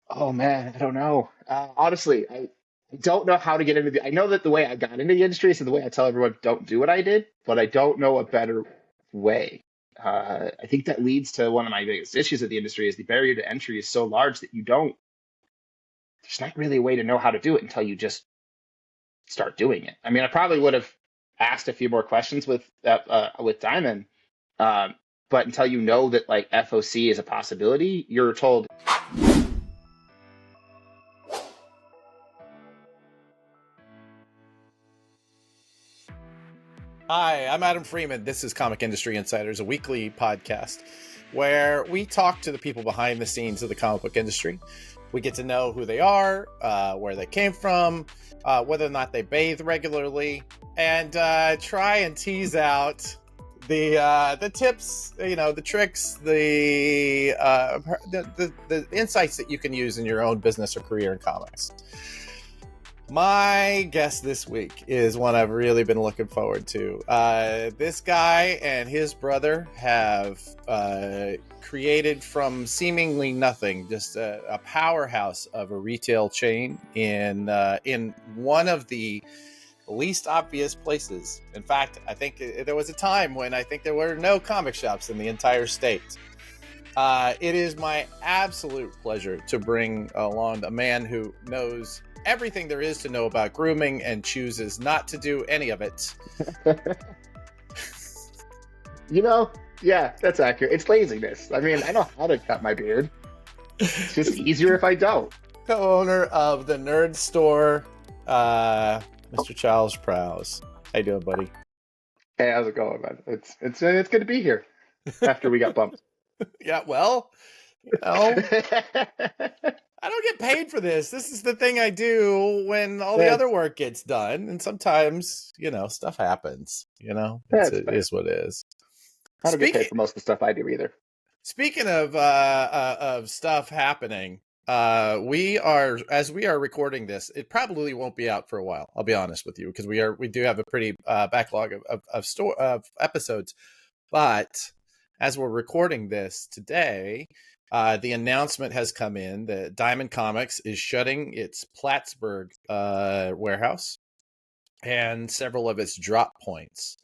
Oh man, I don't know. Honestly, I don't know how to get into I know that the way I got into the industry is the way I tell everyone don't do what I did, but I don't know a better way. I think that leads to one of my biggest issues with the industry is the barrier to entry is so large that there's not really a way to know how to do it until you just start doing it. I mean, I probably would have asked a few more questions with Diamond, um, but until you know that like FOC is a possibility, you're told. Hi, I'm Adam Freeman. This is Comic Industry Insiders, a weekly podcast where we talk to the people behind the scenes of the comic book industry. We get to know who they are, where they came from, whether or not they bathe regularly, and try and tease out the tips, the tricks, the insights that you can use in your own business or career in comics. My guest this week is one I've really been looking forward to. This guy and his brother have created from seemingly nothing, just a powerhouse of a retail chain in one of the least obvious places. In fact, I think there was a time when I think there were no comic shops in the entire state. It is my absolute pleasure to bring along a man who knows everything there is to know about grooming and chooses not to do any of it. Yeah, that's accurate. It's laziness. I mean, I know how to cut my beard. It's just easier if I don't. Co-owner of the Nerd Store, Mr. Charles Prowse. How you doing, buddy? Hey, how's it going, man? It's good to be here after we got bumped. Yeah, well, I don't get paid for this. This is the thing I do when all the other work gets done. And sometimes, stuff happens, it is what it is. I don't get paid for most of the stuff I do either. Speaking of stuff happening, we are recording this, it probably won't be out for a while. I'll be honest with you, because we do have a pretty backlog of episodes, but as we're recording this today, the announcement has come in that Diamond Comics is shutting its Plattsburgh warehouse and several of its drop points.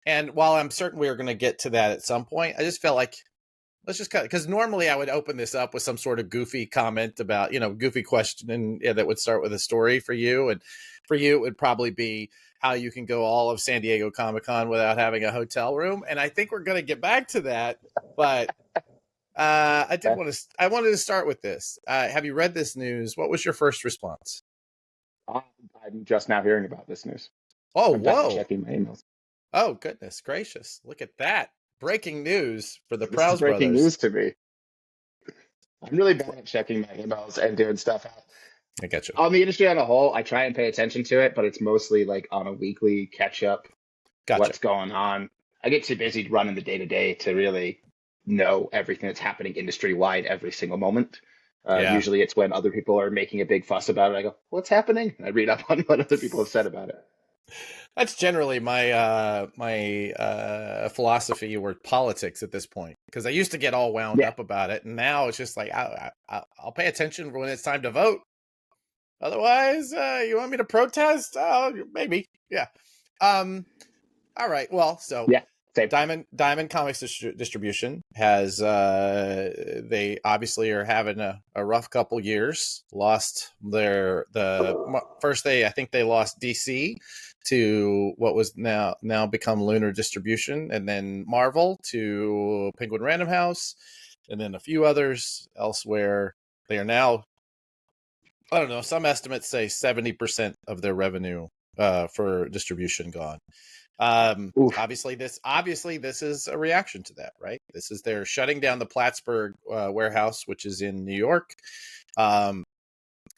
And while I'm certain we are going to get to that at some point, I just felt like let's just cut it, because normally I would open this up with some sort of goofy comment about, goofy question, and that would start with a story for you. And for you, it would probably be how you can go all of San Diego Comic-Con without having a hotel room. And I think we're going to get back to that. But I wanted to start with this. Have you read this news? What was your first response? I'm just now hearing about this news. Oh, I'm whoa. checking my emails. Oh, goodness gracious. Look at that. Breaking news for the Prowse brothers. Breaking news to me. I'm really bad at checking my emails and doing stuff out. I get you. On the industry on a whole, I try and pay attention to it, but it's mostly like on a weekly catch up. Gotcha. What's going on. I get too busy running the day to day to really know everything that's happening industry wide every single moment. Usually it's when other people are making a big fuss about it. I go, what's happening? And I read up on what other people have said about it. That's generally my philosophy or politics at this point, because I used to get all wound up about it, and now it's just like I'll pay attention when it's time to vote. Otherwise, you want me to protest? Maybe, yeah. All right. Well, so yeah, same. Diamond Comics distribution has they obviously are having a rough couple years. Lost I think they lost DC to what was now become Lunar Distribution, and then Marvel to Penguin Random House, and then a few others elsewhere. They are now, I don't know, some estimates say 70% of their revenue for distribution gone. Obviously this is a reaction to that, right? They're shutting down the Plattsburgh warehouse, which is in New York.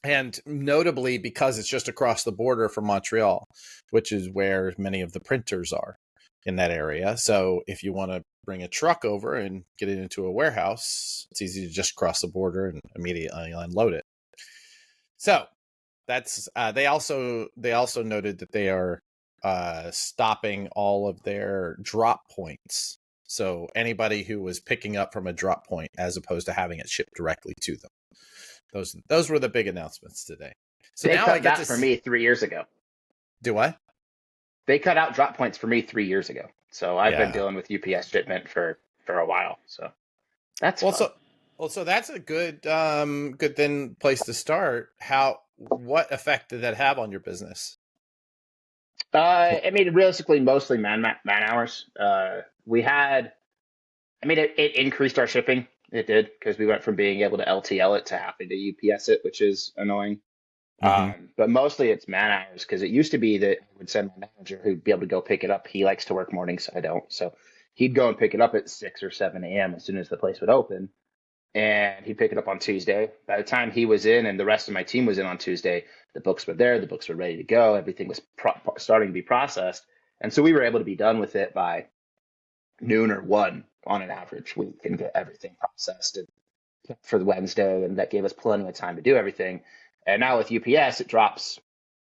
And notably because it's just across the border from Montreal, which is where many of the printers are in that area. So if you want to bring a truck over and get it into a warehouse, it's easy to just cross the border and immediately unload it. So that's they also noted that they are stopping all of their drop points. So anybody who was picking up from a drop point as opposed to having it shipped directly to them. Those were the big announcements today. So They now I cut get that to for me 3 years ago. do what? They cut out drop points for me 3 years ago. So I've been Yeah. dealing with UPS shipment for a while. So that's Well, fun. so that's a good then place to start. What effect did that have on your business? I mean, realistically, mostly man hours. We had, I mean, it increased our shipping. It did because we went from being able to LTL it to having to UPS it, which is annoying. Mm-hmm. But mostly it's man hours because it used to be that I would send my manager who'd be able to go pick it up. He likes to work mornings, I don't. So he'd go and pick it up at 6 or 7 a.m. as soon as the place would open. And he'd pick it up on Tuesday. By the time he was in and the rest of my team was in on Tuesday, the books were there, the books were ready to go, everything was starting to be processed. And so we were able to be done with it by noon or 1 on an average week and get everything processed for the Wednesday. And that gave us plenty of time to do everything. And now with UPS, it drops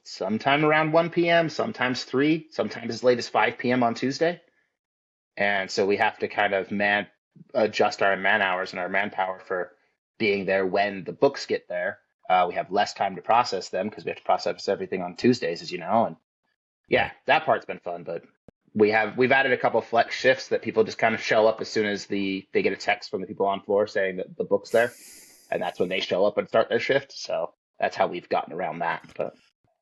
sometime around 1 p.m., sometimes 3, sometimes as late as 5 p.m. on Tuesday. And so we have to kind of adjust our man hours and our manpower for being there when the books get there. We have less time to process them because we have to process everything on Tuesdays, as you know. And yeah, that part's been fun. But we've added a couple flex shifts that people just kind of show up as soon as they get a text from the people on floor saying that the book's there, and that's when they show up and start their shift. So that's how we've gotten around that. But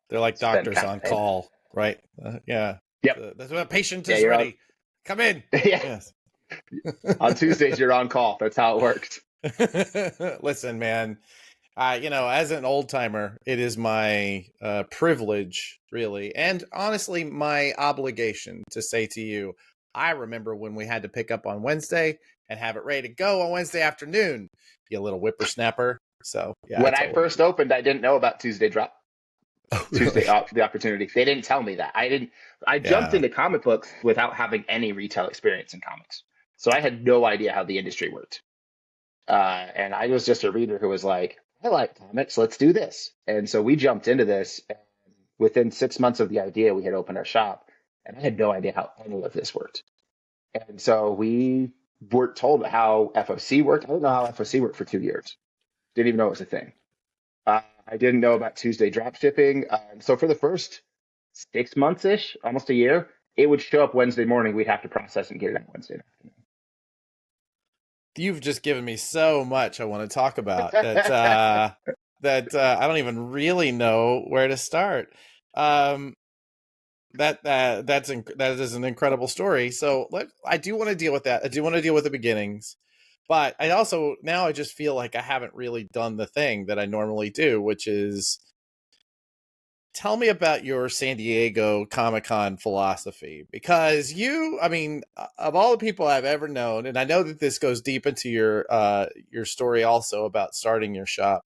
they're like doctors on call, right? Yeah. Yep. That's when a patient is ready. Come in. Yeah. Yes. On Tuesdays, you're on call. That's how it works. Listen, man, as an old timer, it is my privilege, really, and honestly, my obligation to say to you, I remember when we had to pick up on Wednesday and have it ready to go on Wednesday afternoon. You little whippersnapper. So yeah. When I first opened, I didn't know about Tuesday drop. Oh, really? Tuesday the opportunity. They didn't tell me that. I jumped into comic books without having any retail experience in comics. So I had no idea how the industry worked. And I was just a reader who was like, I like comics, let's do this. And so we jumped into this. And within 6 months of the idea, we had opened our shop. And I had no idea how any of this worked. And so we were told how FOC worked. I didn't know how FOC worked for 2 years. Didn't even know it was a thing. I didn't know about Tuesday drop shipping. So for the first 6 months-ish, almost a year, it would show up Wednesday morning. We'd have to process and get it out Wednesday afternoon. You've just given me so much I want to talk about that I don't even really know where to start. That is an incredible story. So I do want to deal with that. I do want to deal with the beginnings, but I just feel like I haven't really done the thing that I normally do, which is tell me about your San Diego Comic-Con philosophy, because of all the people I've ever known, and I know that this goes deep into your story also about starting your shop,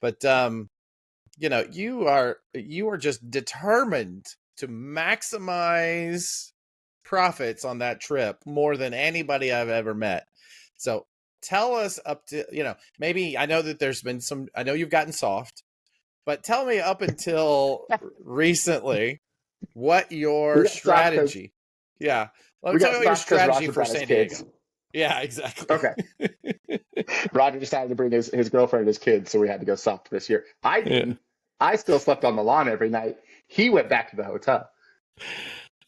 but you are just determined to maximize profits on that trip more than anybody I've ever met. So tell us up to, maybe I know that there's been I know you've gotten soft, but tell me up until recently what your strategy. Yeah. Let me tell you what your strategy for San Diego. Yeah, exactly. Okay. Roger decided to bring his girlfriend and his kids, so we had to go soft this year. I didn't. Yeah. I still slept on the lawn every night. He went back to the hotel.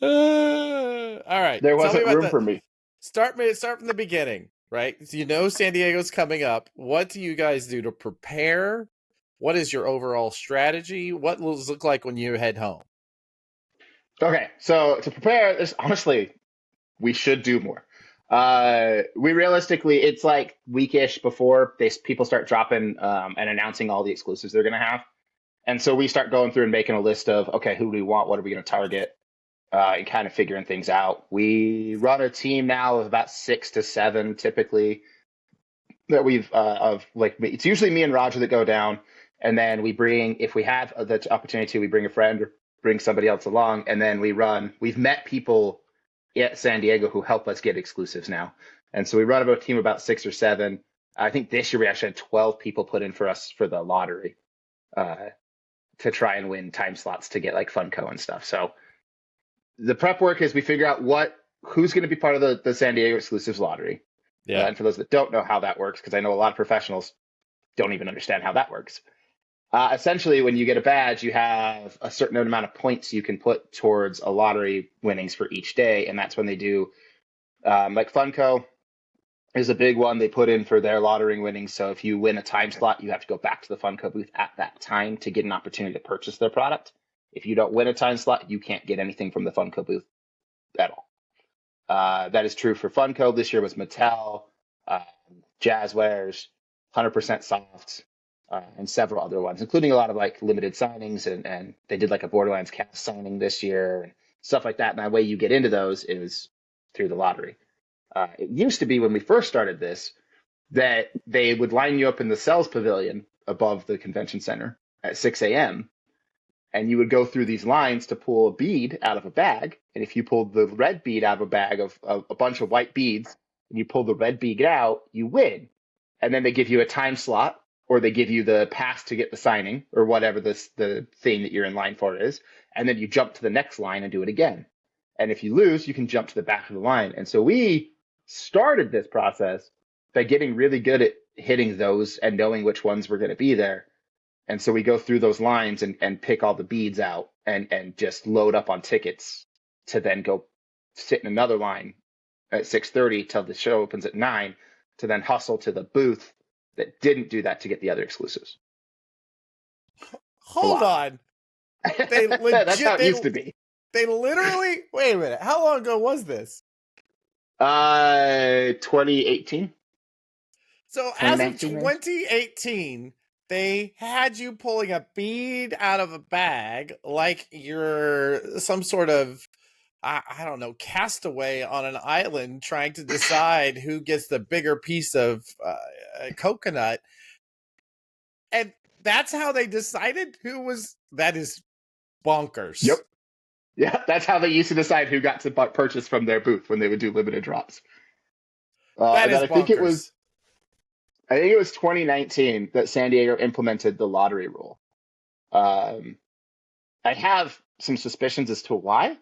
All right. There wasn't room for me. Start from the beginning, right? So San Diego's coming up. What do you guys do to prepare? What is your overall strategy? What will it look like when you head home? Okay, so to prepare this, honestly, we should do more. We realistically, it's like weekish before people start dropping and announcing all the exclusives they're going to have. And so we start going through and making a list of, okay, who do we want? What are we going to target? And kind of figuring things out. We run a team now of about 6 to 7 typically that it's usually me and Roger that go down. And then we bring, if we have the opportunity to, we bring a friend or bring somebody else along. And then we've met people at San Diego who help us get exclusives now. And so we run a team of about 6 or 7. I think this year we actually had 12 people put in for us for the lottery to try and win time slots to get like Funko and stuff. So the prep work is we figure out who's going to be part of the San Diego exclusives lottery. Yeah. And for those that don't know how that works, because I know a lot of professionals don't even understand how that works. Essentially, when you get a badge, you have a certain amount of points you can put towards a lottery winnings for each day, and that's when they do like Funko is a big one they put in for their lottery winnings. So if you win a time slot, you have to go back to the Funko booth at that time to get an opportunity to purchase their product. If you don't win a time slot, you can't get anything from the Funko booth at all. That is true for Funko. This year was Mattel, Jazzwares, 100% Soft, and several other ones, including a lot of like limited signings. And they did like a Borderlands cast signing this year and stuff like that. And the way you get into those is through the lottery. It used to be when we first started this that they would line you up in the sales pavilion above the convention center at 6 a.m. And you would go through these lines to pull a bead out of a bag. And if you pulled the red bead out of a bag of a bunch of white beads, and you pull the red bead out, you win. And then they give you a time slot, or they give you the pass to get the signing, or whatever the thing that you're in line for is. And then you jump to the next line and do it again. And if you lose, you can jump to the back of the line. And so we started this process by getting really good at hitting those and knowing which ones were going to be there. And so we go through those lines and pick all the beads out and just load up on tickets to then go sit in another line at 6:30 till the show opens at 9 to then hustle to the booth that didn't do that to get the other exclusives. Hold on. They legit, That's how it used to be. They literally, wait a minute. How long ago was this? 2018. So as of 2018, they had you pulling a bead out of a bag like you're some sort of, I don't know, castaway on an island trying to decide who gets the bigger piece of coconut. And that's how they decided who was, that is bonkers. Yep. Yeah, that's how they used to decide who got to purchase from their booth when they would do limited drops. That is bonkers. I think it was 2019 that San Diego implemented the lottery rule. I have some suspicions as to why.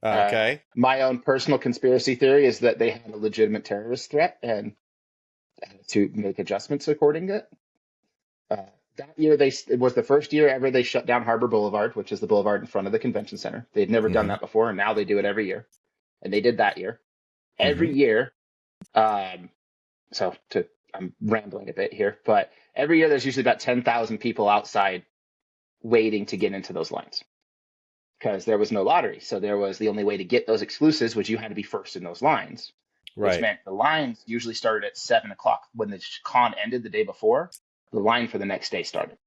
Okay. My own personal conspiracy theory is that they had a legitimate terrorist threat and had to make adjustments according to it. That year, it was the first year ever they shut down Harbor Boulevard, which is the boulevard in front of the convention center. They'd never done that before, and now they do it every year. And they did that year. Every year, I'm rambling a bit here, but every year there's usually about 10,000 people outside waiting to get into those lines because there was no lottery. So there was the only way to get those exclusives was you had to be first in those lines, which meant the lines usually started at 7 o'clock. When the con ended the day before, the line for the next day started.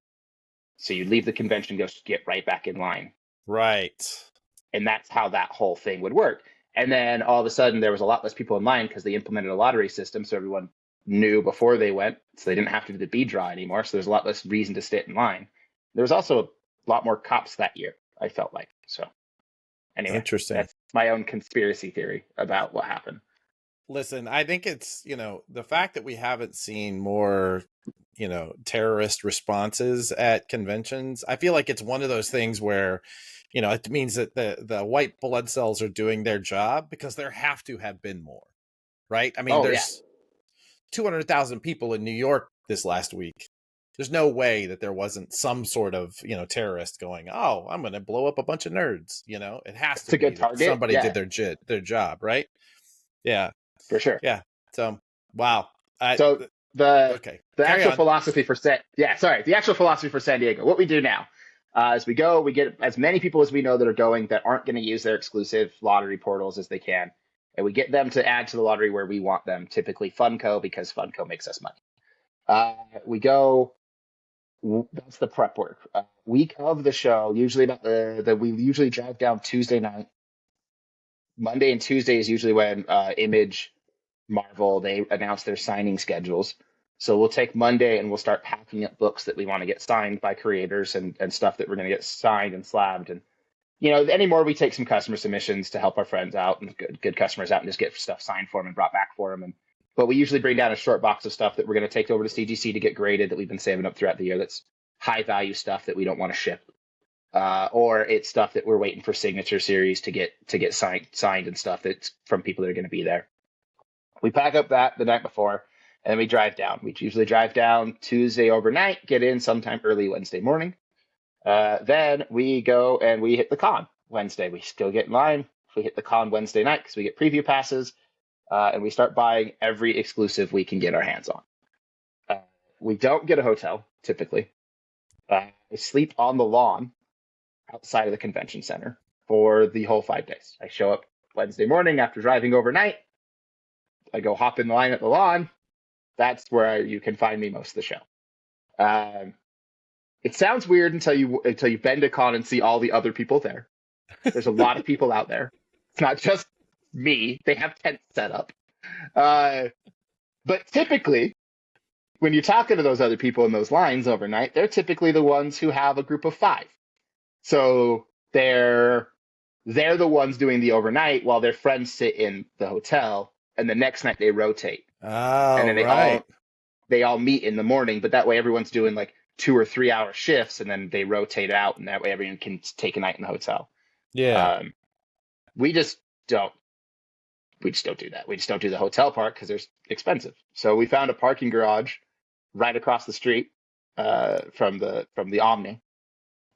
So you'd leave the convention, go get right back in line. Right. And that's how that whole thing would work. And then all of a sudden there was a lot less people in line because they implemented a lottery system. So everyone knew before they went, so they didn't have to do the bead draw anymore. So there's a lot less reason to sit in line. There was also a lot more cops that year, I felt like. So anyway, interesting. That's my own conspiracy theory about what happened. Listen, I think it's, the fact that we haven't seen more, terrorist responses at conventions. I feel like it's one of those things where, it means that the white blood cells are doing their job because there have to have been more, right? I mean, there's 200,000 people in New York this last week. There's no way that there wasn't some sort of, terrorist going, oh, I'm going to blow up a bunch of nerds. It has to be a good target. Somebody did their job, right? Yeah. For sure. Yeah. So, wow. The actual philosophy for the actual philosophy for San Diego, what we do now is we get as many people as we know that are going that aren't going to use their exclusive lottery portals as they can. And we get them to add to the lottery where we want them, typically Funko, because Funko makes us money. That's the prep work. Week of the show, usually we usually drive down Tuesday night. Monday and Tuesday is usually when Image, Marvel, they announce their signing schedules. So we'll take Monday and we'll start packing up books that we want to get signed by creators and stuff that we're going to get signed and slabbed. And, anymore, we take some customer submissions to help our friends out and good customers out and just get stuff signed for them and brought back for them. But we usually bring down a short box of stuff that we're going to take over to CGC to get graded that we've been saving up throughout the year. That's high value stuff that we don't want to ship. Or it's stuff that we're waiting for signature series to get signed and stuff that's from people that are going to be there. We pack up that the night before. and we drive down. We usually drive down Tuesday overnight, get in sometime early Wednesday morning. Then we go and we hit the con Wednesday. We still get in line. We hit the con Wednesday night because we get preview passes, and we start buying every exclusive we can get our hands on. We don't get a hotel, typically. I sleep on the lawn outside of the convention center for the whole 5 days. I show up Wednesday morning after driving overnight. I go hop in the line at the lawn. That's where you can find me most of the show. It sounds weird until you've been to con and see all the other people there. There's a lot of people out there. It's not just me. They have tents set up. But typically, when you're talking to those other people in those lines overnight, they're typically the ones who have a group of 5. So they're the ones doing the overnight while their friends sit in the hotel, and the next night they rotate. Oh, and then they all meet in the morning, but that way everyone's doing like 2 or 3 hour shifts, and then they rotate out, and that way everyone can take a night in the hotel. Yeah. We just don't do that. We just don't do the hotel part because they're expensive. So we found a parking garage right across the street from the Omni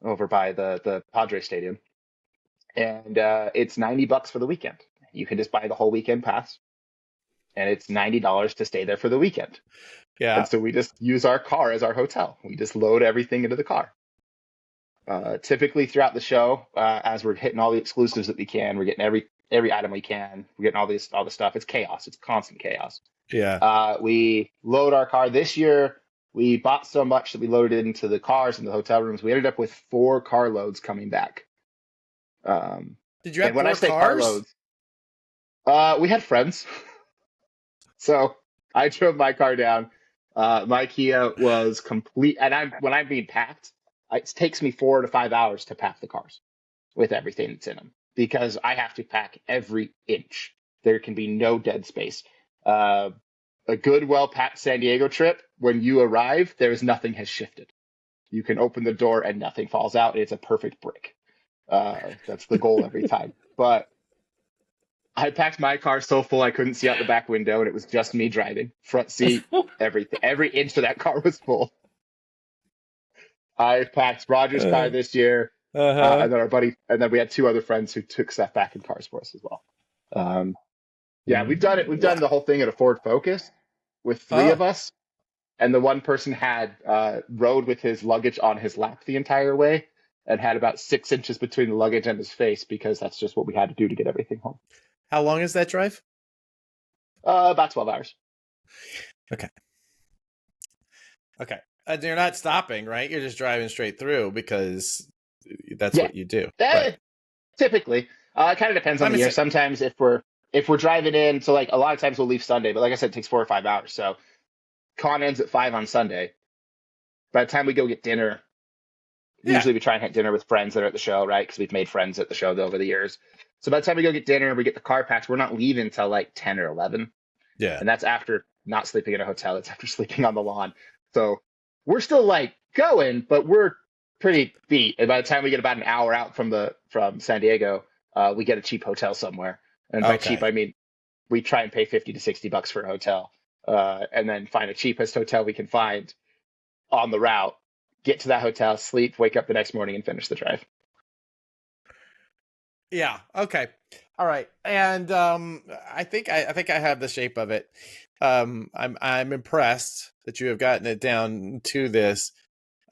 over by the Padre Stadium. And it's $90 for the weekend. You can just buy the whole weekend pass, and it's $90 to stay there for the weekend. Yeah. And so we just use our car as our hotel. We just load everything into the car. Typically throughout the show, as we're hitting all the exclusives that we can, we're getting every item we can. We're getting all the stuff. It's chaos. It's constant chaos. Yeah. We load our car. This year, we bought so much that we loaded it into the cars and the hotel rooms. We ended up with 4 car loads coming back. Did you have when 4 I say cars? car loads, we had friends. So I drove my car down. My Kia was complete. And when I'm being packed, it takes me 4 to 5 hours to pack the cars with everything that's in them, because I have to pack every inch. There can be no dead space. A good, well-packed San Diego trip, when you arrive, nothing has shifted. You can open the door and nothing falls out. It's a perfect brick. That's the goal every time. But I packed my car so full I couldn't see out the back window, and it was just me driving. Front seat, everything. Every inch of that car was full. I packed Roger's car this year, and then we had 2 other friends who took stuff back in cars for us as well. We've done it. We've done the whole thing at a Ford Focus with 3 of us, and the one person had rode with his luggage on his lap the entire way and had about 6 inches between the luggage and his face, because that's just what we had to do to get everything home. How long is that drive? About 12 hours. Okay. And you're not stopping, right? You're just driving straight through because that's what you do. Right. Typically. It kind of depends on the year. Sometimes if we're driving in, so like a lot of times we'll leave Sunday, but like I said, it takes 4 or 5 hours. So con ends at 5 on Sunday. By the time we go get dinner, usually we try and have dinner with friends that are at the show, right? Because we've made friends at the show over the years. So by the time we go get dinner, we get the car packed, we're not leaving until like 10 or 11. Yeah. And that's after not sleeping in a hotel. It's after sleeping on the lawn. So we're still like going, but we're pretty beat. And by the time we get about an hour out from San Diego, we get a cheap hotel somewhere. And by cheap, I mean, we try and pay $50 to $60 for a hotel, and then find the cheapest hotel we can find on the route, get to that hotel, sleep, wake up the next morning, and finish the drive. Yeah. Okay. All right. And I think I have the shape of it. I'm impressed that you have gotten it down to this.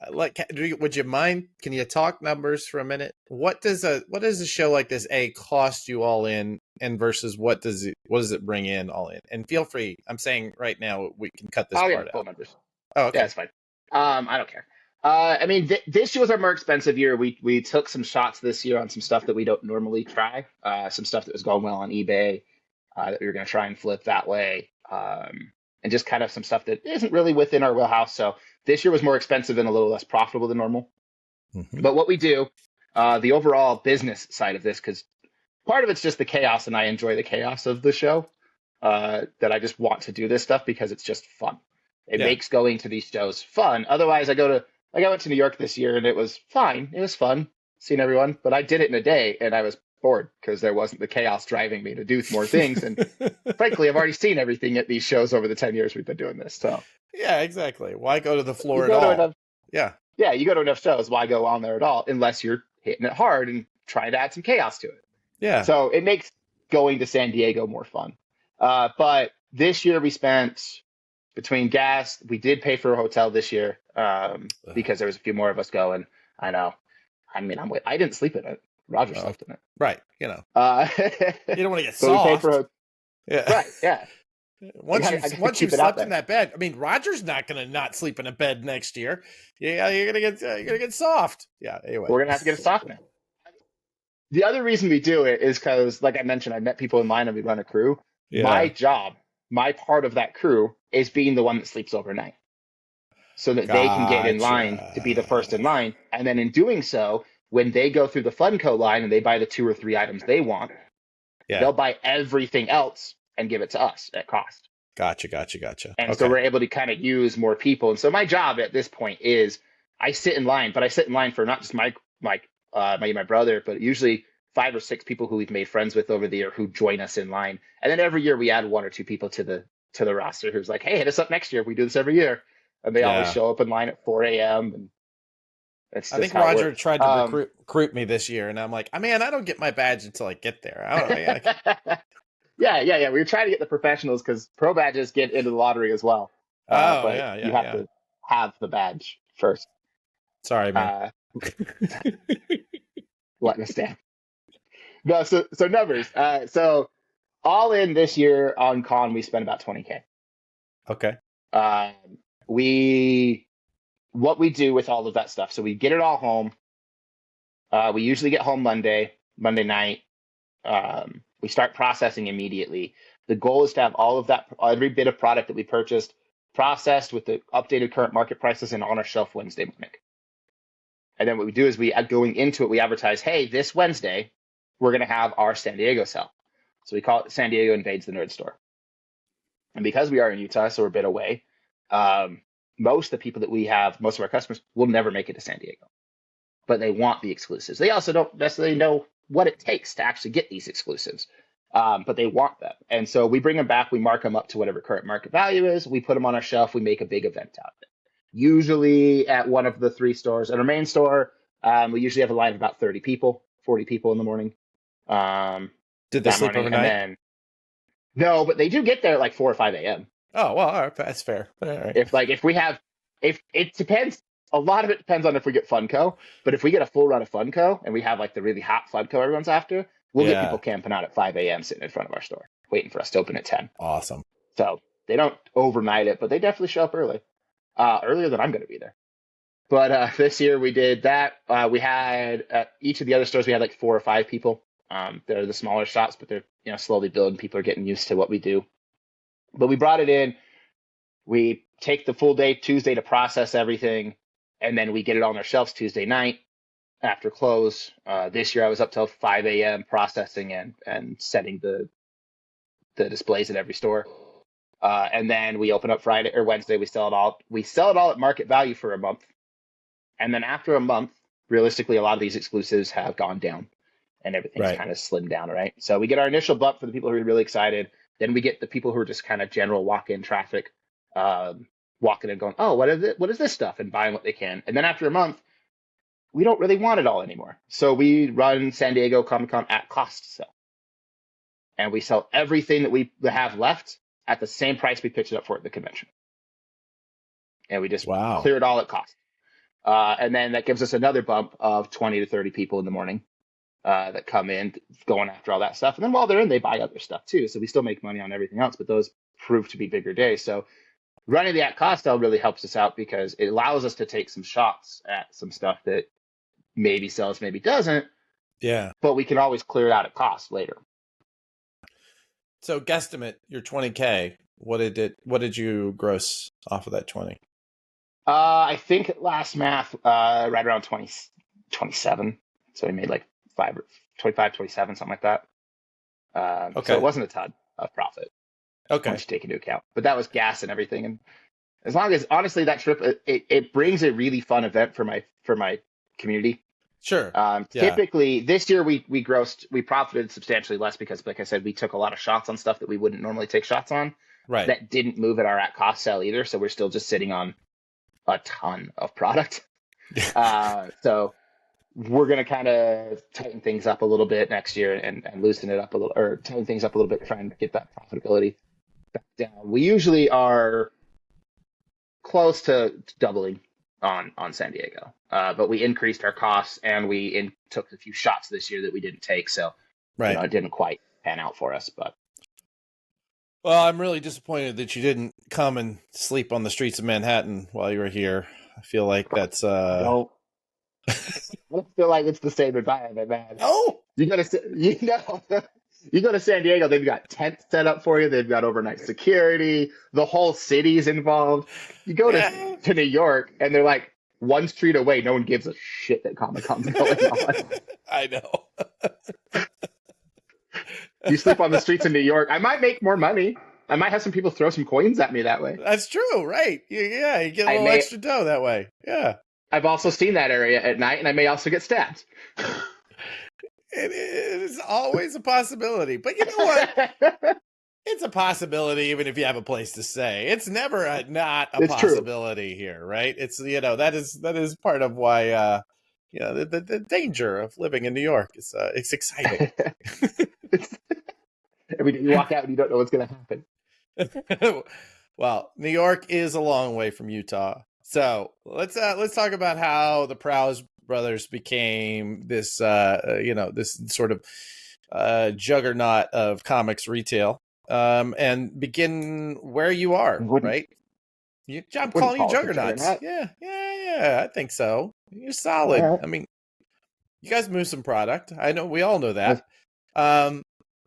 Would you mind? Can you talk numbers for a minute? What does a show like this cost you all in, and versus what does it bring in all in? And feel free. I'm saying right now we can cut this part full out. numbers. Oh, okay. Yeah, that's fine. I don't care. I mean, this year was our more expensive year. We took some shots this year on some stuff that we don't normally try. Some stuff that was going well on eBay that we were going to try and flip that way. And just kind of some stuff that isn't really within our wheelhouse. So this year was more expensive and a little less profitable than normal. Mm-hmm. But what we do, the overall business side of this, because part of it's just the chaos, and I enjoy the chaos of the show, that I just want to do this stuff because it's just fun. It makes going to these shows fun. Otherwise, I went to New York this year, and it was fine. It was fun seeing everyone, but I did it in a day, and I was bored because there wasn't the chaos driving me to do more things. And frankly, I've already seen everything at these shows over the 10 years we've been doing this. So Yeah, exactly. Why go to the you floor at go to all? enough, Yeah. yeah, you go to enough shows. Why go on there at all? Unless you're hitting it hard and trying to add some chaos to it. Yeah. So it makes going to San Diego more fun. But this year we spent between gas, we did pay for a hotel this year because there was a few more of us going. I know. I mean, I didn't sleep in it. Roger slept in it. Right. You don't want to get so we paid soft. for Yeah. Right. Yeah. Once you've it slept in that bed, I mean, Roger's not going to not sleep in a bed next year. Yeah, you're gonna get soft. Yeah. Anyway, we're gonna have to get a soft now. The other reason we do it is because, like I mentioned, I met people in line and we run a crew. Yeah. My job, my part of that crew is being the one that sleeps overnight so that they can get in line to be the first in line. And then in doing so, when they go through the Funko line and they buy the 2 or 3 items they want, they'll buy everything else and give it to us at cost. Gotcha. And so we're able to kind of use more people. And so my job at this point is I sit in line, but I sit in line for not just my brother, but usually 5 or 6 people who we've made friends with over the year who join us in line. And then every year we add 1 or 2 people to the roster who's like, hey, hit us up next year. We do this every year. And they always show up in line at 4 a.m. And I think Roger tried to recruit me this year, and I'm like, man, I don't get my badge until I get there. I don't know. Yeah. We were trying to get the professionals because pro badges get into the lottery as well. You have to have the badge first. Sorry, man. Letting us down. No, so numbers. So all in this year on con, we spent about $20K. Okay. What we do with all of that stuff. So we get it all home. We usually get home Monday night. We start processing immediately. The goal is to have all of that, every bit of product that we purchased, processed with the updated current market prices and on our shelf Wednesday morning. And then what we do is going into it, we advertise, hey, this Wednesday, we're going to have our San Diego sale. So we call it San Diego Invades the Nerd Store. And because we are in Utah, so we're a bit away, most of the people that we have, most of our customers, will never make it to San Diego. But they want the exclusives. They also don't necessarily know what it takes to actually get these exclusives. But they want them. And so we bring them back, we mark them up to whatever current market value is, we put them on our shelf, we make a big event out of it. Usually at one of the 3 stores. At our main store, we usually have a line of about 30 people, 40 people in the morning. Did they sleep overnight? No, but they do get there at like 4 or 5 a.m. Oh, well, all right, that's fair. All right. If it depends, a lot of it depends on if we get Funko, but if we get a full run of Funko and we have like the really hot Funko everyone's after, we'll get people camping out at 5 a.m. sitting in front of our store, waiting for us to open at 10. Awesome. So they don't overnight it, but they definitely show up early. Earlier than I'm going to be there. But this year we did that. We had at each of the other stores, we had like 4 or 5 people. They're the smaller shops, but they're slowly building. People are getting used to what we do. But we brought it in. We take the full day Tuesday to process everything, and then we get it on our shelves Tuesday night after close. This year I was up till 5 a.m. processing and setting the displays at every store. And then we open up Friday or Wednesday. We sell it all. We sell it all at market value for a month. And then after a month, realistically, a lot of these exclusives have gone down and everything's kind of slimmed down, right? So we get our initial bump for the people who are really excited. Then we get the people who are just kind of general walk-in traffic, walking and going, oh, what is this stuff? And buying what they can. And then after a month, we don't really want it all anymore. So we run San Diego Comic-Con at cost sale. And we sell everything that we have left at the same price we pitched it up for at the convention. And we just clear it all at cost. And then that gives us another bump of 20 to 30 people in the morning that come in going after all that stuff. And then while they're in, they buy other stuff too. So we still make money on everything else, but those prove to be bigger days. So running the at cost sale really helps us out because it allows us to take some shots at some stuff that maybe sells, maybe doesn't. Yeah. But we can always clear it out at cost later. So guesstimate your 20K. What did you gross off of that 20? I think at last math, right around 27. So we made like 25, 27, something like that. Okay. So it wasn't a ton of profit. Okay. Once you take into account, but that was gas and everything. And as long as honestly that trip, it brings a really fun event for my community. Sure. Yeah. Typically, this year we profited substantially less because, like I said, we took a lot of shots on stuff that we wouldn't normally take shots on. Right. That didn't move at our at cost sell either, so we're still just sitting on a ton of product. So we're going to kind of tighten things up a little bit next year and loosen it up a little, or tighten things up a little bit, trying to get that profitability back down. We usually are close to doubling on San Diego, but we increased our costs and we took a few shots this year that we didn't take, so Right. it didn't quite pan out for us. But well, I'm really disappointed that you didn't come and sleep on the streets of Manhattan while you were here. I feel like that's I don't feel like it's the same environment, man. Oh, You go to you go to San Diego, they've got tents set up for you. They've got overnight security. The whole city's involved. You go to New York, and they're like one street away. No one gives a shit that Comic-Con's going on. I know. You sleep on the streets in New York, I might make more money. I might have some people throw some coins at me that way. That's true, right? Yeah, you get a little extra dough that way. Yeah. I've also seen that area at night, and I may also get stabbed. It is always a possibility. But you know what? It's a possibility even if you have a place to stay. It's never not a possibility here, right? It's that is part of why the danger of living in New York is it's exciting. Every day you walk out and you don't know what's going to happen. Well, New York is a long way from Utah. So let's talk about how the Prowse brothers became this this sort of juggernaut of comics retail, and begin where you are, right? I'm calling you juggernauts. Yeah, I think so. You're solid. Yeah. I mean, you guys move some product. I know, we all know that.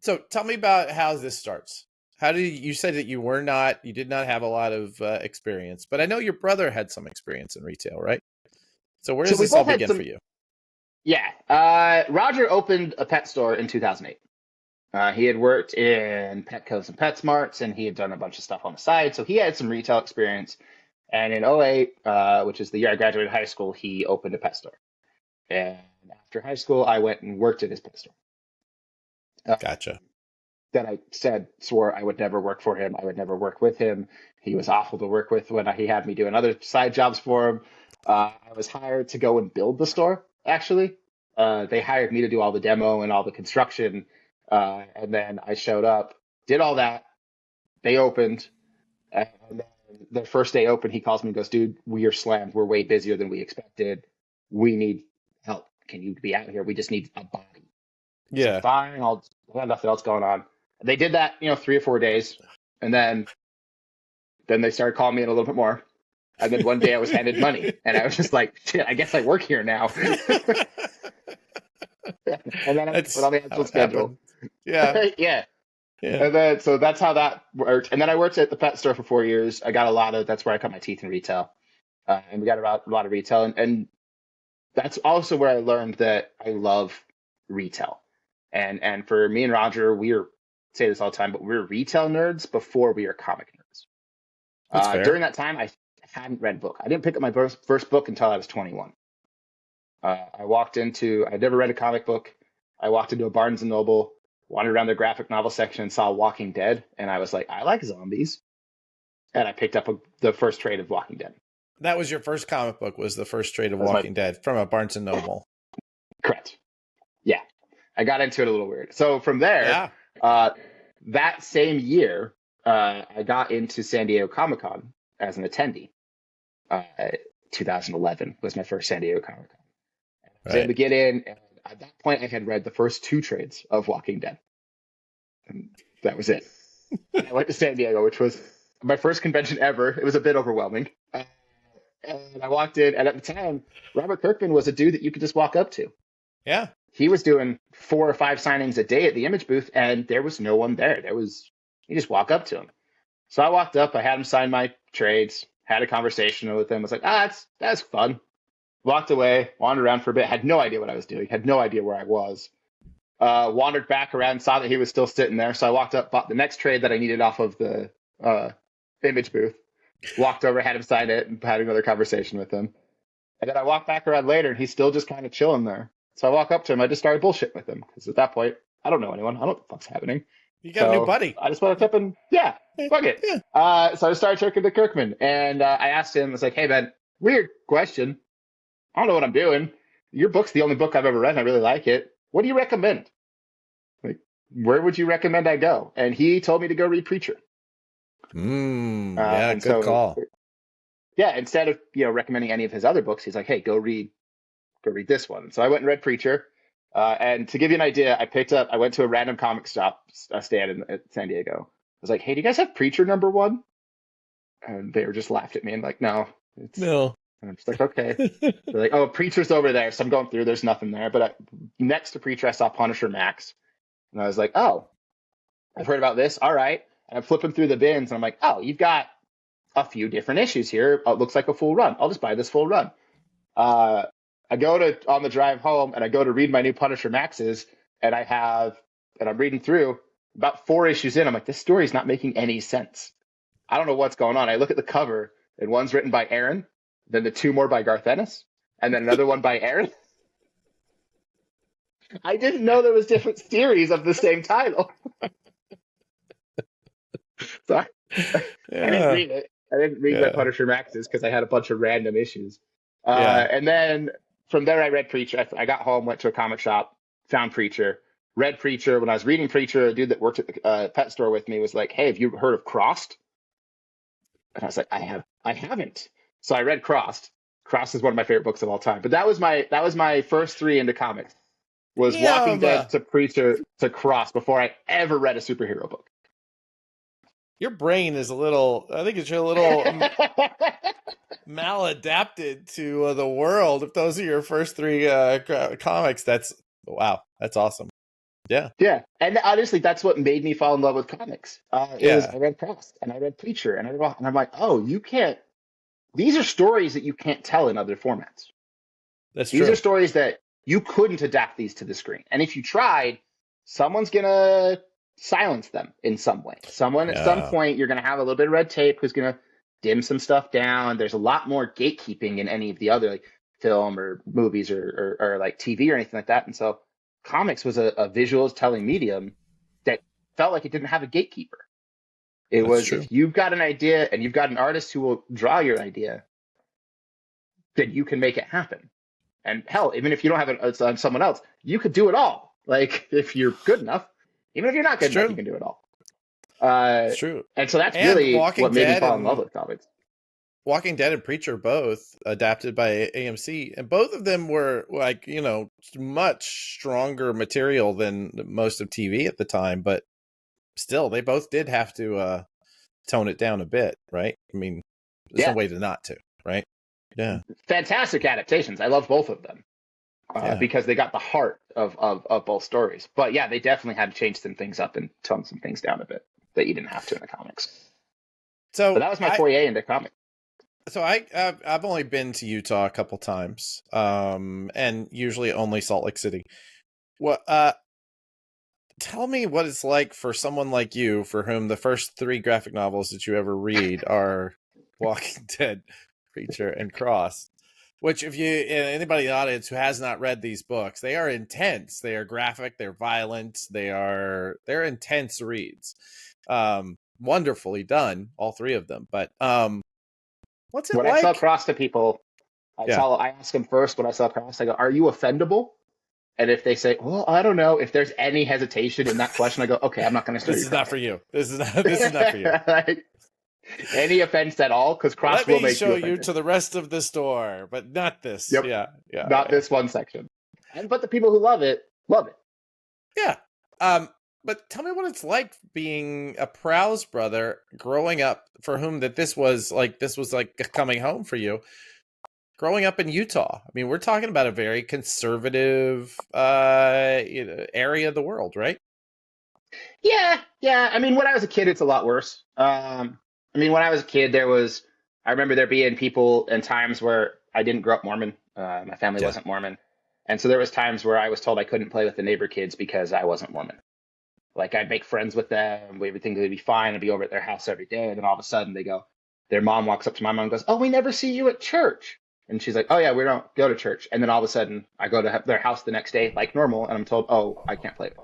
So tell me about how this starts. How did you said that you did not have a lot of experience, but I know your brother had some experience in retail, right? So where does this all begin for you? Yeah. Roger opened a pet store in 2008. He had worked in Petco's and PetSmarts, and he had done a bunch of stuff on the side. So he had some retail experience. And in 2008, which is the year I graduated high school, he opened a pet store. And after high school, I went and worked at his pet store. Gotcha. Then I swore I would never work for him. I would never work with him. He was awful to work with when he had me doing other side jobs for him. I was hired to go and build the store, actually. They hired me to do all the demo and all the construction. And then I showed up, did all that. They opened. And then the first day open, he calls me and goes, "Dude, we are slammed. We're way busier than we expected. We need help. Can you be out here? We just need a body." Yeah. So, fine. I have nothing else going on. They did that, 3 or 4 days. And then they started calling me in a little bit more. And then one day I was handed money. And I was just like, shit, I guess I work here now. And then I put on the actual schedule. Yeah. Yeah. And then, so that's how that worked. And then I worked at the pet store for 4 years. I got that's where I cut my teeth in retail. And we got a lot of retail. And that's also where I learned that I love retail. And for me and Roger, say this all the time, but we're retail nerds before we are comic nerds. During that time, I hadn't read a book. I didn't pick up my first book until I was 21. I'd never read a comic book. I walked into a Barnes & Noble, wandered around their graphic novel section and saw Walking Dead. And I was like, I like zombies. And I picked up the first trade of Walking Dead. That was your first comic book, was the first trade of Walking Dead from a Barnes & Noble. Correct. Yeah. I got into it a little weird. So from there, that same year, I got into San Diego Comic-Con as an attendee. 2011 was my first San Diego Comic-Con. I was able to get in, and at that point, I had read the first 2 trades of Walking Dead. And that was it. I went to San Diego, which was my first convention ever. It was a bit overwhelming. And I walked in, and at the time, Robert Kirkman was a dude that you could just walk up to. Yeah. He was doing 4 or 5 signings a day at the Image booth, and there was no one there. You just walk up to him. So I walked up, I had him sign my trades, had a conversation with him. I was like, that's fun. Walked away, wandered around for a bit, had no idea what I was doing, had no idea where I was. Wandered back around, saw that he was still sitting there. So I walked up, bought the next trade that I needed off of the Image booth. Walked over, had him sign it, and had another conversation with him. And then I walk back around later, and he's still just kind of chilling there. So I walk up to him. I just started bullshitting with him because at that point, I don't know anyone. I don't know what the fuck's happening. You got a new So buddy. I just went up and yeah, fuck it. Yeah. So I started talking to Kirkman, and I asked him, I was like, "Hey man, weird question. I don't know what I'm doing. Your book's the only book I've ever read, and I really like it. What do you recommend? Like, where would you recommend I go?" And he told me to go read Preacher. Yeah, And good so, call. yeah, instead of recommending any of his other books, he's like, "Hey, go read this one." So I went and read Preacher. And to give you an idea, I went to a random comic shop stand at San Diego. I was like, "Hey, do you guys have Preacher #1?" And they were just laughed at me and like, "No, it's No. And I'm just like, okay. They're like, "Oh, Preacher's over there." So I'm going through. There's nothing there. But next to Preacher, I saw Punisher Max, and I was like, "Oh, I've heard about this. All right." And I'm flipping through the bins, and I'm like, "Oh, you've got a few different issues here. It looks like a full run. I'll just buy this full run." I go to on the drive home, and I go to read my new Punisher Maxes, and I'm reading through about 4 issues in. I'm like, this story's not making any sense. I don't know what's going on. I look at the cover, and one's written by Aaron, then the 2 more by Garth Ennis, and then another one by Aaron. I didn't know there was different series of the same title. So I didn't read it. I didn't read my Punisher Maxes because I had a bunch of random issues. And then from there, I read Preacher. I got home, went to a comic shop, found Preacher, read Preacher. When I was reading Preacher, a dude that worked at the pet store with me was like, "Hey, have you heard of Crossed?" And I was like, I haven't. So I read Crossed. Crossed is one of my favorite books of all time. But that was my first 3 into comics. Was Walking Dead to Preacher to Crossed before I ever read a superhero book. Your brain is I think it's a little maladapted to the world. If those are your first 3 comics, wow, that's awesome. Yeah. Yeah. And honestly, that's what made me fall in love with comics. I read Crossed and I read Preacher and I'm like, oh, these are stories that you can't tell in other formats. These are stories that you couldn't adapt these to the screen. And if you tried, someone's going to silence them in some way. At some point, you're going to have a little bit of red tape who's going to dim some stuff down. There's a lot more gatekeeping in any of the other film or movies or like TV or anything like that. And so comics was a visual telling medium that felt like it didn't have a gatekeeper. If you've got an idea and you've got an artist who will draw your idea, then you can make it happen. And hell, even if you don't have it on someone else, you could do it all. Like if you're good enough, even if you're not good enough, you can do it all. It's true. And so that's really what made me fall in love with comics. Walking Dead and Preacher both adapted by AMC, and both of them were much stronger material than most of TV at the time, but still they both did have to tone it down a bit, right? I mean, there's no way to not to, right? Yeah. Fantastic adaptations. I love both of them because they got the heart of both stories. But yeah, they definitely had to change some things up and tone some things down a bit that you didn't have to in the comics. But that was my foray into comics. So I've only been to Utah a couple times, and usually only Salt Lake City. Tell me what it's like for someone like you, for whom the first 3 graphic novels that you ever read are Walking Dead, Preacher, and Cross. Which, if anybody in the audience who has not read these books, they are intense. They are graphic. They're violent. They're intense reads. Wonderfully done, all 3 of them. But what's it like? When I sell Cross to people, I ask them first when I sell Cross, I go, "Are you offendable?" And if they say, "Well, I don't know," if there's any hesitation in that question, I go, "Okay, I'm not going to start." This is not for you. This is not for you. Like, any offense at all, because Cross will make you. Let me show you to the rest of the store, but not this. Yep. Yeah. Not this one section. But the people who love it, love it. Yeah. But tell me what it's like being a Prowse brother growing up, for whom this was like coming home for you. Growing up in Utah, I mean, we're talking about a very conservative area of the world, right? Yeah. I mean, when I was a kid, it's a lot worse. When I was a kid, I remember there being people and times where I didn't grow up Mormon. My family wasn't Mormon. And so there was times where I was told I couldn't play with the neighbor kids because I wasn't Mormon. Like I'd make friends with them, everything would be fine. I'd be over at their house every day. And then all of a sudden their mom walks up to my mom and goes, "Oh, we never see you at church." And she's like, oh yeah, we don't go to church. And then all of a sudden I go to their house the next day like normal, and I'm told, oh, I can't play it.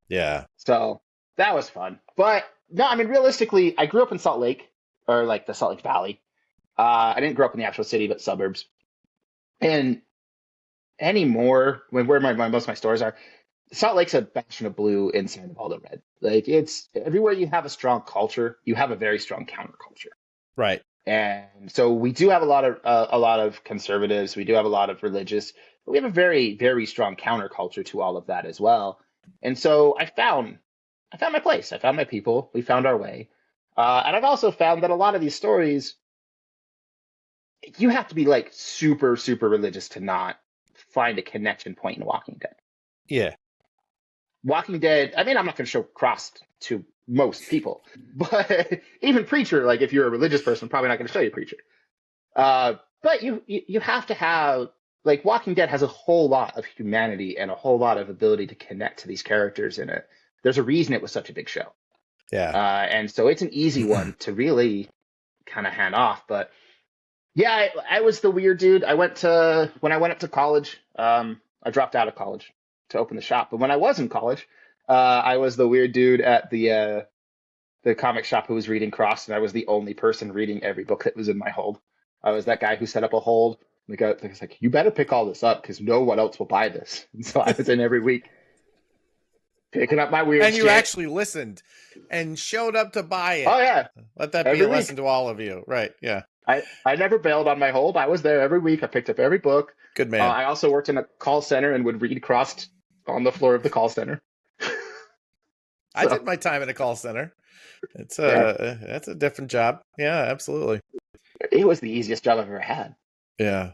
Yeah. So that was fun. But no, I mean, realistically, I grew up in Salt Lake, or like the Salt Lake Valley. I didn't grow up in the actual city, but suburbs. And anymore, where most of my stores are, Salt Lake's a bastion of blue inside of all the red. Like, it's everywhere you have a strong culture, you have a very strong counterculture. Right. And so we do have a lot of conservatives. We do have a lot of religious, but we have a very, very strong counterculture to all of that as well. And so I found my place. I found my people. We found our way. And I've also found that a lot of these stories, you have to be like super, super religious to not find a connection point in Walking Dead. Yeah. Walking Dead, I mean, I'm not going to show Cross to most people, but even Preacher, like if you're a religious person, I'm probably not going to show you Preacher. But you have to have, like, Walking Dead has a whole lot of humanity and a whole lot of ability to connect to these characters in it. There's a reason it was such a big show. Yeah. And so it's an easy one to really kind of hand off. But yeah, I was the weird dude. When I went up to college, I dropped out of college to open the shop. But when I was in college, I was the weird dude at the comic shop who was reading Cross, and I was the only person reading every book that was in my hold. I was that guy who set up a hold. The guy was like, you better pick all this up because no one else will buy this. And so I was in every week picking up my weird and you shit. actually listened and showed up to buy it. Oh, yeah. Let that be Every a lesson week. to all of you. Right. Yeah. I never bailed on my hold. I was there every week. I picked up every book. Good man. I also worked in a call center and would read Cross on the floor of the call center. I did my time in a call center. That's a different job. Yeah, absolutely. It was the easiest job I've ever had. Yeah.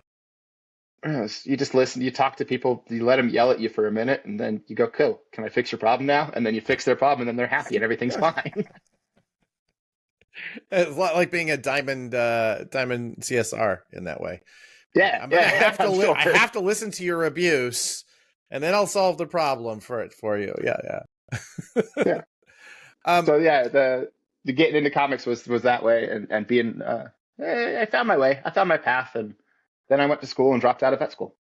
You just listen, you talk to people, you let them yell at you for a minute, and then you go, cool, can I fix your problem now? And then you fix their problem, and then they're happy, and everything's fine. It's a lot like being a diamond CSR in that way. Yeah, I'm gonna have to sure. I have to listen to your abuse, and then I'll solve the problem for you. Yeah. Yeah. So yeah, the getting into comics was that way, and being I found my way. I found my path, and then I went to school and dropped out of vet school.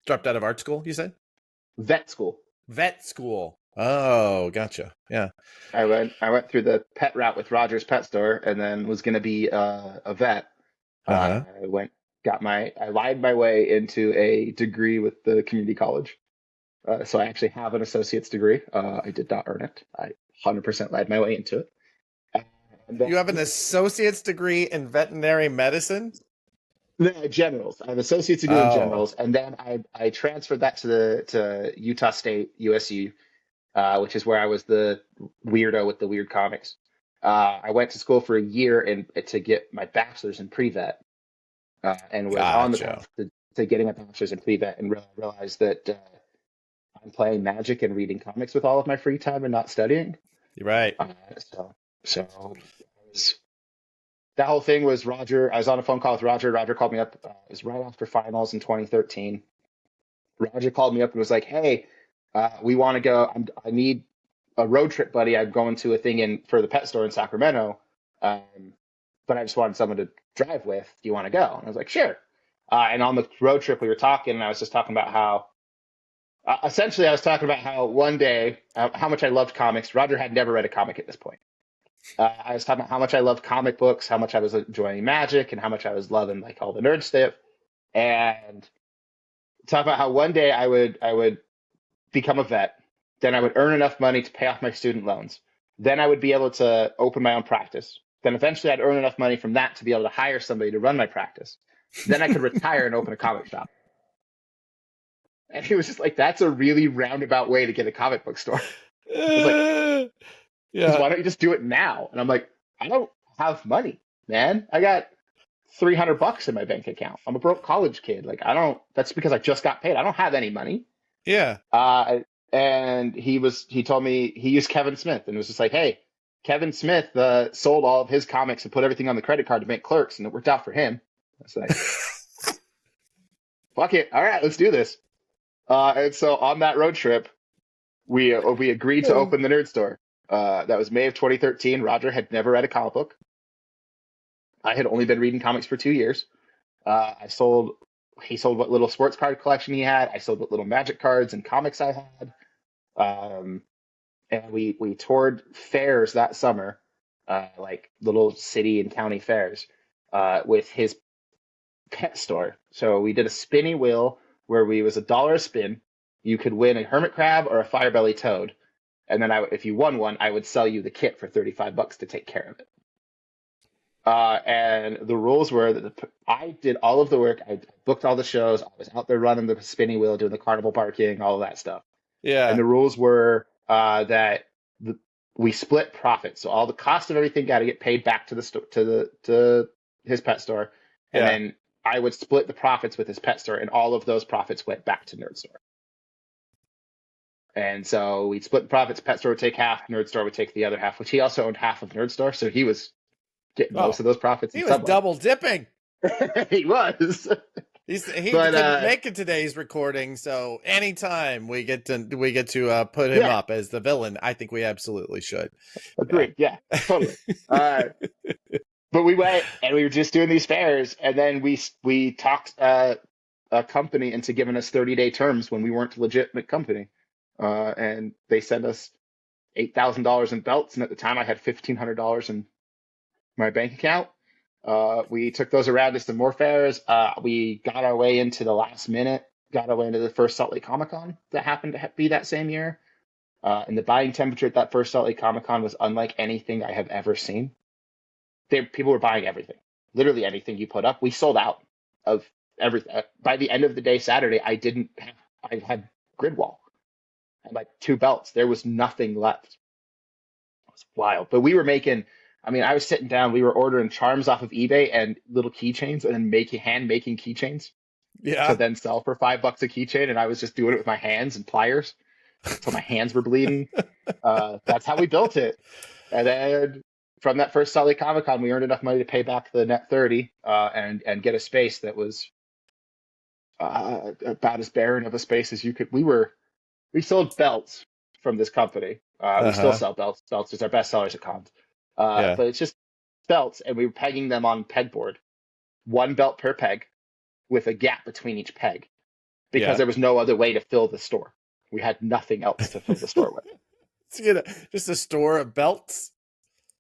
Dropped out of art school, you said? Vet school. Vet school. Oh, gotcha. Yeah. I went through the pet route with Roger's Pet Store, and then was going to be a vet. Uh-huh. I lied my way into a degree with the community college. So I actually have an associate's degree. I did not earn it. I 100% lied my way into it. You have an associate's degree in veterinary medicine? No, generals. I have associate's degree in generals, and then I transferred that to Utah State, USU, which is where I was the weirdo with the weird comics. I went to school for a year to get my bachelor's in pre-vet, and was on the path to getting a bachelor's in pre-vet, and realized that I'm playing Magic and reading comics with all of my free time and not studying. You're right. So that whole thing was Roger. I was on a phone call with Roger. Roger called me up. It was right after finals in 2013. Roger called me up and was like, hey, we want to go. I need a road trip, buddy. I'm going to a thing for the pet store in Sacramento. But I just wanted someone to drive with. Do you want to go? And I was like, sure. And on the road trip, we were talking, and I was just talking about how, essentially, I was talking about how one day, how much I loved comics. Roger had never read a comic at this point. I was talking about how much I loved comic books, how much I was enjoying Magic, and how much I was loving like all the nerd stuff. And talk about how one day I would become a vet. Then I would earn enough money to pay off my student loans. Then I would be able to open my own practice. Then eventually I'd earn enough money from that to be able to hire somebody to run my practice. Then I could retire and open a comic shop. And he was just like, that's a really roundabout way to get a comic book store. I was like, yeah. Why don't you just do it now? And I'm like, I don't have money, man. I got $300 in my bank account. I'm a broke college kid. Like, that's because I just got paid. I don't have any money. Yeah. And he told me he used Kevin Smith and was just like, hey, Kevin Smith sold all of his comics and put everything on the credit card to make Clerks, and it worked out for him. I was like, fuck it. All right, let's do this. And so on that road trip, we agreed to open the nerd store. That was May of 2013. Roger had never read a comic book. I had only been reading comics for 2 years. He sold what little sports card collection he had. I sold what little Magic cards and comics I had. Um, and we toured fairs that summer, like little city and county fairs, with his pet store. So we did a spinny wheel where we was $1 a spin. You could win a hermit crab or a firebelly toad, and then if you won one, I would sell you the kit for $35 to take care of it. And the rules were that I did all of the work. I booked all the shows. I was out there running the spinning wheel, doing the carnival parking, all of that stuff. And Yeah. the rules were that we split profits. So all the cost of everything got to get paid back to the to his pet store, and Yeah. then I would split the profits with his pet store, and all of those profits went back to Nerd Store. And so we'd split the profits. Pet store would take half, Nerd Store would take the other half, which he also owned half of Nerd Store, so he was getting most Oh, of those profits. he in was some way. double dipping. He was. He But, couldn't make it today's recording, so anytime we get to put him Yeah. up as the villain, I think we absolutely should. Agreed. Yeah, totally. But we went and we were just doing these fairs, and then we talked a company into giving us 30-day terms when we weren't a legitimate company, and they sent us $8,000 in belts, and at the time I had $1,500 in my bank account. We took those around to some more fairs. We got our way into the last minute, got our way into the first Salt Lake Comic Con that happened to be that same year. And the buying temperature at that first Salt Lake Comic Con was unlike anything I have ever seen. People were buying everything, literally anything you put up. We sold out of everything. By the end of the day, Saturday, I had grid wall. I had like 2 belts. There was nothing left. It was wild. But we were I was sitting down, we were ordering charms off of eBay and little keychains, and then hand making keychains Yeah. to then sell for $5 a keychain. And I was just doing it with my hands and pliers. So my hands were bleeding. That's how we built it. And then from that first Salt Lake Comic Con, we earned enough money to pay back the net 30 and get a space that was about as barren of a space as you could. We sold belts from this company. We still sell belts. Belts is our best sellers at cons. But it's just belts, and we were pegging them on pegboard. 1 belt per peg with a gap between each peg because there was no other way to fill the store. We had nothing else to fill the store with. So, just a store of belts?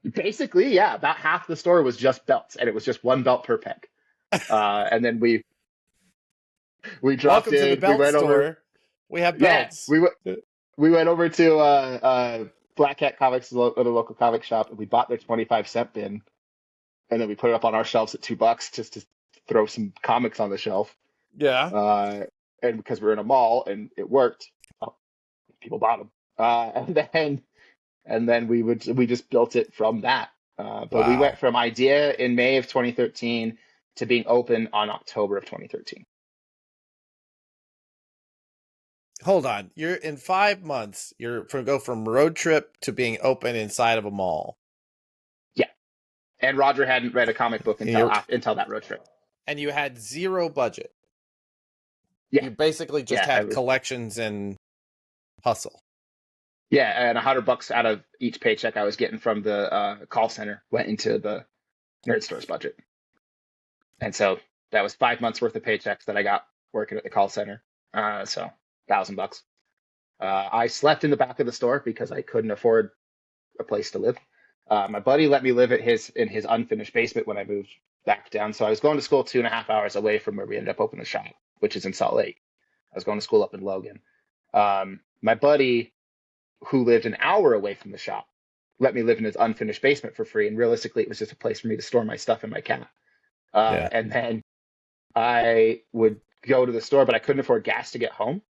Basically, yeah. About half the store was just belts, and it was just 1 belt per peg. And then we dropped Welcome to the belt store. Over, we have belts. Yeah, we went over to Black Cat Comics at a local comic shop, and we bought their 25-cent bin, and then we put it up on our shelves at $2 just to throw some comics on the shelf. Yeah. And because we're in a mall and it worked, people bought them. And then we just built it from that. But we went from idea in May of 2013 to being open on October of 2013. Hold on. You're in 5 months. Go from road trip to being open inside of a mall. Yeah. And Roger hadn't read a comic book until that road trip. And you had 0 budget. Yeah. You basically just had collections and hustle. Yeah, and $100 out of each paycheck I was getting from the call center went into the Nerd Store's budget. And so that was 5 months worth of paychecks that I got working at the call center. So $1,000. I slept in the back of the store because I couldn't afford a place to live. My buddy let me live in his unfinished basement when I moved back down. So I was going to school 2.5 hours away from where we ended up opening the shop, which is in Salt Lake. I was going to school up in Logan. My buddy, who lived an hour away from the shop, let me live in his unfinished basement for free. And realistically, it was just a place for me to store my stuff and my cat. And then I would go to the store, but I couldn't afford gas to get home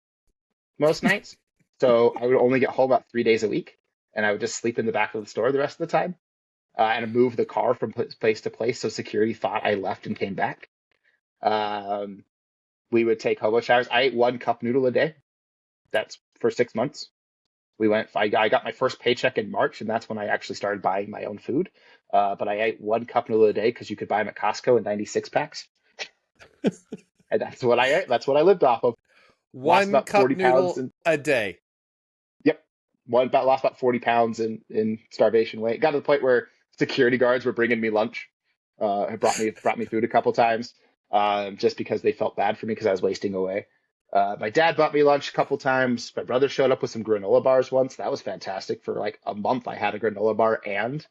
most nights. So I would only get home about 3 days a week. And I would just sleep in the back of the store the rest of the time. And move the car from place to place so security thought I left and came back. We would take hobo showers. I ate 1 cup noodle a day. That's for 6 months. I got my first paycheck in March, and that's when I actually started buying my own food. But I ate 1 cup noodle a day because you could buy them at Costco in 96 packs. And that's what I ate. That's what I lived off of. 1 cup noodle a day. Yep. Lost about 40 pounds in starvation weight. Got to the point where security guards were bringing me lunch. Brought me food a couple times. just because they felt bad for me because I was wasting away. My dad bought me lunch a couple times. My brother showed up with some granola bars once. That was fantastic. For like a month, I had a granola bar and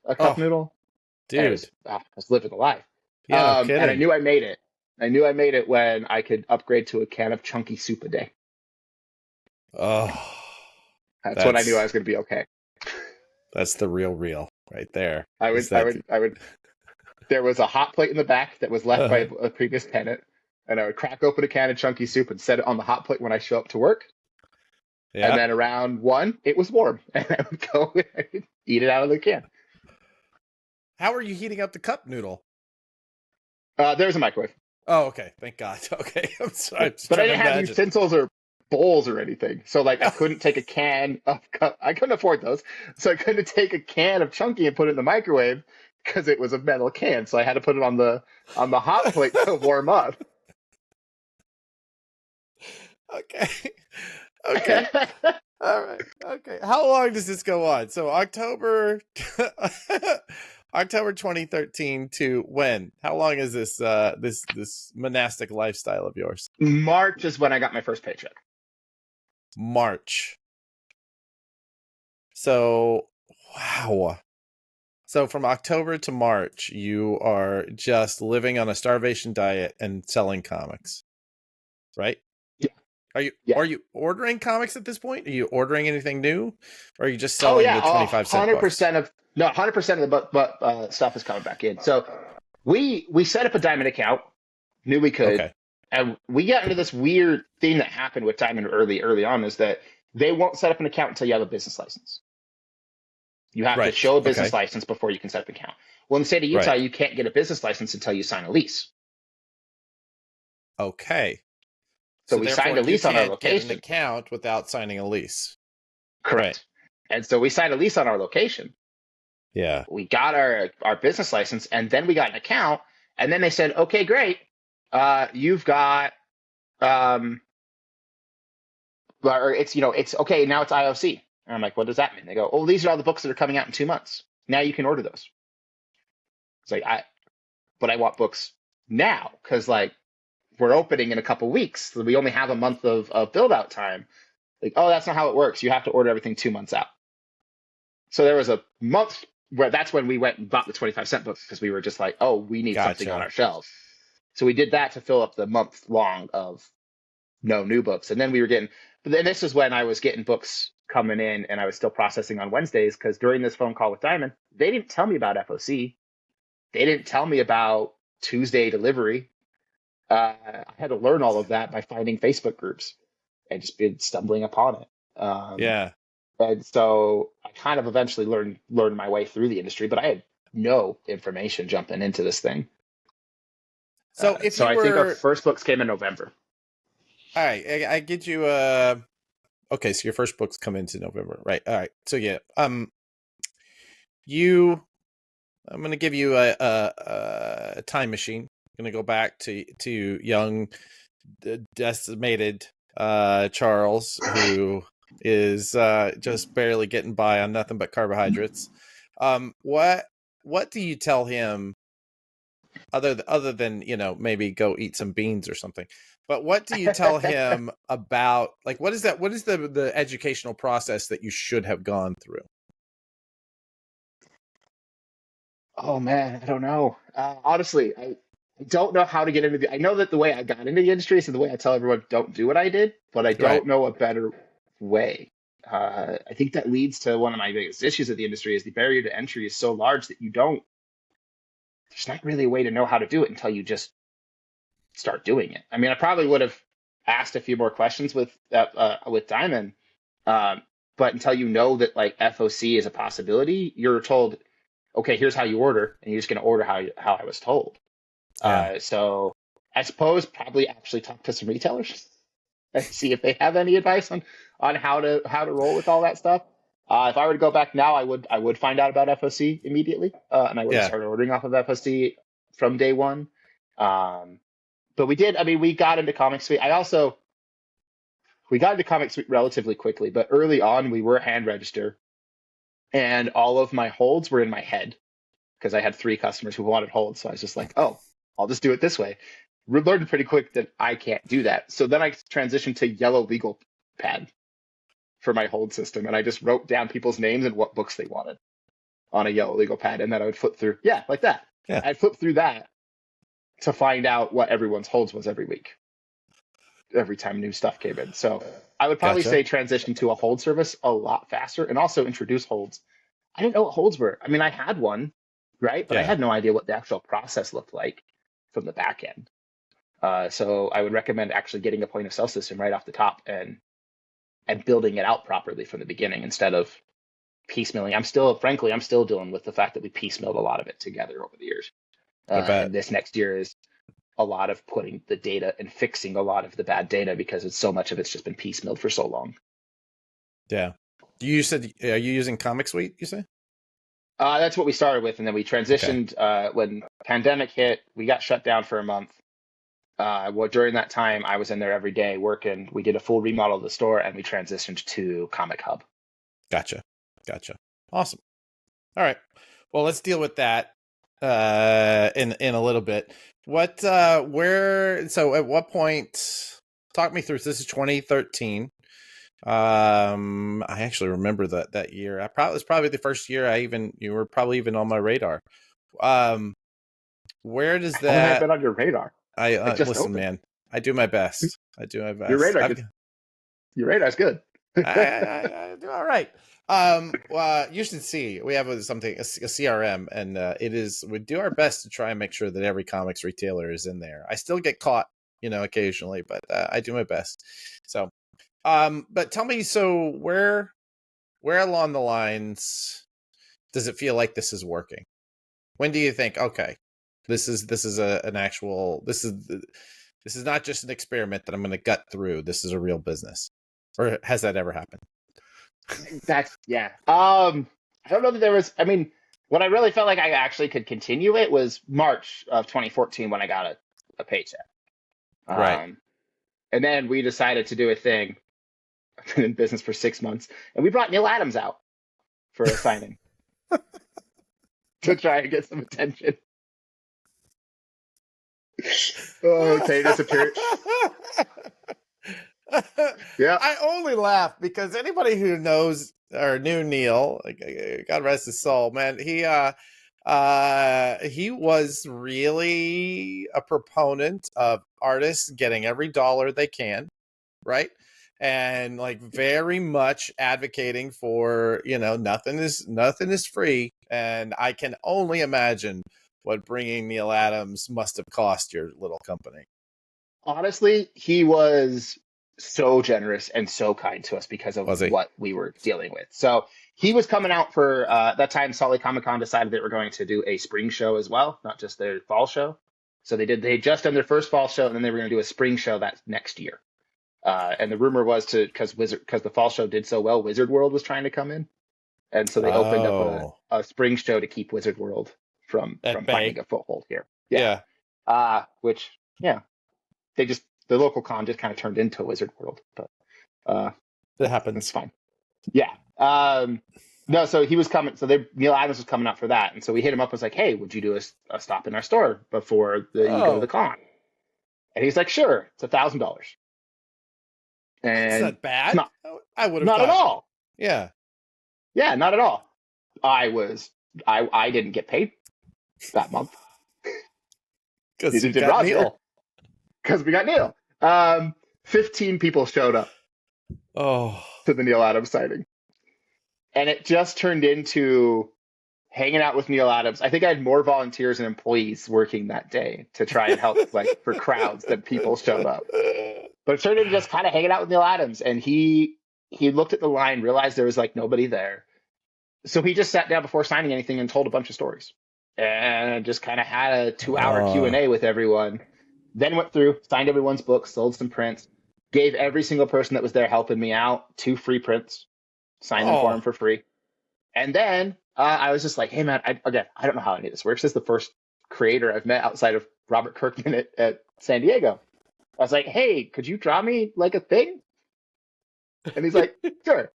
a cup Oh, noodle, and dude. I was living the life. Yeah, no And I kidding. knew I made it. I knew I made it when I could upgrade to a can of chunky soup a day. Oh, That's when I knew I that's was going to be okay. that's the real right there. I Is would, I that would, I would. There was a hot plate in the back that was left by uh, a previous tenant, and I would crack open a can of chunky soup and set it on the hot plate when I show up to work. And yeah. then around 1, it was warm, and I would go and eat it out of the can. How are you heating up the cup noodle? There's a microwave. Oh, okay. Thank God. Okay. I'm sorry. I'm just But I trying to didn't have imagine. utensils or bowls or anything. So like I couldn't take a can of I couldn't afford those. So I couldn't take a can of chunky and put it in the microwave because it was a metal can. So I had to put it on the hot plate to warm up. Okay. Okay. All right. Okay. How long does this go on? So October October 2013 to when? How long is this this monastic lifestyle of yours? March is when I got my first paycheck. March. So wow. So from October to March, you are just living on a starvation diet and selling comics. Right? Yeah. Are you Yeah. ordering comics at this point? Are you ordering anything new? Or are you just Oh selling yeah, the 25-cent books? 100% of no, 100% of the stuff is coming back in. So we set up a Diamond account, knew we could, Okay. and we got into this weird thing that happened with Diamond early on is that they won't set up an account until you have a business license. You have to Right. show a business Okay. license before you can set up an account. Well, in the state of Utah, Right. you can't get a business license until you sign a lease. Okay. So So we therefore signed a you lease on our can't get an location. account without signing a lease. Right. Correct. And so we signed a lease on our location. Yeah. We got our business license, and then we got an account. And then they said, okay, great. You've got, or it's okay. Now it's IOC. And I'm like, what does that mean? They go, oh, these are all the books that are coming out in 2 months. Now you can order those. It's like, but I want books now because like we're opening in a couple weeks. So we only have a month of build out time. Like, oh, that's not how it works. You have to order everything 2 months out. So there was a month where that's when we went and bought the 25-cent books because we were just like, oh, we need something on Gotcha. our shelves. So we did that to fill up the month long of no new books. And then we were getting, but then this is when I was getting books coming in and I was still processing on Wednesdays because during this phone call with Diamond, they didn't tell me about FOC. They didn't tell me about Tuesday delivery. I had to learn all of that by finding Facebook groups and just been stumbling upon it. Yeah. And so I kind of eventually learned my way through the industry, but I had no information jumping into this thing. So if So you I think our were first books came in November. all right, I get you okay, so your first books come into November. Right. All right. So yeah. You I'm gonna give you a time machine. I'm gonna go back to young decimated Charles, who is just barely getting by on nothing but carbohydrates. What do you tell him other than maybe go eat some beans or something? But what do you tell him about like what is the educational process that you should have gone through? Oh man, I don't know. Honestly, I don't know how to get into the. I know that the way I got into the industry is the way I tell everyone don't do what I did, but I Right. don't know a better way. I think that leads to one of my biggest issues of the industry is the barrier to entry is so large that you don't. There's not really a way to know how to do it until you just start doing it. I mean, I probably would have asked a few more questions with Diamond, but until you know that like FOC is a possibility, you're told, okay, here's how you order, and you're just going to order how I was told. Yeah. So I suppose probably actually talk to some retailers and see if they have any advice on how to roll with all that stuff. If I were to go back now, I would find out about FOC immediately, and I would have Yeah. started ordering off of FOC from day one. But we did. I mean, we got into Comic Suite. We got into Comic Suite relatively quickly, but early on we were hand register, and all of my holds were in my head because I had 3 customers who wanted holds. So I was just like, oh, I'll just do it this way. We learned pretty quick that I can't do that. So then I transitioned to yellow legal pad for my hold system. And I just wrote down people's names and what books they wanted on a yellow legal pad. And then I would flip through. Yeah, like that. Yeah. I'd flip through that to find out what everyone's holds was every week, every time new stuff came in. So I would probably say transition to a hold service a lot faster and also introduce holds. I didn't know what holds were. I mean, I had one, right? But I had no idea what the actual process looked like from the back end. So I would recommend actually getting a point of sale system right off the top and building it out properly from the beginning instead of piecemealing. I'm still dealing with the fact that we piecemealed a lot of it together over the years. And this next year is a lot of putting the data and fixing a lot of the bad data because it's so much of it's just been piecemealed for so long. Yeah. You said, are you using Comic Suite, you say? That's what we started with. And then we transitioned when pandemic hit, we got shut down for a month. Well, during that time, I was in there every day working. We did a full remodel of the store and we transitioned to Comic Hub. Gotcha. Awesome. All right. Well, let's deal with that in a little bit. So at what point, talk me through, this is 2013. I actually remember that year. It was probably the first year you were probably even on my radar. Where does that? I've been on your radar. I listen, opened. Man. I do my best. Your radar's good. I do all right. You should see. We have a CRM, and we do our best to try and make sure that every comics retailer is in there. I still get caught, occasionally, but I do my best. So, but tell me, so where along the lines does it feel like this is working? When do you think, okay, this is not just an experiment that I'm going to gut through. This is a real business, or has that ever happened? I don't know that there was. I mean, when I really felt like I actually could continue it was March of 2014 when I got a paycheck. Right. And then we decided to do a thing. I've been in business for 6 months, and we brought Neil Adams out for a signing to try and get some attention. Oh, okay, disappeared. Yeah, I only laugh because anybody who knows or knew Neil, God rest his soul, man, he was really a proponent of artists getting every dollar they can, right? And very much advocating for, nothing is free. And I can only imagine what bringing Neil Adams must have cost your little company. Honestly, he was so generous and so kind to us because of what we were dealing with. So he was coming out for that time. Salt Lake Comic Con decided they were going to do a spring show as well, not just their fall show. So they had just done their first fall show, and then they were going to do a spring show that next year. And the rumor was because the fall show did so well, Wizard World was trying to come in, and so they opened up a spring show to keep Wizard World from finding a foothold here. Yeah. The local con just kind of turned into Wizard World, but that happens. It's fine. Yeah. No, so he was coming. So Neil Adams was coming out for that, and so we hit him up. Was like, "Hey, would you do a stop in our store before you go to the con?" And he's like, "Sure, it's $1,000." And it's not bad. I would have not at all. Yeah, not at all. I didn't get paid that month because we got Neil. Because we got Neil. 15 people showed up to the Neil Adams sighting. And it just turned into hanging out with Neil Adams. I think I had more volunteers and employees working that day to try and help for crowds than people showed up. But it turned into just kind of hanging out with Neil Adams. And he looked at the line, realized there was nobody there. So he just sat down before signing anything and told a bunch of stories. And just kind of had a 2-hour Q&A with everyone. Then went through, signed everyone's books, sold some prints, gave every single person that was there helping me out 2 free prints, signed them for them for free. And then I was just like, hey, man, I don't know how any of this works. This is the first creator I've met outside of Robert Kirkman at San Diego. I was like, hey, could you draw me a thing? And he's like, sure.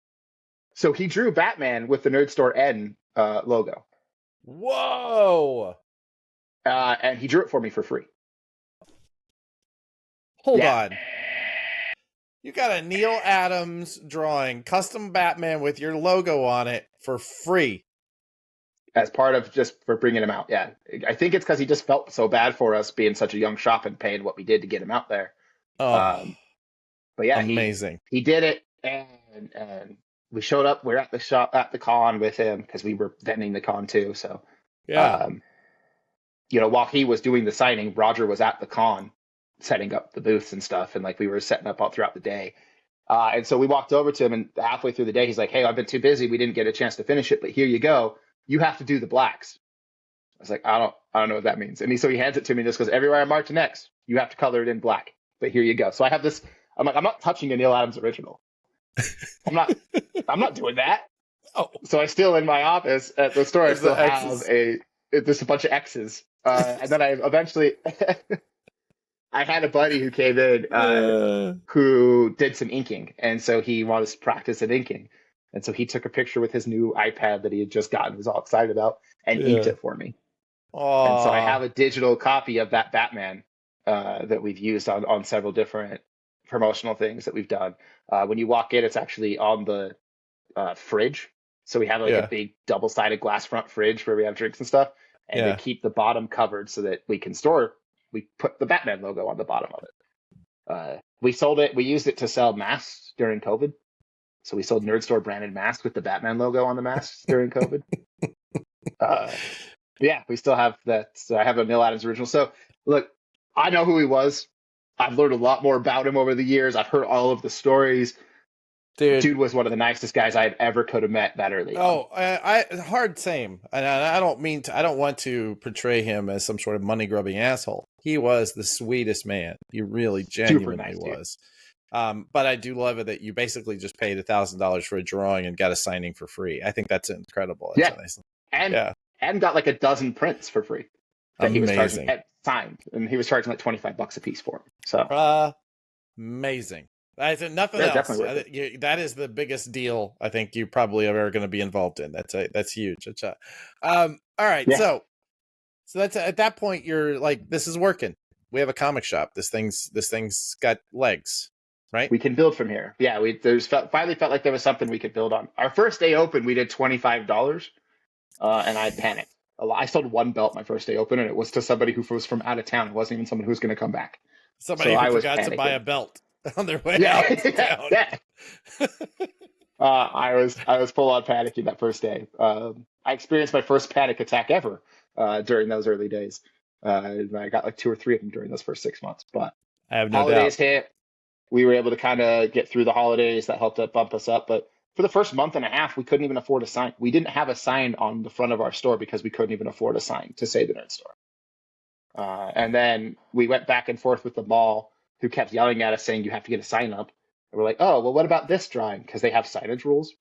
So he drew Batman with the Nerd Store N logo. Whoa. And he drew it for me for free. Hold Yeah. on. You got a Neil Adams drawing, custom Batman with your logo on it for free. As part of just for bringing him out. Yeah. I think it's because he just felt so bad for us being such a young shop and paying what we did to get him out there. Oh, But yeah, amazing. he did it, and we showed up. We are at the shop at the con with him because we were vending the con too. So, Yeah. While he was doing the signing, Roger was at the con setting up the booths and stuff, and like we were setting up all throughout the day. And so we walked over to him, and halfway through the day, he's like, "Hey, I've been too busy. We didn't get a chance to finish it, but here you go. You have to do the blacks." I was like, I don't know what that means. And so he hands it to me and just goes, "Everywhere I marked an X, you have to color it in black. But here you go." So I have this. I'm like, I'm not touching a Neil Adams original. I'm not doing that. Oh. So I still in my office at the store. I still have just a bunch of X's. And then I eventually, I had a buddy who came in who did some inking, and so he wanted to practice at inking, and so he took a picture with his new iPad that he had just gotten, was all excited about, and inked it for me. Aww. And so I have a digital copy of that Batman that we've used on several different promotional things that we've done. When you walk in, it's actually on the fridge. So we have a big double-sided glass front fridge where we have drinks and stuff, and they keep the bottom covered so that we put the Batman logo on the bottom of it. We sold it. We used it to sell masks during COVID. So we sold Nerd Store branded masks with the Batman logo on the masks during COVID. Yeah, we still have that. So I have a Neil Adams original. So look, I know who he was. I've learned a lot more about him over the years. I've heard all of the stories. Dude was one of the nicest guys I ever could have met that early. Hard same. And I don't want to portray him as some sort of money grubbing asshole. He was the sweetest man. He really genuinely was. But I do love it that you basically just paid $1,000 for a drawing and got a signing for free. I think that's incredible. That's nice. And got like a dozen prints for free that amazing. He was charging signed, and he was charging like $25 a piece for them. So amazing. I said nothing else. That is the biggest deal I think you probably are going to be involved in. That's huge. All right. Yeah. So that's at that point you're like, this is working. We have a comic shop. This thing's got legs, right? We can build from here. Yeah. Finally felt like there was something we could build on. Our first day open, we did $25, and I panicked. I sold one belt my first day open, and it was to somebody who was from out of town. It wasn't even someone who was going to come back. Somebody who forgot to buy a belt on their way out of town. I was full on panicking that first day. I experienced my first panic attack ever during those early days. I got like 2 or 3 of them during those first 6 months. But I have no holidays doubt. hit. We were able to kind of get through the holidays. That helped to bump us up. But for the first month and a half, we couldn't even afford a sign. We didn't have a sign on the front of our store because we couldn't even afford a sign to say the Nerd Store. And then we went back and forth with the mall, who kept yelling at us saying, "You have to get a sign up." And we're like, "Oh, well, what about this drawing?" Because they have signage rules.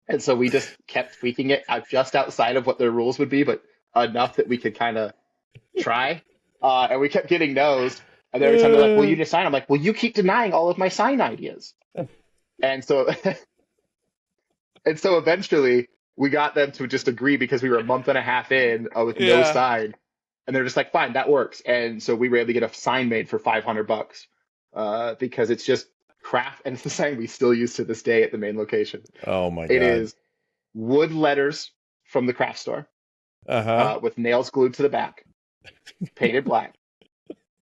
And so we just kept tweaking it out just outside of what their rules would be, but enough that we could kind of try. And we kept getting no's. And every time they're like, "Well, you just sign." I'm like, "Well, you keep denying all of my sign ideas." And so eventually we got them to just agree because we were a month and a half in with no sign. And they're just like, "Fine, that works." And so we were able to get a sign made for $500 because it's just craft, and it's the sign we still use to this day at the main location. Oh my God! It is wood letters from the craft store, with nails glued to the back, painted black,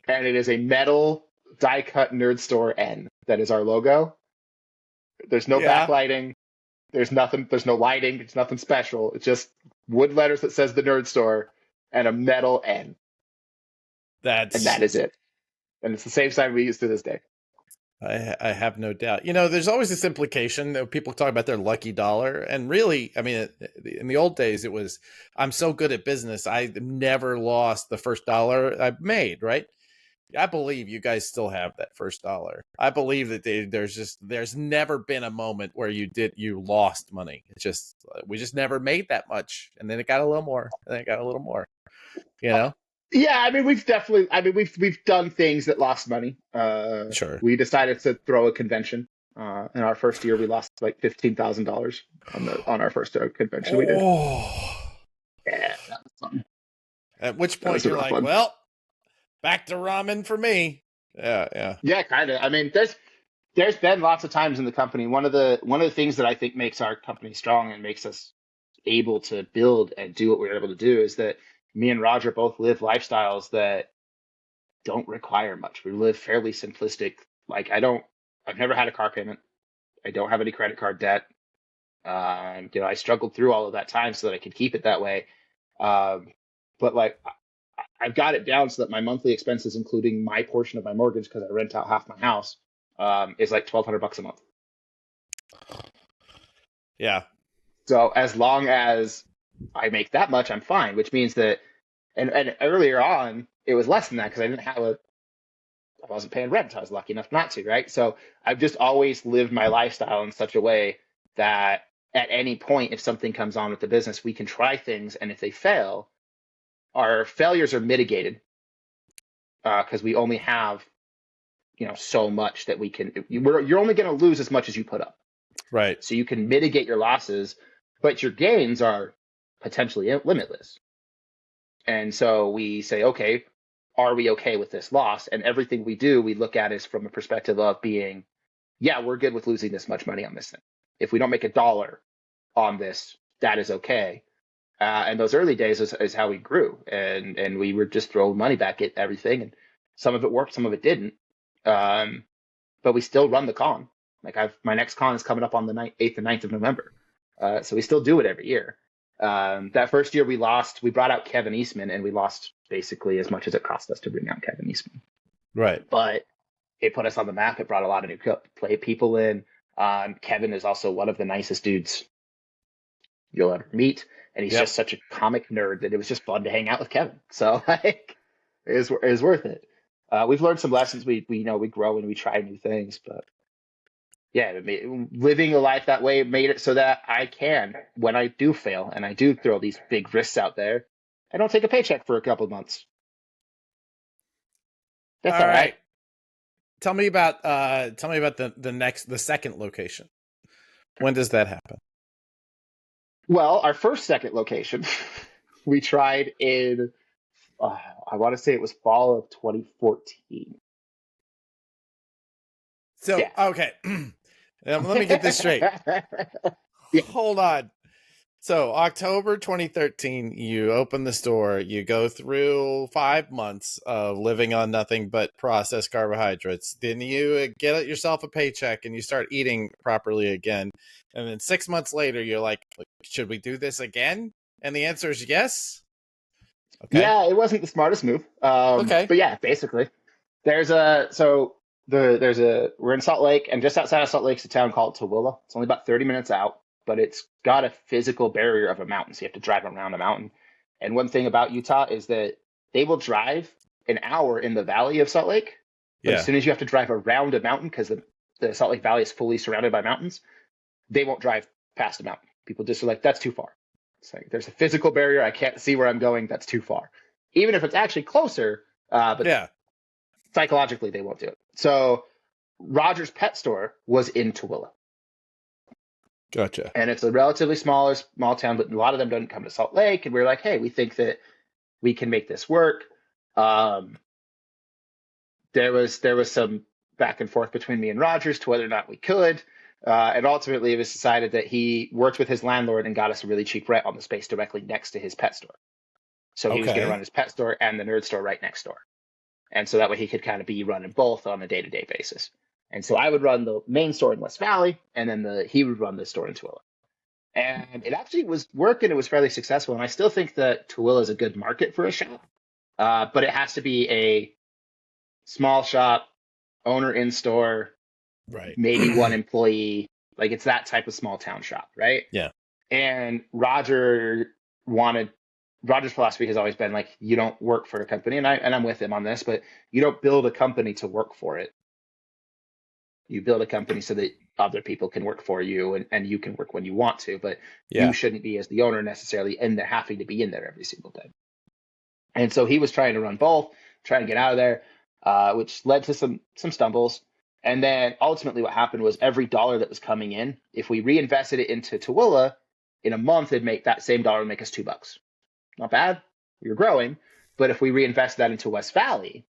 and it is a metal die-cut Nerd Store N that is our logo. There's no backlighting. There's nothing. There's no lighting. It's nothing special. It's just wood letters that says the Nerd Store and a metal N. And that is it. And it's the same sign we use to this day. I have no doubt. There's always this implication that people talk about their lucky dollar. And really, I mean, in the old days, it was, I'm so good at business, I never lost the first dollar I made, right? I believe you guys still have that first dollar. I believe that there's never been a moment where you lost money. It's just, we just never made that much. And then it got a little more, and then it got a little more, Yeah, I mean, we've done things that lost money. Sure. We decided to throw a convention. In our first year, we lost like $15,000 on our first convention we did. Yeah, that was fun. At which point you're like, well, back to ramen for me. Yeah, kind of. I mean, there's been lots of times in the company. One of the things that I think makes our company strong and makes us able to build and do what we're able to do is that me and Roger both live lifestyles that don't require much. We live fairly simplistic. Like I've never had a car payment. I don't have any credit card debt. I struggled through all of that time so that I could keep it that way. But like I've got it down so that my monthly expenses, including my portion of my mortgage, because I rent out half my house, is like $1,200 a month. Yeah. So as long as I make that much, I'm fine. Which means that, and earlier on, it was less than that because I wasn't paying rent. I was lucky enough not to, right? So I've just always lived my lifestyle in such a way that at any point, if something comes on with the business, we can try things, and if they fail, our failures are mitigated because we only have so much that we can. You're only going to lose as much as you put up, Right. so you can mitigate your losses, but your gains are potentially limitless. And so we say, okay, are we okay with this loss? And everything we do, we look at is from a perspective of being, yeah, we're good with losing this much money on this thing. If we don't make $1 on this, that is okay. And those early days is how we grew, and we were just throwing money back at everything, and some of it worked, some of it didn't. But we still run the con. Like my next con is coming up on the 8th and 9th of November. So we still do it every year. That first year we brought out Kevin Eastman, and we lost basically as much as it cost us to bring out Kevin Eastman. Right. But it put us on the map. It brought a lot of new people in. Kevin is also one of the nicest dudes you'll ever meet. And he's just such a comic nerd that it was just fun to hang out with Kevin. So like, it was worth it. We've learned some lessons. We grow and we try new things, but yeah, living a life that way made it so that I can, when I do fail and I do throw these big risks out there, I don't take a paycheck for a couple of months. That's all right. Tell me about the second location. When does that happen? Well, our second location, we tried in, I want to say it was fall of 2014. So, yeah. Okay. Let me get this straight. Yeah. Hold on. So October 2013, you open the store, you go through 5 months of living on nothing but processed carbohydrates. Then you get yourself a paycheck and you start eating properly again. And then 6 months later, you're like, should we do this again? And the answer is yes. Okay. Yeah, it wasn't the smartest move. Okay. But yeah, basically. We're in Salt Lake, and just outside of Salt Lake is a town called Tooele. It's only about 30 minutes out, but it's got a physical barrier of a mountain, so you have to drive around a mountain. And one thing about Utah is that they will drive an hour in the valley of Salt Lake, but as soon as you have to drive around a mountain, because the Salt Lake Valley is fully surrounded by mountains, they won't drive past a mountain. People just are like, that's too far. It's like, there's a physical barrier. I can't see where I'm going. That's too far. Even if it's actually closer, but psychologically they won't do it. So Roger's pet store was in Tooele. Gotcha. And it's a relatively small town, but a lot of them don't come to Salt Lake. And we're like, hey, we think that we can make this work. There was some back and forth between me and Rogers to whether or not we could. And ultimately it was decided that he worked with his landlord and got us a really cheap rent on the space directly next to his pet store. So he was going to run his pet store and the nerd store right next door. And so that way he could kind of be running both on a day-to-day basis. And so I would run the main store in West Valley, and then he would run the store in Tooele. And it actually was working. It was fairly successful. And I still think that Tooele is a good market for a shop. But it has to be a small shop, owner in store, right? Maybe one employee. Like it's that type of small town shop, right? Yeah. And Roger's philosophy has always been like, you don't work for a company, and I'm with him on this, but you don't build a company to work for it. You build a company so that other people can work for you and you can work when you want to, but you shouldn't be as the owner necessarily in there having to be in there every single day. And so he was trying to run both, trying to get out of there, which led to some stumbles. And then ultimately what happened was every dollar that was coming in, if we reinvested it into Tooele, in a month, it'd make that same dollar make us $2. Not bad. We were growing. But if we reinvest that into West Valley,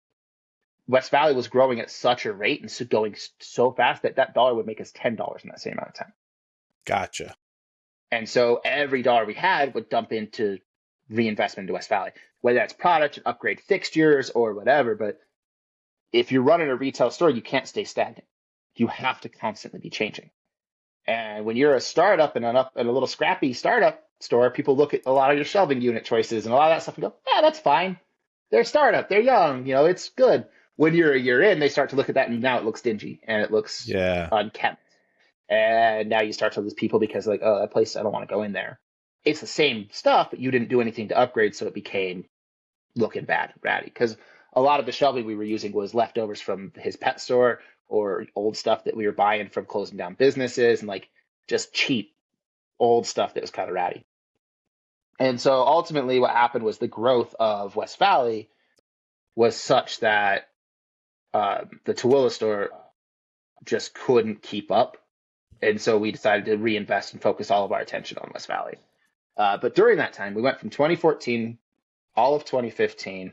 West Valley was growing at such a rate and so going so fast that that dollar would make us $10 in that same amount of time. Gotcha. And so every dollar we had would dump into reinvestment into West Valley, whether that's product, upgrade fixtures, or whatever. But if you're running a retail store, you can't stay stagnant. You have to constantly be changing. And when you're a startup and a little scrappy startup store, people look at a lot of your shelving unit choices and a lot of that stuff and go, yeah, that's fine. They're a startup. They're young. You know, it's good. When you're a year in, they start to look at that and now it looks dingy and it looks unkempt. And now you start to lose people because like, oh, that place, I don't want to go in there. It's the same stuff, but you didn't do anything to upgrade, so it became looking bad, ratty. Because a lot of the shelving we were using was leftovers from his pet store or old stuff that we were buying from closing down businesses and like just cheap old stuff that was kind of ratty. And so ultimately what happened was the growth of West Valley was such that the Tooele store just couldn't keep up. And so we decided to reinvest and focus all of our attention on West Valley. But during that time, we went from 2014, all of 2015,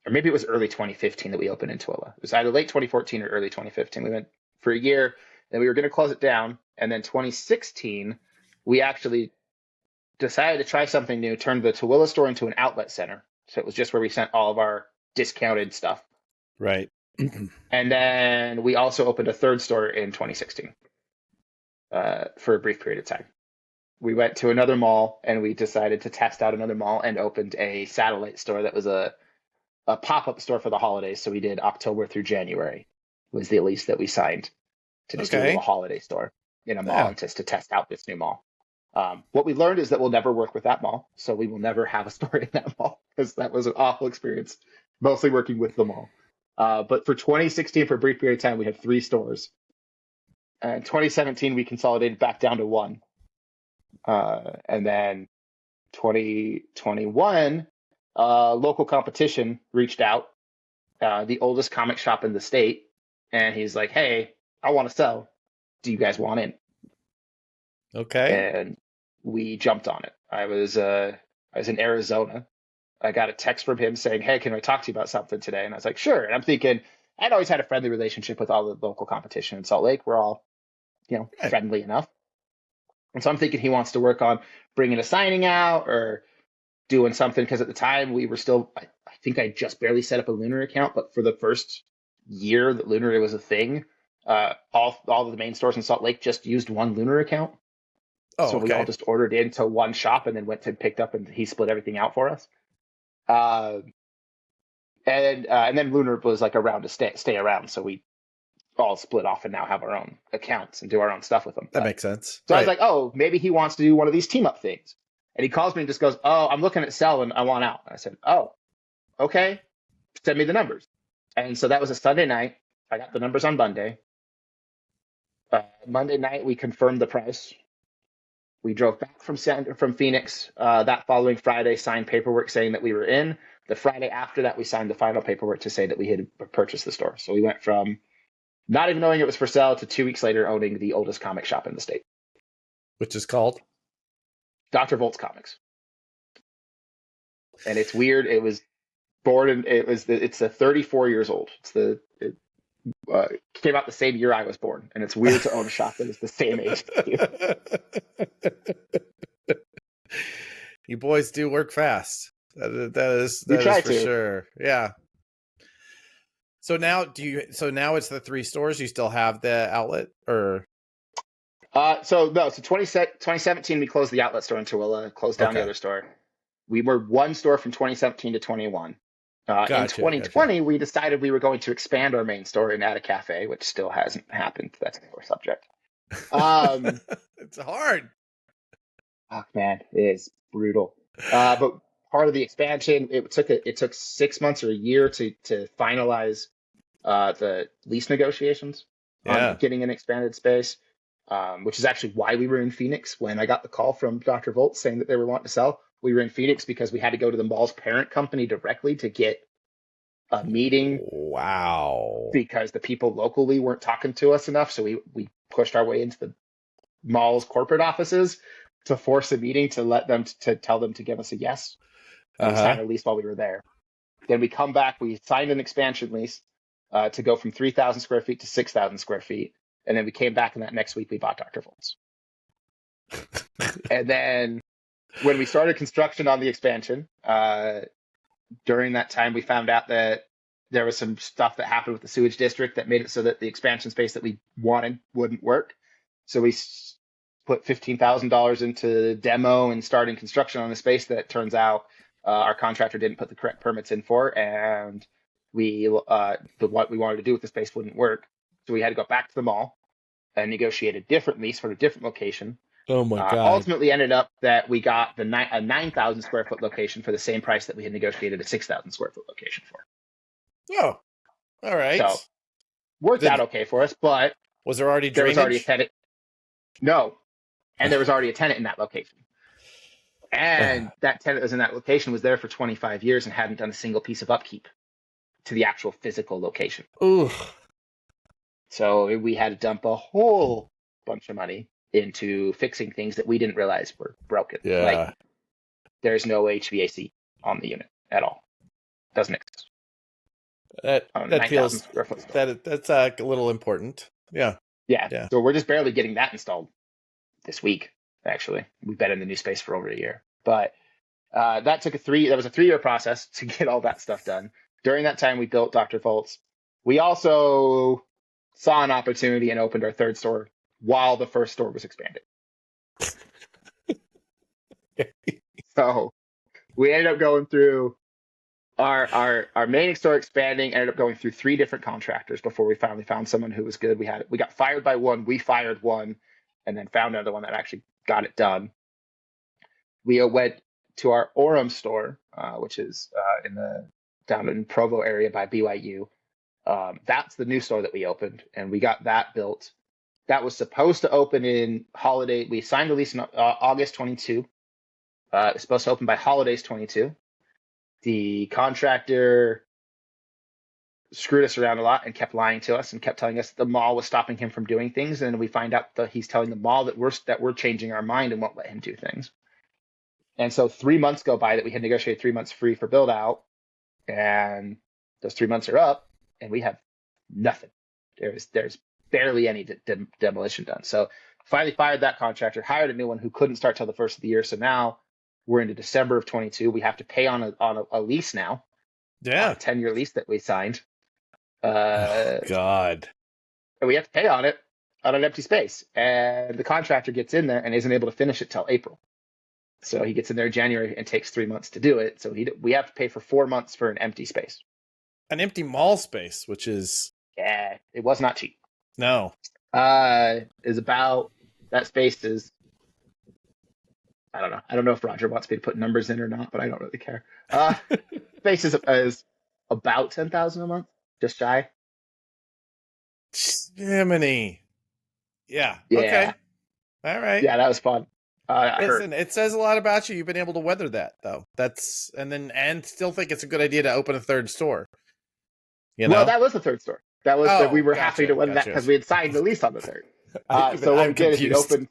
or maybe it was early 2015 that we opened in Tooele. It was either late 2014 or early 2015. We went for a year, then we were going to close it down. And then 2016, we actually decided to try something new, turned the Tooele store into an outlet center. So it was just where we sent all of our discounted stuff. Right. And then we also opened a third store in 2016. For a brief period of time. We went to another mall and we decided to test out another mall and opened a satellite store that was a pop-up store for the holidays. So we did October through January was the lease that we signed to just do a little holiday store in a mall just to test out this new mall. What we learned is that we'll never work with that mall. So we will never have a store in that mall because that was an awful experience, mostly working with the mall. But for 2016, for a brief period of time, we had 3 stores. In 2017, we consolidated back down to 1. And then 2021, local competition reached out, the oldest comic shop in the state. And he's like, hey, I want to sell. Do you guys want in? Okay. And we jumped on it. I was in Arizona. I got a text from him saying, hey, can I talk to you about something today? And I was like, sure. And I'm thinking, I'd always had a friendly relationship with all the local competition in Salt Lake. We're all friendly enough. And so I'm thinking he wants to work on bringing a signing out or doing something. Because at the time we were still, I think I just barely set up a Lunar account. But for the first year that Lunar was a thing, all of the main stores in Salt Lake just used one Lunar account. So we all just ordered into one shop and then went to picked up and he split everything out for us. And then Lunar was like around to stay around. So we all split off and now have our own accounts and do our own stuff with them. That makes sense. So I was like, oh, maybe he wants to do one of these team up things. And he calls me and just goes, oh, I'm looking at selling. I want out. And I said, oh, okay. Send me the numbers. And so that was a Sunday night. I got the numbers on Monday. Monday night, we confirmed the price. We drove back from Phoenix that following Friday, signed paperwork saying that we were in. The Friday after that, we signed the final paperwork to say that we had purchased the store. So we went from not even knowing it was for sale to 2 weeks later owning the oldest comic shop in the state. Which is called? Dr. Voltz Comics. And it's weird. It was born in, it's 34 years old. It came out the same year I was born. And it's weird to own a shop that is the same age as you. You boys do work fast. That is for sure. Yeah. So now now it's the 3 stores. You still have the outlet or? So 2017, we closed the outlet store in Tooele, closed down the other store. We were 1 store from 2017 to 21. In 2020, we decided we were going to expand our main store and add a cafe, which still hasn't happened. That's another subject. It's hard. Oh man, it is brutal. But part of the expansion, it took 6 months or a year to finalize the lease negotiations on getting an expanded space, which is actually why we were in Phoenix when I got the call from Dr. Voltz saying that they were wanting to sell. We were in Phoenix because we had to go to the mall's parent company directly to get a meeting. Wow. Because the people locally weren't talking to us enough. So we pushed our way into the mall's corporate offices to force a meeting to tell them to give us a yes. And we signed a lease while we were there. Then we come back, we signed an expansion lease. to go from 3,000 square feet to 6,000 square feet. And then we came back, and that next week we bought Dr. Voltz. And then when we started construction on the expansion, during that time, we found out that there was some stuff that happened with the sewage district that made it so that the expansion space that we wanted wouldn't work. So we put $15,000 into demo and starting construction on the space that turns out our contractor didn't put the correct permits in for, and what we wanted to do with the space wouldn't work. So we had to go back to the mall and negotiate a different lease for a different location. Oh my God. Ultimately ended up that we got a 9,000 square foot location for the same price that we had negotiated a 6,000 square foot location for. Oh, all right. So worked out okay for us, but was there already there drainage? was already a tenant. No. And there was already a tenant in that location. And that tenant that was in that location was there for 25 years and hadn't done a single piece of upkeep to the actual physical location. Ooh. So we had to dump a whole bunch of money into fixing things that we didn't realize were broken. Yeah. Like, there's no HVAC on the unit at all. Doesn't exist. That feels that's a little important. Yeah. Yeah. So we're just barely getting that installed this week. Actually, we've been in the new space for over a year, but that was a 3-year process to get all that stuff done. During that time, we built Dr. Voltz. We also saw an opportunity and opened our 3rd store while the first store was expanding. So we ended up going through our main store expanding, ended up going through 3 different contractors before we finally found someone who was good. We got fired by one, we fired one, and then found another one that actually got it done. We went to our Orem store, which is down in Provo area by BYU. That's the new store that we opened, and we got that built. That was supposed to open in holiday. We signed a lease in August 22. It was supposed to open by holidays 22. The contractor screwed us around a lot and kept lying to us and kept telling us the mall was stopping him from doing things. And then we find out that he's telling the mall that we're changing our mind and won't let him do things. And so 3 months go by that we had negotiated 3 months free for build out, and those 3 months are up, and we have nothing. There's barely any demolition done. So finally fired that contractor, hired a new one who couldn't start till the first of the year. So now we're into December of 22. We have to pay on a lease now. Yeah, a 10-year lease that we signed. God. And we have to pay on it on an empty space. And the contractor gets in there and isn't able to finish it till April. So he gets in there in January and takes 3 months to do it. So we have to pay for 4 months for an empty space. An empty mall space, which is... Yeah, it was not cheap. No. Is about... That space is... I don't know. I don't know if Roger wants me to put numbers in or not, but I don't really care. Space is about $10,000 a month, just shy. Jiminy. Yeah. Okay. All right. Yeah, that was fun. Listen, it says a lot about you. You've been able to weather that, though. And still think it's a good idea to open a 3rd store. You know? Well, that was the 3rd store. That was we were happy to win that because we had signed the lease on the 3rd. So what we did is we opened.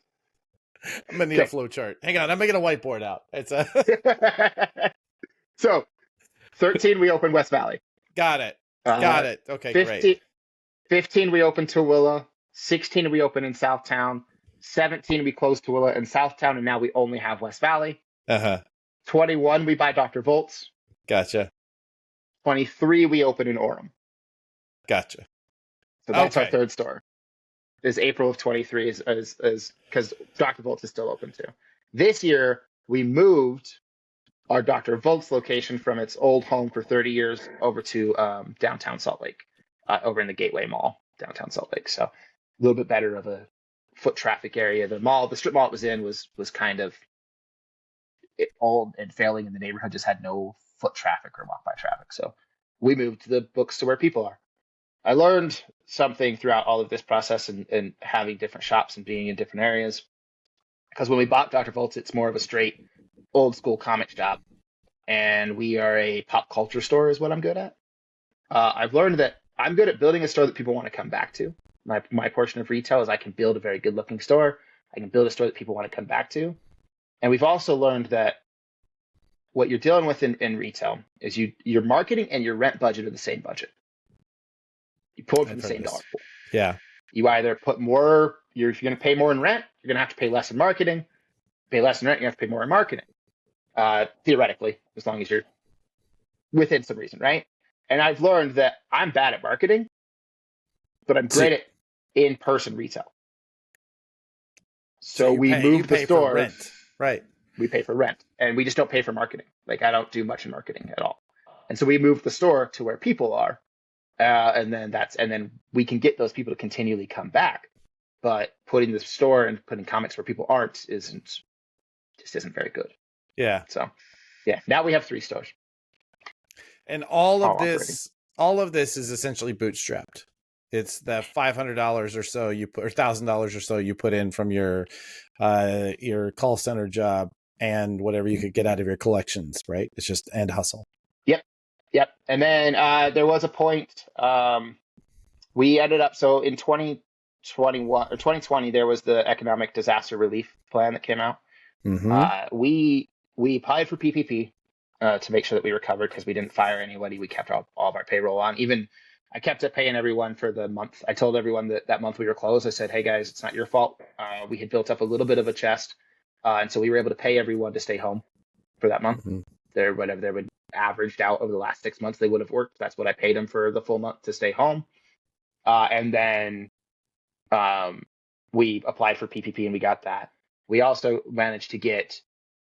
I'm gonna need a flow chart. Hang on, I'm making a whiteboard out. It's a So 13 we opened West Valley. Got it. Okay, 15, great. 15 we opened Tooele. 16 we opened in Southtown. 17 we closed Tooele and Southtown, and now we only have West Valley. 21 we buy Dr. Voltz. Gotcha. 23 we open in Orem. Gotcha. So that's our 3rd store. Is April of 23 is because Dr. Voltz is still open too. This year we moved our Dr. Voltz location from its old home for 30 years over to downtown Salt Lake, over in the Gateway Mall, downtown Salt Lake. So a little bit better of a foot traffic area. The strip mall it was in was kind of old and failing, and the neighborhood just had no foot traffic or walk by traffic. So we moved the books to where people are. I learned something throughout all of this process and having different shops and being in different areas. Because when we bought Dr. Voltz, it's more of a straight old school comic shop. And we are a pop culture store is what I'm good at. I've learned that I'm good at building a store that people want to come back to. My portion of retail is I can build a very good looking store. I can build a store that people want to come back to. And we've also learned that what you're dealing with in retail is your marketing and your rent budget are the same budget. You pull it from I've the heard same dollar this. pool. Yeah. You either put more, if you're going to pay more in rent, you're going to have to pay less in marketing. Pay less in rent, you have to pay more in marketing. Theoretically, as long as you're within some reason, right? And I've learned that I'm bad at marketing, but I'm So, great at in-person retail. so So you we pay moved the for stores. rent, right? We pay for rent, and we just don't pay for marketing. Like I don't do much in marketing at all. And so we moved the store to where people are, and then we can get those people to continually come back. But putting the store and putting comics where people aren't isn't very good. Yeah. So yeah, now we have 3 stores. And all All of operating. this is essentially bootstrapped. It's the $500 or so you put, or $1,000 or so you put in from your call center job and whatever you could get out of your collections, right? It's just end hustle. Yep. And then there was a point we ended up, so in 2021 or 2020 there was the economic disaster relief plan that came out. Mm-hmm. We applied for PPP to make sure that we recovered because we didn't fire anybody. We kept all of our payroll on. Even I kept paying everyone for the month. I told everyone that month we were closed. I said, hey guys, it's not your fault. We had built up a little bit of a chest. And so we were able to pay everyone to stay home for that month. Mm-hmm. Whatever they would averaged out over the last 6 months, they would have worked. That's what I paid them for the full month to stay home. And then we applied for PPP and we got that. We also managed to get,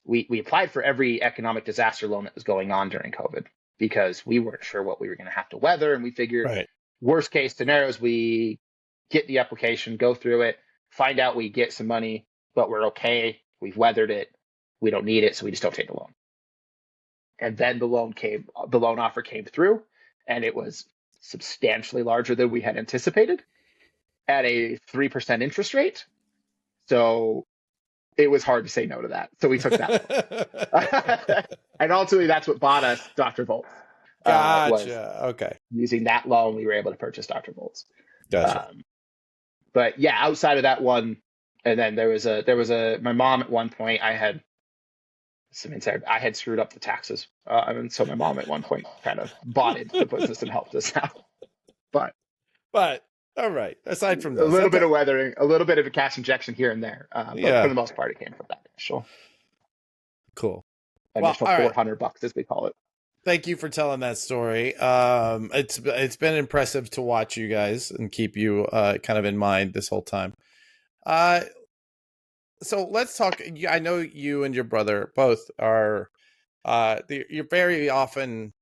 we applied for every economic disaster loan that was going on during COVID because we weren't sure what we were going to have to weather. And we figured Right. worst case scenarios, we get the application, go through it, find out we get some money, but we're okay. We've weathered it. We don't need it. So we just don't take the loan. And then the loan offer came through and it was substantially larger than we had anticipated at a 3% interest rate. So it was hard to say no to that. So we took that. And ultimately, that's what bought us Dr. Voltz. Was Gotcha. Okay. using that loan, we were able to purchase Dr. Voltz. Gotcha. But yeah, outside of that one, and then there was my mom at one point, I had screwed up the taxes. And so my mom at one point kind of bought into the business and helped us out. But all right. Aside from a this, little bit of weathering, a little bit of a cash injection here and there. But for the most part, it came from that initial cool. $400, as we call it. Thank you for telling that story. It's been impressive to watch you guys and keep you kind of in mind this whole time. So let's talk. I know you and your brother both are. You're very often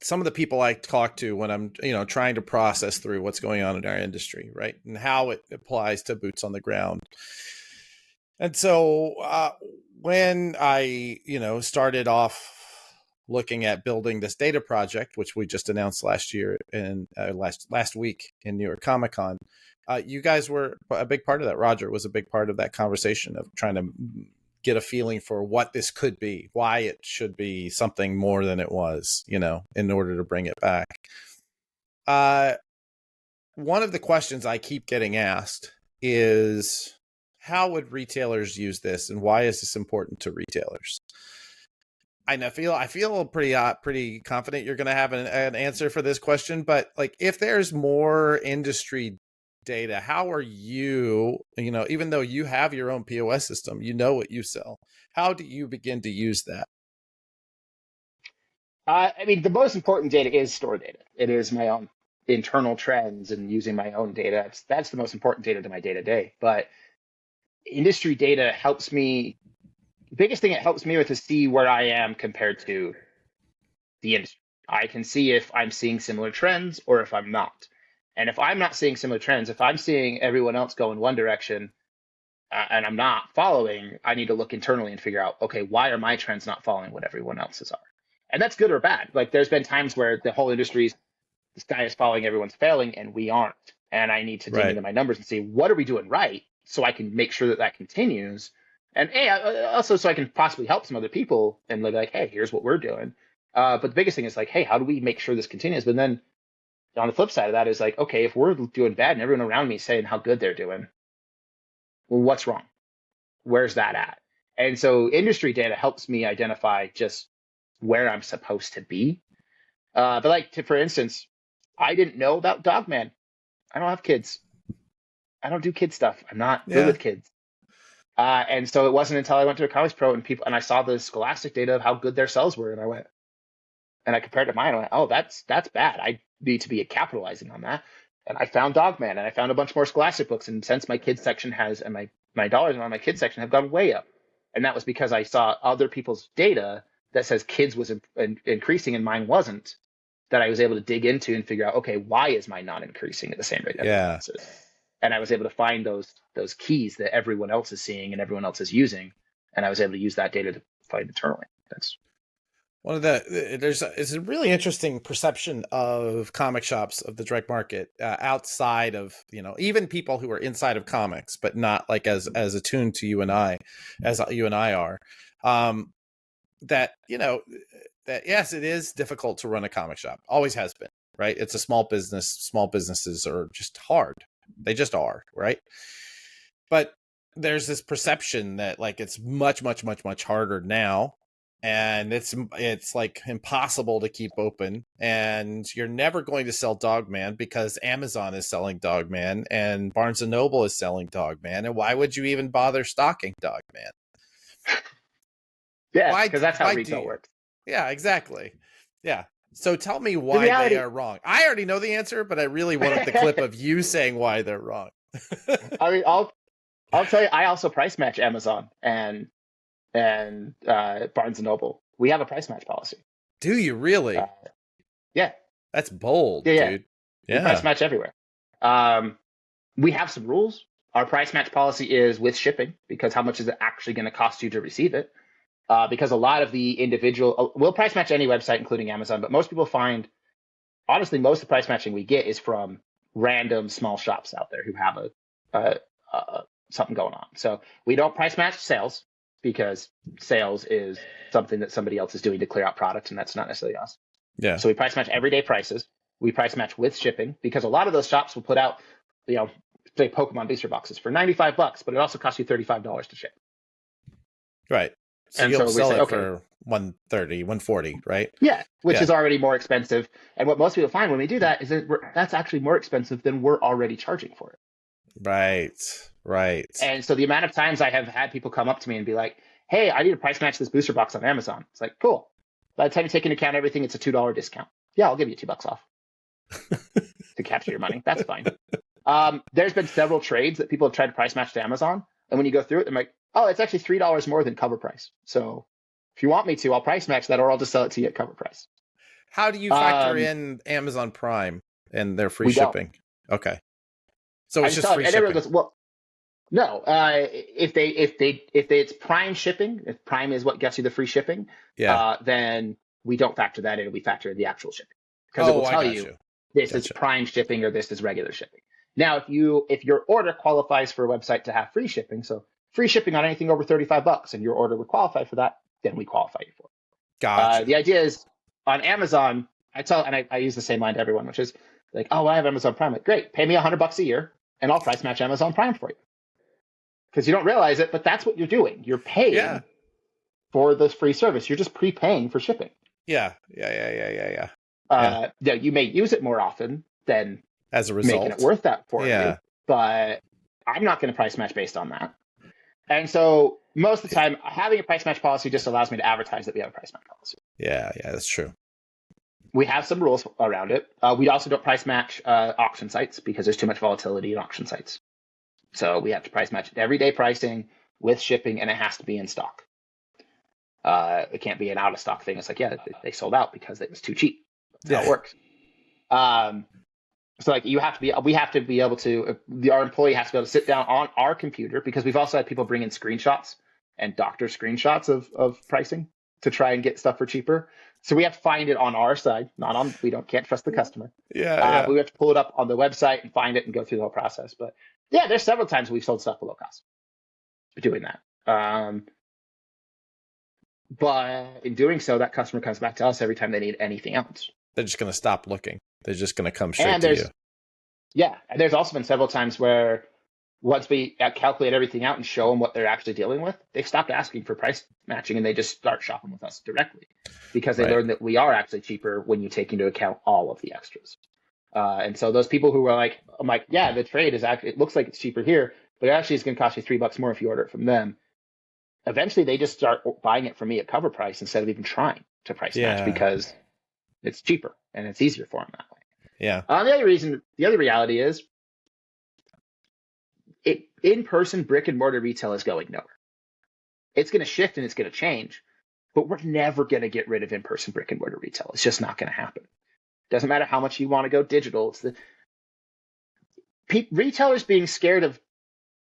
some of the people I talk to when I'm, trying to process through what's going on in our industry, right, and how it applies to boots on the ground. And so when I, started off looking at building this data project, which we just announced last year and last week in New York Comic Con, you guys were a big part of that. Roger was a big part of that conversation of trying to get a feeling for what this could be, why it should be something more than it was, in order to bring it back. One of the questions I keep getting asked is, how would retailers use this, and why is this important to retailers? I feel pretty confident you're going to have an answer for this question, but like, if there's more industry data, how are you, even though you have your own POS system, what you sell, how do you begin to use that? The most important data is store data. It is my own internal trends and using my own data. That's the most important data to my day-to-day. But industry data helps me. The biggest thing it helps me with is see where I am compared to the industry. I can see if I'm seeing similar trends or if I'm not. And if I'm not seeing similar trends, if I'm seeing everyone else go in one direction and I'm not following, I need to look internally and figure out, okay, why are my trends not following what everyone else's are? And that's good or bad. Like, there's been times where the whole industry's, this guy is following, everyone's failing, and we aren't. And I need to dig into my numbers and see, what are we doing right, so I can make sure that continues. And also so I can possibly help some other people and be like, hey, here's what we're doing. But the biggest thing is like, hey, how do we make sure this continues? But then on the flip side of that is like, okay, if we're doing bad and everyone around me is saying how good they're doing, well, what's wrong? Where's that at? And so industry data helps me identify just where I'm supposed to be. But for instance, I didn't know about Dogman. I don't have kids. I don't do kid stuff. I'm not good Yeah. with kids. And so it wasn't until I went to a Comics Pro and I saw the Scholastic data of how good their sales were, and I compared to mine. I went, oh, that's bad. I need to be capitalizing on that. And I found Dogman, and I found a bunch more Scholastic books. And since my kids section and my dollars on my kids section have gone way up, and that was because I saw other people's data that says kids was increasing and mine wasn't. That I was able to dig into and figure out, okay, why is mine not increasing at the same rate everyone else is? And I was able to find those keys that everyone else is seeing and everyone else is using, and I was able to use that data to find internally. That's one of it's a really interesting perception of comic shops of the direct market outside of, even people who are inside of comics, but not like as attuned to you and I, as you and I are, that, that yes, it is difficult to run a comic shop. Always has been, right? It's a small business. Small businesses are just hard. They just are, right? But there's this perception that like it's much, much, much, much harder now. And it's like impossible to keep open, and you're never going to sell Dogman because Amazon is selling Dogman and Barnes and Noble is selling Dogman. And why would you even bother stocking Dogman? Yeah, because that's how retail works. Yeah, exactly. Yeah. So tell me why they are wrong. I already know the answer, but I really wanted the clip of you saying why they're wrong. I mean, I'll tell you, I also price match Amazon and Barnes and Noble. We have a price match policy. Do you really? Yeah. That's bold, dude. Yeah. We price match everywhere. We have some rules. Our price match policy is with shipping, because how much is it actually going to cost you to receive it? Because a lot of the individual, we'll price match any website, including Amazon, but most people find, honestly, most of the price matching we get is from random small shops out there who have something going on. So we don't price match sales, because sales is something that somebody else is doing to clear out product, and that's not necessarily us. Yeah. So we price match everyday prices. We price match with shipping, because a lot of those shops will put out, say Pokemon booster boxes for $95, but it also costs you $35 to ship. Right. So you'll sell it for $130, $140, right? Yeah, which is already more expensive. And what most people find when we do that is that that's actually more expensive than we're already charging for it. Right. And so the amount of times I have had people come up to me and be like, hey, I need to price match this booster box on Amazon. It's like, cool. By the time you take into account everything, it's a $2 discount. Yeah, I'll give you $2 off to capture your money. That's fine. There's been several trades that people have tried to price match to Amazon. And when you go through it, they're like, oh, it's actually $3 more than cover price. So if you want me to, I'll price match that, or I'll just sell it to you at cover price. How do you factor in Amazon Prime and their free shipping? Don't. Okay. So it's just free shipping. Everyone goes, well, no. If it's Prime shipping, if Prime is what gets you the free shipping, then we don't factor that in. We factor in the actual shipping, because it will tell you this is Prime shipping or this is regular shipping. Now, if your order qualifies for a website to have free shipping, so free shipping on anything over $35, and your order would qualify for that, then we qualify you for it. Gotcha. The idea is on Amazon, I use the same line to everyone, which is like, oh, well, I have Amazon Prime. Like, great, pay me $100 a year, and I'll price match Amazon Prime for you. Because you don't realize it, but that's what you're doing. You're paying for the free service. You're just prepaying for shipping. Yeah. You may use it more often than as a result making it worth that for you, but I'm not going to price match based on that. And so most of the time, having a price match policy just allows me to advertise that we have a price match policy. Yeah, that's true. We have some rules around it. We also don't price match auction sites, because there's too much volatility in auction sites. So we have to price match everyday pricing with shipping, and it has to be in stock. It can't be an out of stock thing. It's like, they sold out because it was too cheap. That's how it works. So like we have to be able to, our employee has to be able to sit down on our computer, because we've also had people bring in screenshots and doctor screenshots of pricing to try and get stuff for cheaper. So we have to find it on our side, can't trust the customer. We have to pull it up on the website and find it and go through the whole process. But yeah, there's several times we've sold stuff below cost doing that. But in doing so, that customer comes back to us every time they need anything else. They're just going to stop looking. They're just going to come straight to you. Yeah. And there's also been several times where once we calculate everything out and show them what they're actually dealing with, they've stopped asking for price matching, and they just start shopping with us directly, because they learn that we are actually cheaper when you take into account all of the extras. And so those people who were like, I'm like, yeah, the trade is actually, it looks like it's cheaper here, but it actually is going to cost you $3 more if you order it from them. Eventually, they just start buying it from me at cover price instead of even trying to price match because it's cheaper and it's easier for them that way. Yeah. The other reality is, in-person brick and mortar retail is going nowhere. It's going to shift and it's going to change, but we're never going to get rid of in-person brick and mortar retail. It's just not going to happen. Doesn't matter how much you want to go digital. It's retailers being scared of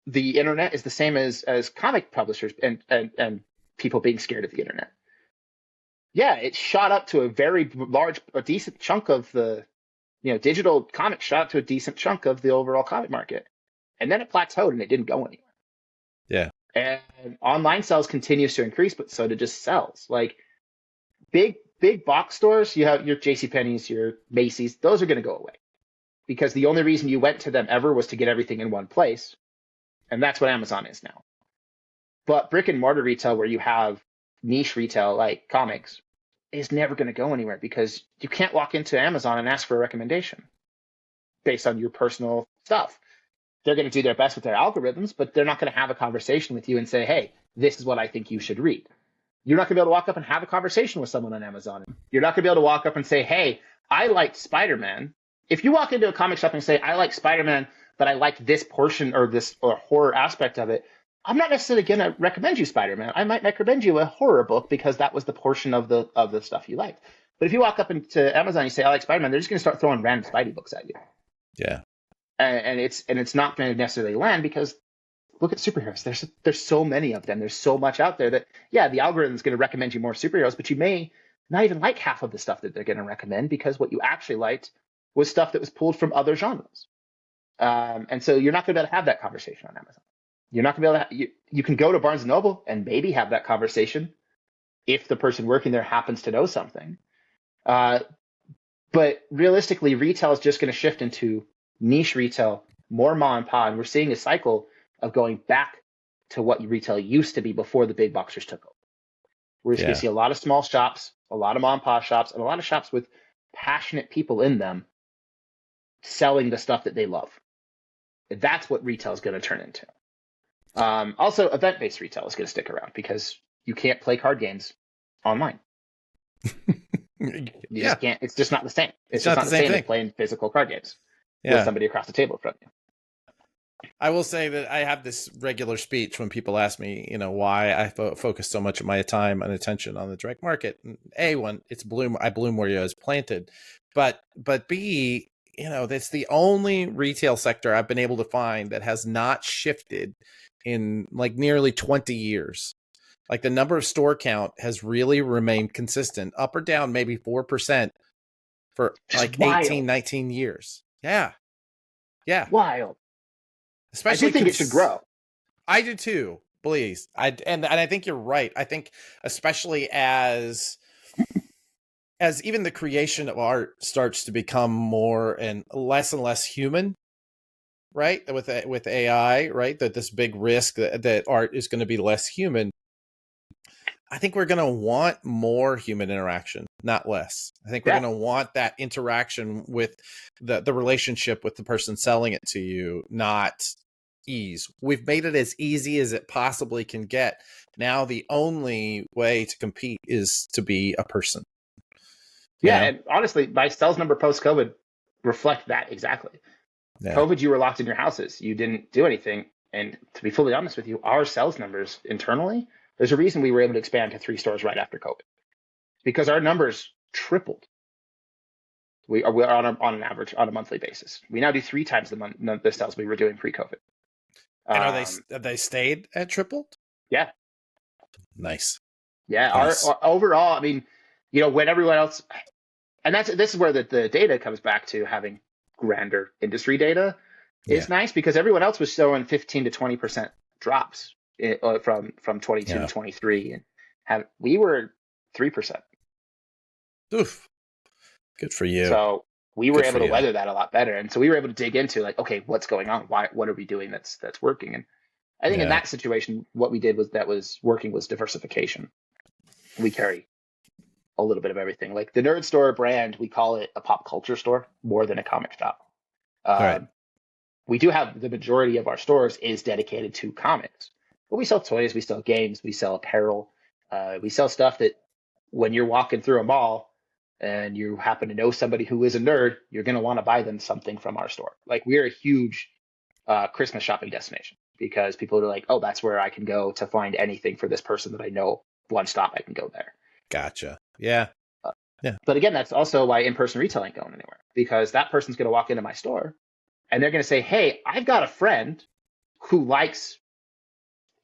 the internet is the same as comic publishers and people being scared of the internet. Yeah, it shot up to a very large, a decent chunk of the, digital comics shot up to a decent chunk of the overall comic market. And then it plateaued and it didn't go anywhere. Yeah. And online sales continues to increase, but so did just sales. Like big box stores, you have your JCPenney's, your Macy's, those are going to go away because the only reason you went to them ever was to get everything in one place. And that's what Amazon is now. But brick and mortar retail, where you have niche retail like comics, is never going to go anywhere because you can't walk into Amazon and ask for a recommendation based on your personal stuff. They're going to do their best with their algorithms, but they're not going to have a conversation with you and say, hey, this is what I think you should read. You're not going to be able to walk up and have a conversation with someone on Amazon. You're not going to be able to walk up and say, hey, I liked Spider-Man. If you walk into a comic shop and say, I like Spider-Man, but I like this portion or this or horror aspect of it, I'm not necessarily going to recommend you Spider-Man. I might recommend you a horror book because that was the portion of the stuff you liked. But if you walk up into Amazon and you say, I like Spider-Man, they're just going to start throwing random Spidey books at you. Yeah. And it's not going to necessarily land because look at superheroes. There's so many of them. There's so much out there that, yeah, the algorithm is going to recommend you more superheroes, but you may not even like half of the stuff that they're going to recommend because what you actually liked was stuff that was pulled from other genres. And so you're not going to be able to have that conversation on Amazon. You're not going to be able to, you can go to Barnes & Noble and maybe have that conversation if the person working there happens to know something. But realistically, retail is just going to shift into niche retail, more mom and pop, and we're seeing a cycle of going back to what retail used to be before the big boxers took over. We're just going to see a lot of small shops, a lot of mom and pop shops, and a lot of shops with passionate people in them selling the stuff that they love. That's what retail is going to turn into. Also, event-based retail is going to stick around because you can't play card games online. You just can't. It's just not the same. It's just not the same as playing physical card games with somebody across the table from you. I will say that I have this regular speech when people ask me, why I focus so much of my time and attention on the direct market. One, it's bloom. I bloom where you is planted, but B, that's the only retail sector I've been able to find that has not shifted in like nearly 20 years. Like the number of store count has really remained consistent, up or down maybe 4% for like 18, 19 years. Yeah. Yeah. Wild. Especially I think it should grow. I do too, please. And I think you're right. I think especially as even the creation of art starts to become more and less human, right? With AI, right? That this big risk that art is going to be less human. I think we're going to want more human interaction, not less. I think we're going to want that interaction with the relationship with the person selling it to you, not ease. We've made it as easy as it possibly can get. Now the only way to compete is to be a person. Yeah, and honestly, my sales number post-COVID reflect that exactly. Yeah. COVID, you were locked in your houses. You didn't do anything. And to be fully honest with you, our sales numbers internally, there's a reason we were able to expand to 3 stores right after COVID, because our numbers tripled. We're on an average on a monthly basis. We now do 3 times the sales we were doing pre-COVID. And are they stayed at tripled? Yeah. Nice. Yeah. Nice. Our overall, I mean, when everyone else, and this is where the data comes back to having grander industry data is nice, because everyone else was showing 15 to 20% drops from 22 to 23, and we were 3%. Oof. Good for you. So we were able to weather that a lot better. And so we were able to dig into like, okay, what's going on? What are we doing that's working? And I think in that situation, what we did was working was diversification. We carry a little bit of everything. Like the Nerd Store brand, we call it a pop culture store more than a comic shop. All right. We do have the majority of our stores is dedicated to comics, but we sell toys, we sell games, we sell apparel, we sell stuff that when you're walking through a mall and you happen to know somebody who is a nerd, you're going to want to buy them something from our store. Like we're a huge Christmas shopping destination because people are like, oh, that's where I can go to find anything for this person that I know. One stop, I can go there. Gotcha. Yeah. Yeah. But again, that's also why in-person retail ain't going anywhere, because that person's going to walk into my store and they're going to say, hey, I've got a friend who likes,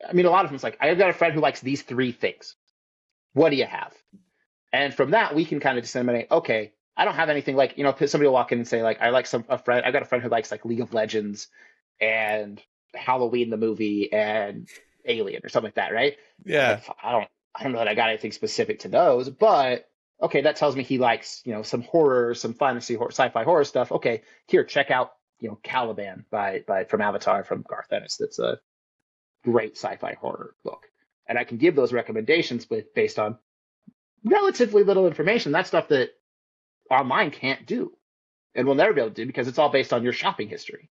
I mean, a lot of them's like, I've got a friend who likes these 3 things. What do you have? And from that, we can kind of disseminate, okay, I don't have anything like, you know, somebody will walk in and say like, I've got a friend who likes like League of Legends and Halloween, the movie, and Alien or something like that, right? Yeah. Like, I don't know that I got anything specific to those, but okay, that tells me he likes, you know, some horror, some fantasy, sci-fi horror stuff. Okay, here, check out, you know, Caliban from Avatar from Garth Ennis. That's a great sci-fi horror book, and I can give those recommendations based on relatively little information. That's stuff that online can't do, and will never be able to do because it's all based on your shopping history.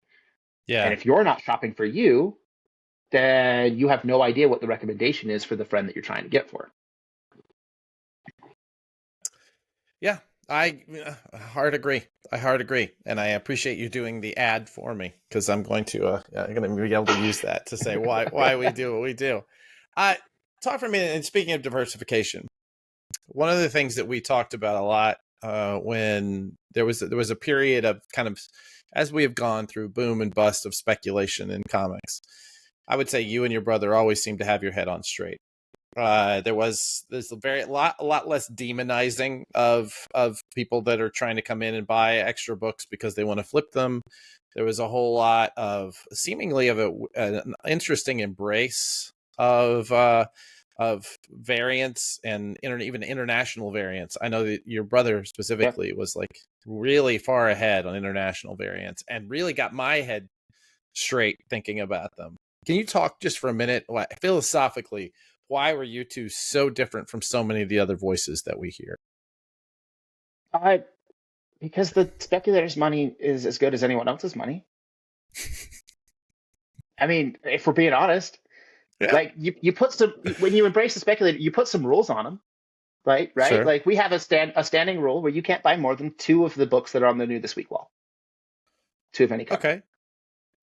Yeah. And if you're not shopping for you, then you have no idea what the recommendation is for the friend that you're trying to get for. Yeah, I hard agree. And I appreciate you doing the ad for me because I'm going to be able to use that to say why we do what we do. Talk for a minute. And speaking of diversification, one of the things that we talked about a lot when there was a period of kind of, as we have gone through boom and bust of speculation in comics, I would say you and your brother always seem to have your head on straight. There's a lot less demonizing of people that are trying to come in and buy extra books because they want to flip them. There was a whole lot of seemingly of an interesting embrace of variants and even international variants. I know that your brother specifically was like really far ahead on international variants and really got my head straight thinking about them. Can you talk just for a minute, philosophically, why were you two so different from so many of the other voices that we hear? Because the speculator's money is as good as anyone else's money. I mean, if we're being honest, like you put some, when you embrace the speculator, you put some rules on them, right? Sure. Like we have a standing rule where you can't buy more than 2 of the books that are on the new this week wall. 2 of any kind. Okay.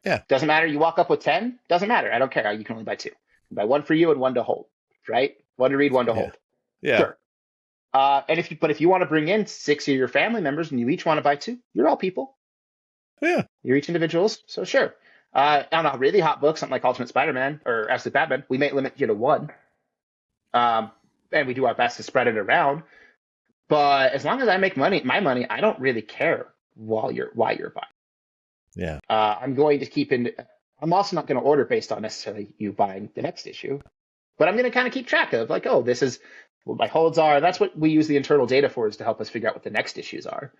Yeah. Doesn't matter. You walk up with 10. Doesn't matter. I don't care. You can only buy 2. You buy 1 for you and 1 to hold, right? 1 to read, 1 to hold. Yeah. Sure. And if you want to bring in 6 of your family members and you each want to buy 2, you're all people. Yeah. You're each individuals. So sure. On a really hot book, something like Ultimate Spider-Man or Absolute Batman, we may limit you to 1. And we do our best to spread it around. But as long as I make my money, I don't really care why you're buying. Yeah. I'm going to keep in. I'm also not going to order based on necessarily you buying the next issue, but I'm going to kind of keep track of like, oh, this is what my holds are. That's what we use the internal data for, is to help us figure out what the next issues are.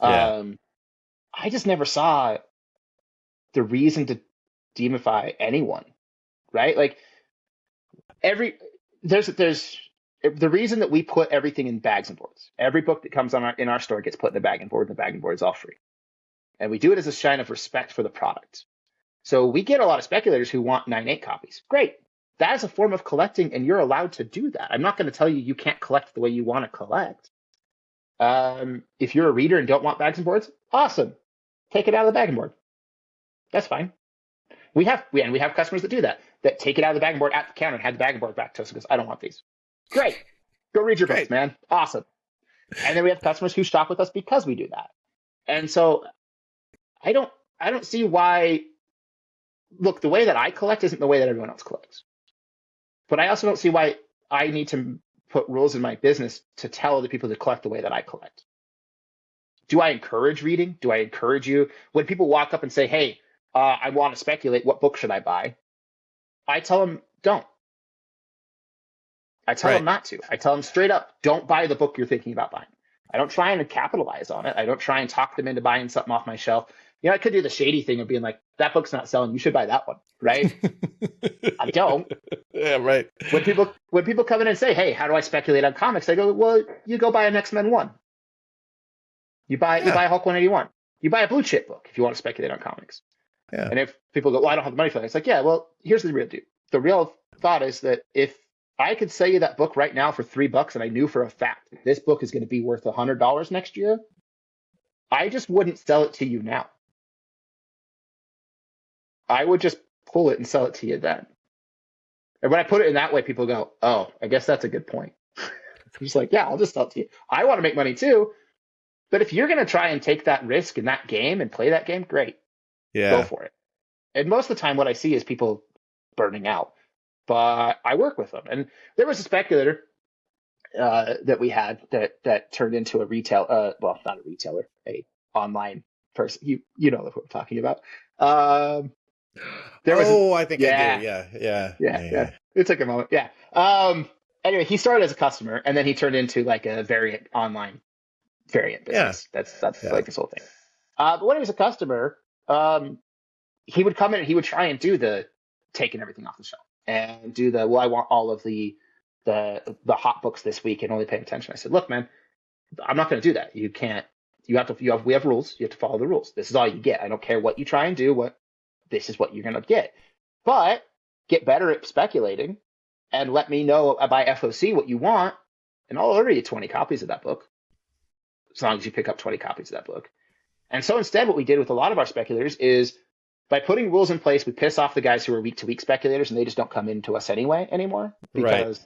Yeah. I just never saw the reason to demify anyone, right? Like there's the reason that we put everything in bags and boards. Every book that comes in our store gets put in a bag and board, and the bag and board is all free. And we do it as a sign of respect for the product. So we get a lot of speculators who want 9/8 copies. Great. That is a form of collecting, and you're allowed to do that. I'm not going to tell you can't collect the way you want to collect. If you're a reader and don't want bags and boards, awesome. Take it out of the bag and board. That's fine. We have customers that do that take it out of the bag and board at the counter and hand the bag and board back to us and goes, I don't want these. Great. Go read your books, man. Awesome. And then we have customers who shop with us because we do that. And so I don't see why. Look, the way that I collect isn't the way that everyone else collects. But I also don't see why I need to put rules in my business to tell other people to collect the way that I collect. Do I encourage reading? Do I encourage you? When people walk up and say, hey, I want to speculate, what book should I buy? I tell them, don't. I tell them not to. I tell them straight up, don't buy the book you're thinking about buying. I don't try and capitalize on it. I don't try and talk them into buying something off my shelf. I could do the shady thing of being like, that book's not selling. You should buy that one, right? I don't. Yeah, right. When people come in and say, hey, how do I speculate on comics? I go, well, you go buy an X-Men 1. You buy Hulk 181. You buy a blue chip book if you want to speculate on comics. Yeah. And if people go, well, I don't have the money for that. It's like, yeah, well, here's the real deal. The real thought is that if I could sell you that book right now for $3 and I knew for a fact that this book is going to be worth $100 next year, I just wouldn't sell it to you now. I would just pull it and sell it to you then. And when I put it in that way, people go, oh, I guess that's a good point. I'm just like, yeah, I'll just sell it to you. I want to make money too. But if you're going to try and take that risk in that game and play that game, great. Yeah. Go for it. And most of the time what I see is people burning out. But I work with them. And there was a speculator that we had that turned into a retail, well, not a retailer, a online person. You know what we're talking about. I think I do. Yeah. It took a moment. Yeah. Anyway, he started as a customer and then he turned into like a online variant business. That's like this whole thing. But when he was a customer, he would come in and he would try and do the taking everything off the shelf and do I want all of the hot books this week and only paying attention. I said, look, man, I'm not going to do that. You can't. We have rules. You have to follow the rules. This is all you get. I don't care what you try and do. This is what you're going to get. But get better at speculating and let me know by FOC what you want, and I'll order you 20 copies of that book, as long as you pick up 20 copies of that book. And so instead, what we did with a lot of our speculators is by putting rules in place, we piss off the guys who are week-to-week speculators, and they just don't come into us anymore, because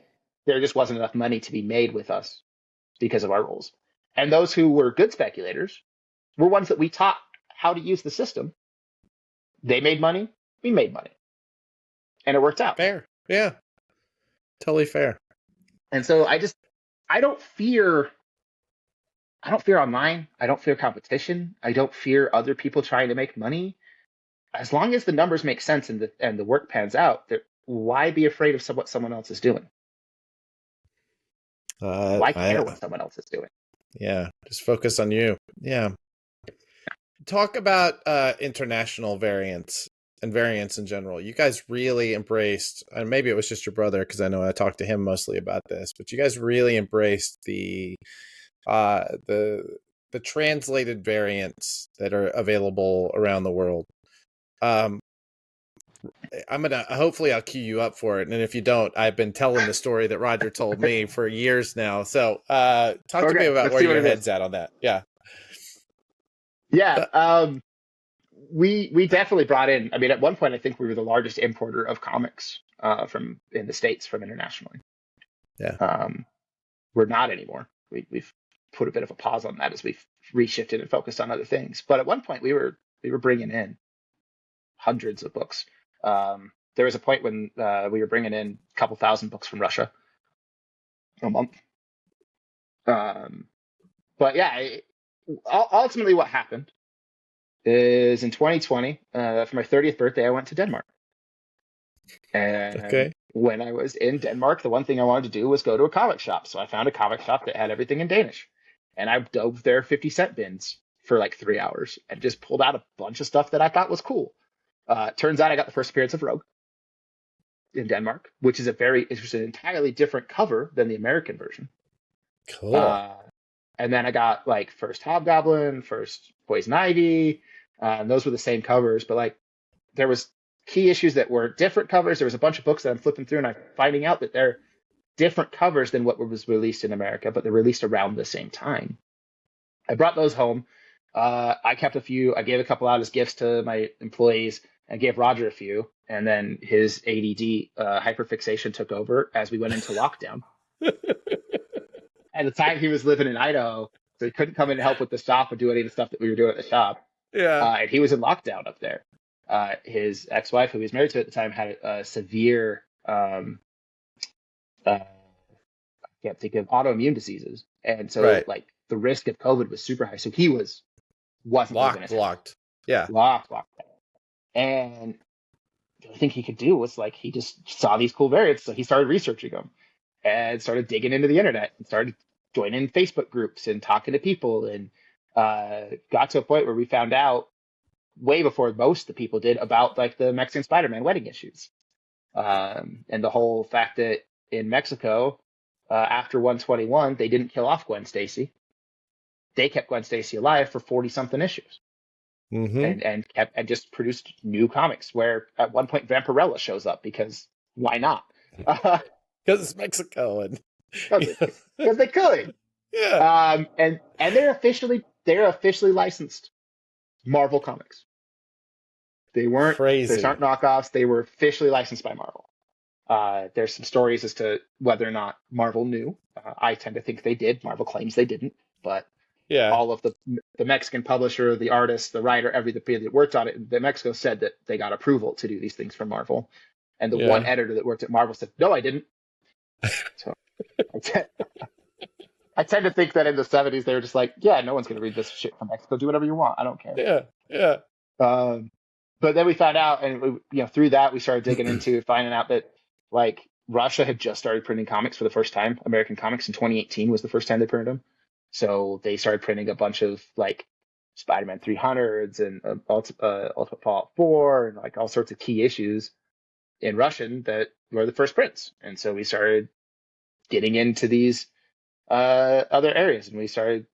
there just wasn't enough money to be made with us because of our rules. And those who were good speculators were ones that we taught how to use the system. They made money, we made money. And it worked out. Fair. Yeah. Totally fair. And so I don't fear online. I don't fear competition. I don't fear other people trying to make money. As long as the numbers make sense and the work pans out, why be afraid of what someone else is doing? Why care what someone else is doing? Yeah, just focus on you. Yeah. Talk about international variants and variants in general. You guys really embraced, and maybe it was just your brother, because I know I talked to him mostly about this, but you guys really embraced the translated variants that are available around the world. Hopefully I'll cue you up for it. And if you don't, I've been telling the story that Roger told me for years now. So talk to me about where your head's at on that. Yeah. Yeah. We definitely brought in, I mean, at one point, I think we were the largest importer of comics in the States from internationally. Yeah. We're not anymore. We've put a bit of a pause on that as we've reshifted and focused on other things. But at one point we were bringing in hundreds of books. There was a point when we were bringing in a couple thousand books from Russia a month. But yeah, ultimately what happened is in 2020, for my 30th birthday, I went to Denmark. And when I was in Denmark, the one thing I wanted to do was go to a comic shop. So I found a comic shop that had everything in Danish. And I dove their 50-cent bins for like 3 hours and just pulled out a bunch of stuff that I thought was cool. Turns out I got the first appearance of Rogue in Denmark, which is an entirely different cover than the American version. Cool. And then I got like first Hobgoblin, first Poison Ivy. And those were the same covers, but like there was key issues that were different covers. There was a bunch of books that I'm flipping through and I'm finding out that they're different covers than what was released in America, but they're released around the same time. I brought those home. I kept a few. I gave a couple out as gifts to my employees. I gave Roger a few, and then his ADD hyperfixation took over as we went into lockdown. At the time, he was living in Idaho, so he couldn't come in and help with the shop and do any of the stuff that we were doing at the shop. Yeah. And he was in lockdown up there. His ex-wife, who he was married to at the time, had a severe, I can't think of, autoimmune diseases. And so, like, the risk of COVID was super high. So he wasn't locked. Yeah. Locked. And the only thing he could do was, like, he just saw these cool variants. So he started researching them and started digging into the internet and started joining Facebook groups and talking to people, and got to a point where we found out way before most of the people did, about like the Mexican Spider-Man wedding issues, and the whole fact that in Mexico, after 121, they didn't kill off Gwen Stacy. They kept Gwen Stacy alive for 40 something issues, Mm-hmm. and just produced new comics. Where at one point Vampirella shows up because why not? Because It's Mexico, and they could. yeah, And they're officially licensed Marvel Comics. They weren't. These crazy. aren't knockoffs. They were officially licensed by Marvel. There's some stories as to whether or not Marvel knew. I tend to think they did. Marvel claims they didn't, but Yeah, all of the Mexican publisher, the artist, the writer, everybody that worked on it, the Mexico said that they got approval to do these things from Marvel. And the one yeah. editor that worked at Marvel said, "No, I didn't." So I tend to think that in the 70s they were just like, "Yeah, no one's going to read this shit from Mexico. Do whatever you want. I don't care." Yeah, yeah. But then we found out, and through that we started digging into finding out that like Russia had just started printing comics for the first time. American comics in 2018 was the first time they printed them. So they started printing a bunch of like Spider-Man 300s and Ultimate Fallout 4 and like all sorts of key issues in Russian that were the first prints. And so we started getting into these other areas, and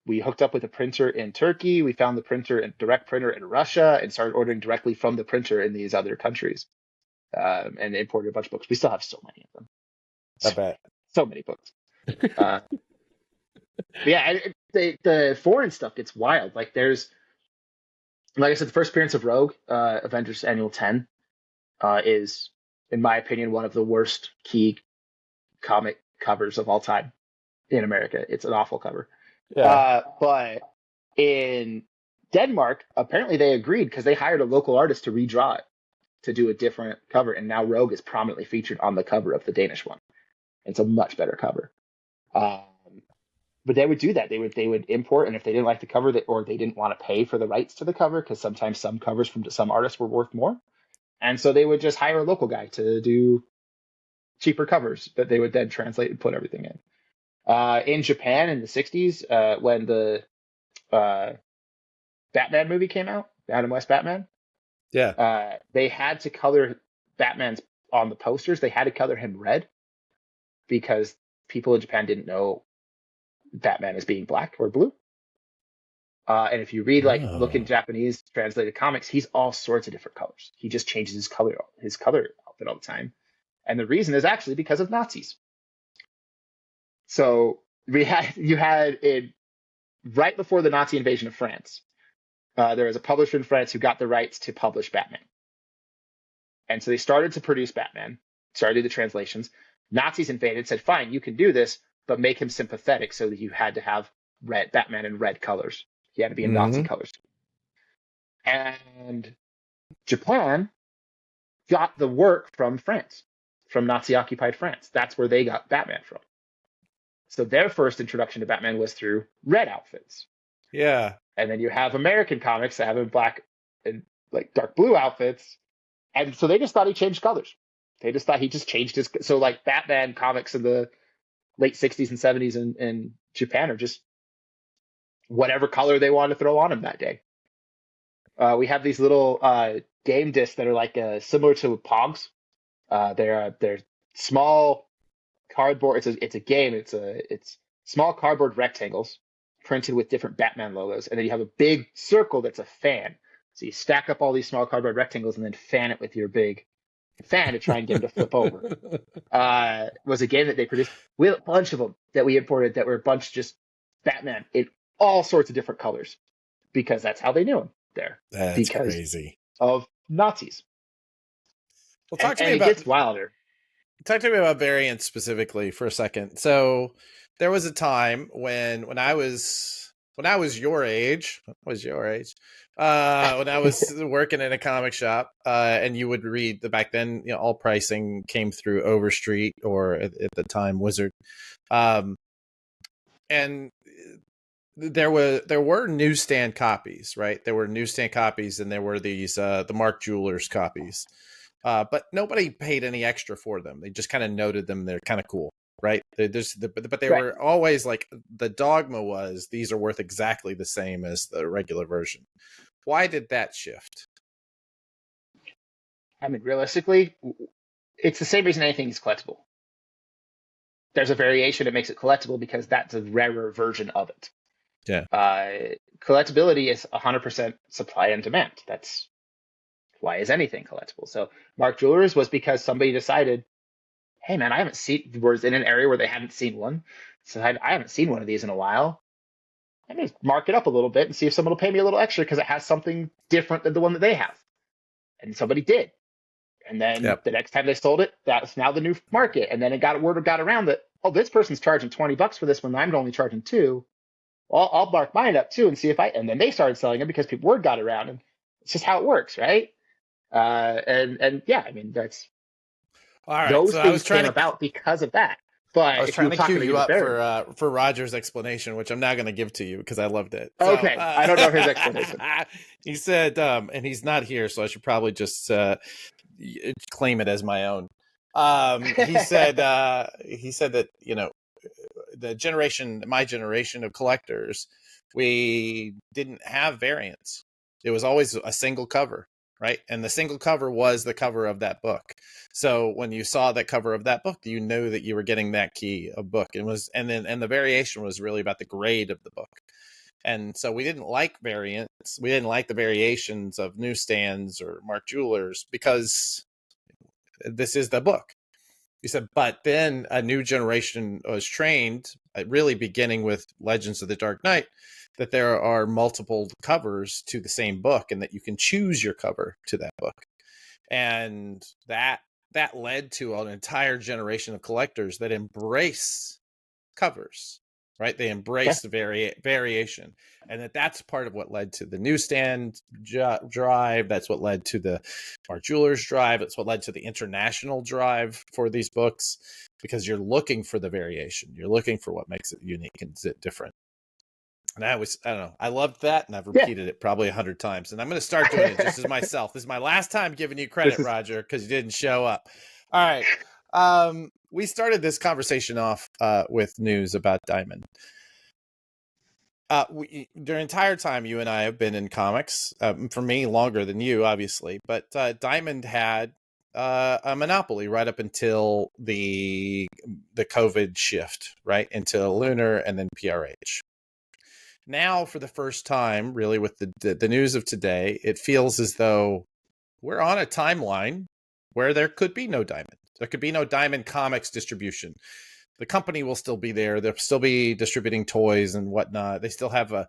we hooked up with a printer in Turkey. We found the printer and direct printer in Russia, and started ordering directly from the printer in these other countries, and imported a bunch of books. We still have so many of them, I bet. so many books. Uh, yeah, the foreign stuff gets wild. Like like I said, the first appearance of Rogue, Avengers Annual 10, is, in my opinion, one of the worst key comic covers of all time in America. It's an awful cover. Yeah. But in Denmark, apparently they agreed because they hired a local artist to redraw it to do a different cover, and now Rogue is prominently featured on the cover of the Danish one. It's a much better cover. But they would do that. They would import, and if they didn't like the cover, or they didn't want to pay for the rights to the cover, because sometimes some covers from some artists were worth more, and so they would just hire a local guy to do cheaper covers that they would then translate and put everything in. In Japan in the 60s, when the Batman movie came out, Adam West Batman, Yeah. they had to color Batman's on the posters. They had to color him red because people in Japan didn't know Batman as being black or blue. And if you read, look in Oh. Japanese translated comics, he's all sorts of different colors. He just changes his color outfit all the time. And the reason is actually because of Nazis. So you had it right before the Nazi invasion of France. There was a publisher in France who got the rights to publish Batman. And so they started to produce Batman, started the translations. Nazis invaded, said, "Fine, you can do this, but make him sympathetic," so that you had to have Batman in red colors. He had to be in Nazi Mm-hmm. colors. And Japan got the work from France, from Nazi-occupied France. That's where they got Batman from. So their first introduction to Batman was through red outfits. Yeah. And then you have American comics that have him black and like dark blue outfits. And so they just thought he changed colors. They just thought he just changed his. So like Batman comics in the late 60s and 70s in Japan are just whatever color they want to throw on him that day. We have these little game discs that are like similar to Pogs. They're small cardboard. It's a game. It's small cardboard rectangles printed with different Batman logos, and then you have a big circle that's a fan. So you stack up all these small cardboard rectangles and then fan it with your big fan to try and get him to flip over. Was a game that they produced. We have a bunch of them that we imported that were a bunch just Batman in all sorts of different colors, because that's how they knew him there. That's Because crazy. of Nazis. Well, talk to me It about gets wilder. variants specifically for a second. So there was a time when I was your age, when I was working in a comic shop, and you would read back then, all pricing came through Overstreet, or at the time Wizard, and there were newsstand copies, right? There were newsstand copies, and there were these the Mark Jewelers copies, but nobody paid any extra for them. They just kind of noted them. They're kind of cool, right? But they Right. were always like, the dogma was these are worth exactly the same as the regular version. Why did that shift? I mean, realistically, it's the same reason anything is collectible. There's a variation that makes it collectible because that's a rarer version of it. Yeah. Collectability is 100% supply and demand. That's why is anything collectible. So Mark Jewelers was because somebody decided, hey man, I haven't seen, was in an area where they hadn't seen one. So I haven't seen one of these in a while. I'm going to mark it up a little bit and see if someone will pay me a little extra because it has something different than the one that they have. And somebody did. And then the next time they sold it, that's now the new market. And then word got around that, oh, this person's charging $20 for this one. I'm only charging $2. Well, I'll mark mine up too and see if and then they started selling it because word got around, and it's just how it works, right? And yeah, I mean, that's all right. those So things came about because of that. But I was if trying to cue you up for Roger's explanation, which I'm now going to give to you because I loved it. Okay, I don't know his explanation. He said, and he's not here, so I should probably just claim it as my own. He said that, you know, my generation of collectors, we didn't have variants. It was always a single cover, right? And the single cover was the cover of that book. So when you saw that cover of that book, you knew that you were getting that key of book. And the variation was really about the grade of the book. And so we didn't like variants. We didn't like the variations of newsstands or Mark Jewelers because this is the book. He said, but then a new generation was trained, really beginning with Legends of the Dark Knight, that there are multiple covers to the same book and that you can choose your cover to that book. And that led to an entire generation of collectors that embrace covers, right? They embrace the variation. And that's part of what led to the newsstand drive. That's what led to the Mark Jewelers drive. That's what led to the international drive for these books, because you're looking for the variation. You're looking for what makes it unique and different. And I don't know, I loved that, and I've repeated it probably 100 times. And I'm going to start doing it just as myself. This is my last time giving you credit, Roger, because you didn't show up. All right. We started this conversation off with news about Diamond. The entire time you and I have been in comics, for me longer than you, obviously, but Diamond had a monopoly right up until the COVID shift, right, into Lunar and then PRH. Now, for the first time, really, with the news of today, it feels as though we're on a timeline where there could be no Diamond. There could be no Diamond Comics distribution. The company will still be there. They'll still be distributing toys and whatnot. They still have a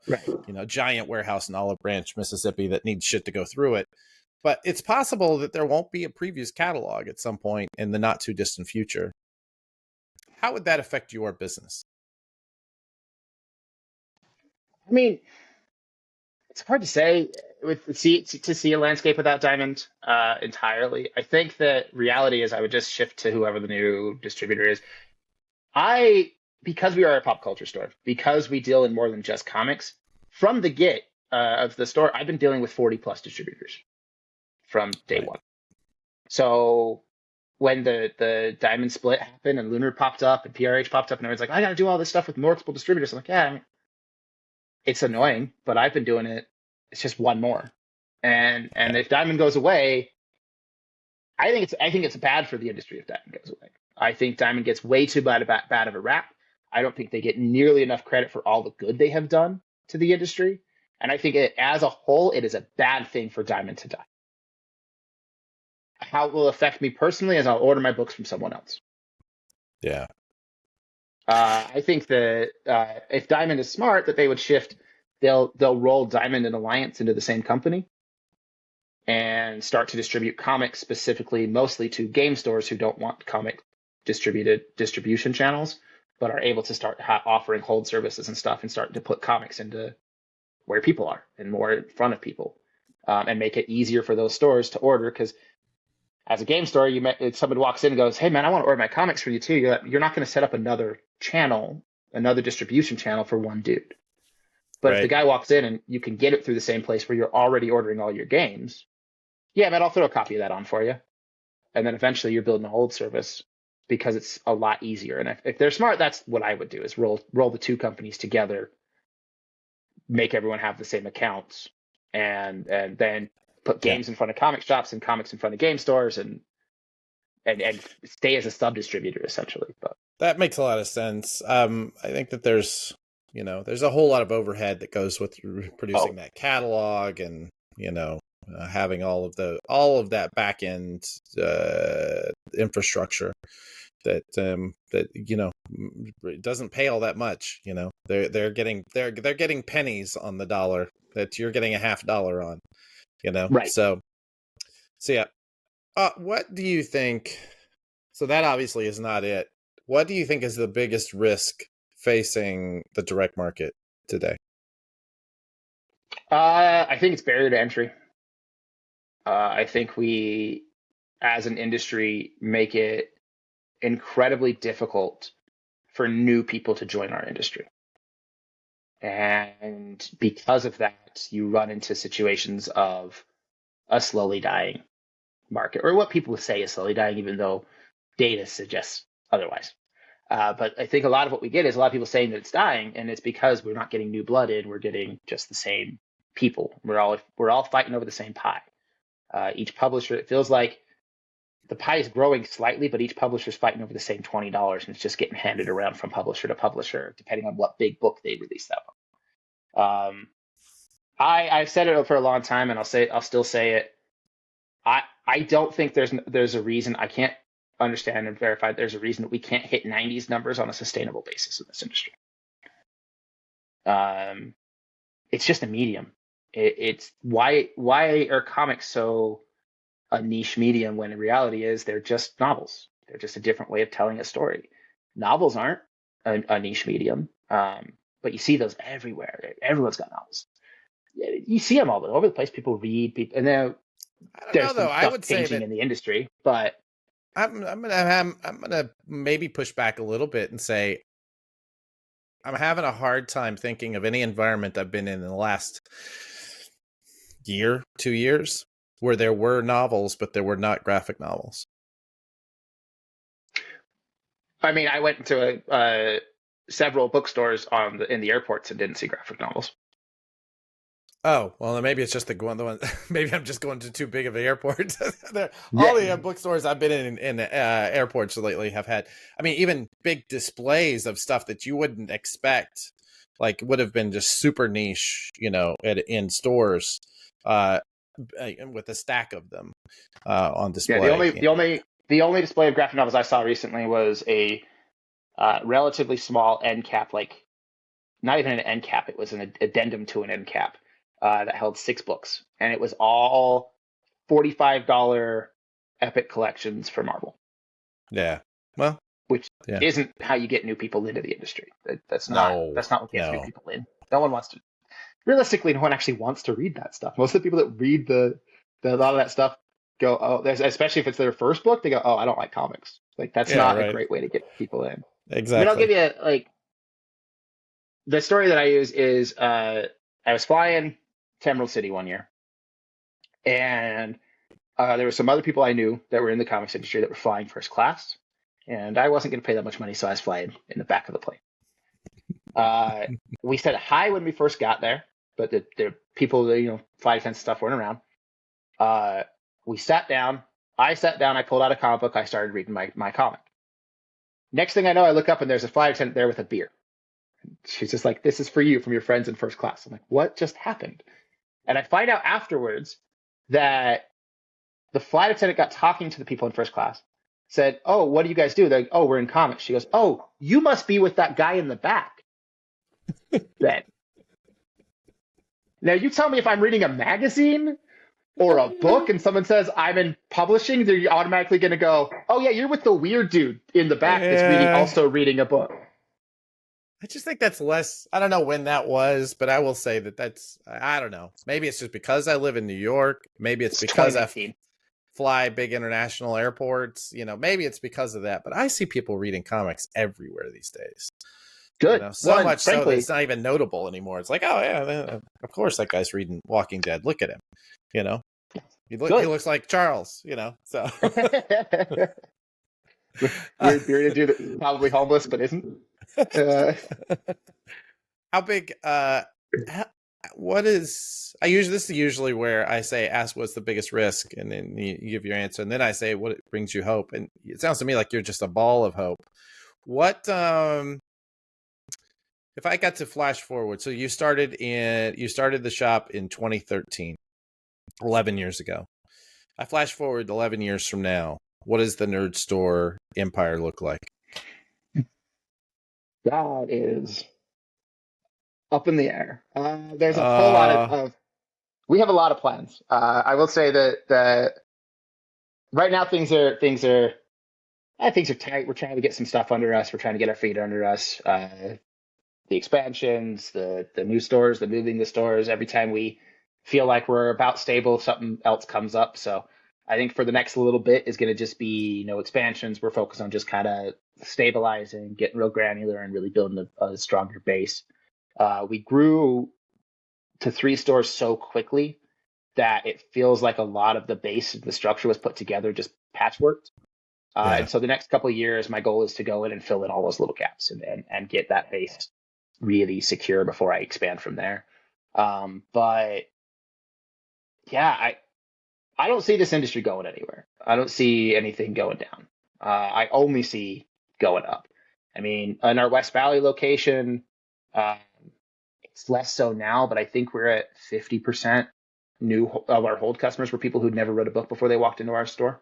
giant warehouse in Olive Branch, Mississippi that needs shit to go through it. But it's possible that there won't be a previous catalog at some point in the not too distant future. How would that affect your business? I mean, it's hard to say to see a landscape without Diamond entirely. I think that reality is I would just shift to whoever the new distributor is. Because we are a pop culture store, because we deal in more than just comics, from the get of the store, I've been dealing with 40 plus distributors from day one. So when the Diamond split happened and Lunar popped up and PRH popped up and everyone's like, I got to do all this stuff with multiple distributors. I'm like, yeah, I mean, it's annoying, but I've been doing it. It's just one more. And if Diamond goes away, I think it's bad for the industry if Diamond goes away. I think Diamond gets way too bad of a rap. I don't think they get nearly enough credit for all the good they have done to the industry. And I think as a whole, it is a bad thing for Diamond to die. How it will affect me personally is I'll order my books from someone else. Yeah. I think that if Diamond is smart, that they would shift. They'll roll Diamond and Alliance into the same company and start to distribute comics specifically, mostly to game stores who don't want comic distribution channels, but are able to start offering hold services and stuff and start to put comics into where people are and more in front of people, and make it easier for those stores to order. Because as a game store, if somebody walks in and goes, hey man, I want to order my comics for you too. You're not going to set up another channel, another distribution channel for one dude. But if the guy walks in and you can get it through the same place where you're already ordering all your games, yeah, man, I'll throw a copy of that on for you. And then eventually you're building a hold service because it's a lot easier. And if they're smart, that's what I would do, is roll the two companies together, make everyone have the same accounts, and then put games in front of comic shops and comics in front of game stores and stay as a sub distributor essentially. But that makes a lot of sense. I think that there's a whole lot of overhead that goes with producing that catalog and having all of that back end infrastructure that it doesn't pay all that much. They're getting pennies on the dollar that you're getting a $0.50 on. Right. So yeah. What do you think? So that obviously is not it. What do you think is the biggest risk facing the direct market today? I think it's barrier to entry. I think we, as an industry, make it incredibly difficult for new people to join our industry. And because of that, you run into situations of a slowly dying market, or what people say is slowly dying, even though data suggests otherwise. But I think a lot of what we get is a lot of people saying that it's dying, and it's because we're not getting new blood in. We're getting just the same people. We're all fighting over the same pie. Each publisher, it feels like the pie is growing slightly, but each publisher is fighting over the same $20, and it's just getting handed around from publisher to publisher, depending on what big book they release that one. I've said it for a long time, and I'll still say it. I don't think there's a reason. I can't understand and verify there's a reason that we can't hit 90s numbers on a sustainable basis in this industry. It's just a medium. It's why are comics so a niche medium when in reality is they're just novels. They're just a different way of telling a story. Novels aren't a niche medium, but you see those everywhere. Everyone's got novels. You see them all over the place. People read, and then there's some stuff changing in the industry. But I'm gonna maybe push back a little bit and say I'm having a hard time thinking of any environment I've been in the last year, 2 years, where there were novels, but there were not graphic novels. I mean, I went to several bookstores in the airports and didn't see graphic novels. Oh, well, then maybe it's just the one. Maybe I'm just going to too big of an airport. All the bookstores I've been in airports lately have had, I mean, even big displays of stuff that you wouldn't expect, like would have been just super niche, in stores, with a stack of them on display. Yeah, the only display of graphic novels I saw recently was a relatively small end cap, like not even an end cap. It was an addendum to an end cap. That held 6 books, and it was all $45 Epic collections for Marvel. Yeah, well, which isn't how you get new people into the industry. That's not what gets new people in. No one wants to. Realistically, no one actually wants to read that stuff. Most of the people that read a lot of that stuff go, oh, especially if it's their first book, they go, oh, I don't like comics. Like that's not a great way to get people in. Exactly. I mean, I'll give you the story that I use is I was flying to Emerald City one year, and there were some other people I knew that were in the comics industry that were flying first class, and I wasn't going to pay that much money, so I was flying in the back of the plane. We said hi when we first got there, but the people, flight attendants stuff weren't around. We sat down. I sat down. I pulled out a comic book. I started reading my comic. Next thing I know, I look up and there's a flight attendant there with a beer. She's just like, "This is for you from your friends in first class." I'm like, "What just happened?" And I find out afterwards that the flight attendant got talking to the people in first class, said, "Oh, what do you guys do?" They're like, "Oh, we're in comics." She goes, "Oh, you must be with that guy in the back." Then. Now, you tell me if I'm reading a magazine or a book and someone says I'm in publishing, they're automatically going to go, "Oh, yeah, you're with the weird dude in the back that's also reading a book." I just think that's less, I don't know when that was, but I will say that's, I don't know. Maybe it's just because I live in New York. Maybe it's because I fly big international airports. Maybe it's because of that. But I see people reading comics everywhere these days. Good. So much so that it's not even notable anymore. It's like, oh, yeah, of course that guy's reading Walking Dead. Look at him. He looks like Charles, so. Weird bearded dude that's probably homeless but isn't. How big This is usually where I say, ask what's the biggest risk, and then you give your answer, and then I say what brings you hope. And it sounds to me like you're just a ball of hope. What if I got to flash forward? So you started the shop in 2013, 11 years ago. I flash forward 11 years from now. What does the nerd store empire look like? That is up in the air. There's a whole lot Uh, we have a lot of plans. I will say that right now things are tight. We're trying to get some stuff under us. We're trying to get our feet under us. The expansions, the new stores, the moving the stores. Every time we feel like we're about stable, something else comes up. So I think for the next little bit is going to just be expansions. We're focused on just kind of stabilizing, getting real granular, and really building a stronger base. We grew to 3 stores so quickly that it feels like a lot of the base of the structure was put together just patchworked. And yeah. so the next couple of years, my goal is to go in and fill in all those little gaps and get that base really secure before I expand from there. But yeah, I don't see this industry going anywhere. I don't see anything going down. I only see going up. I mean, in our West Valley location, it's less so now, but I think we're at 50% new of our hold customers were people who'd never read a book before they walked into our store.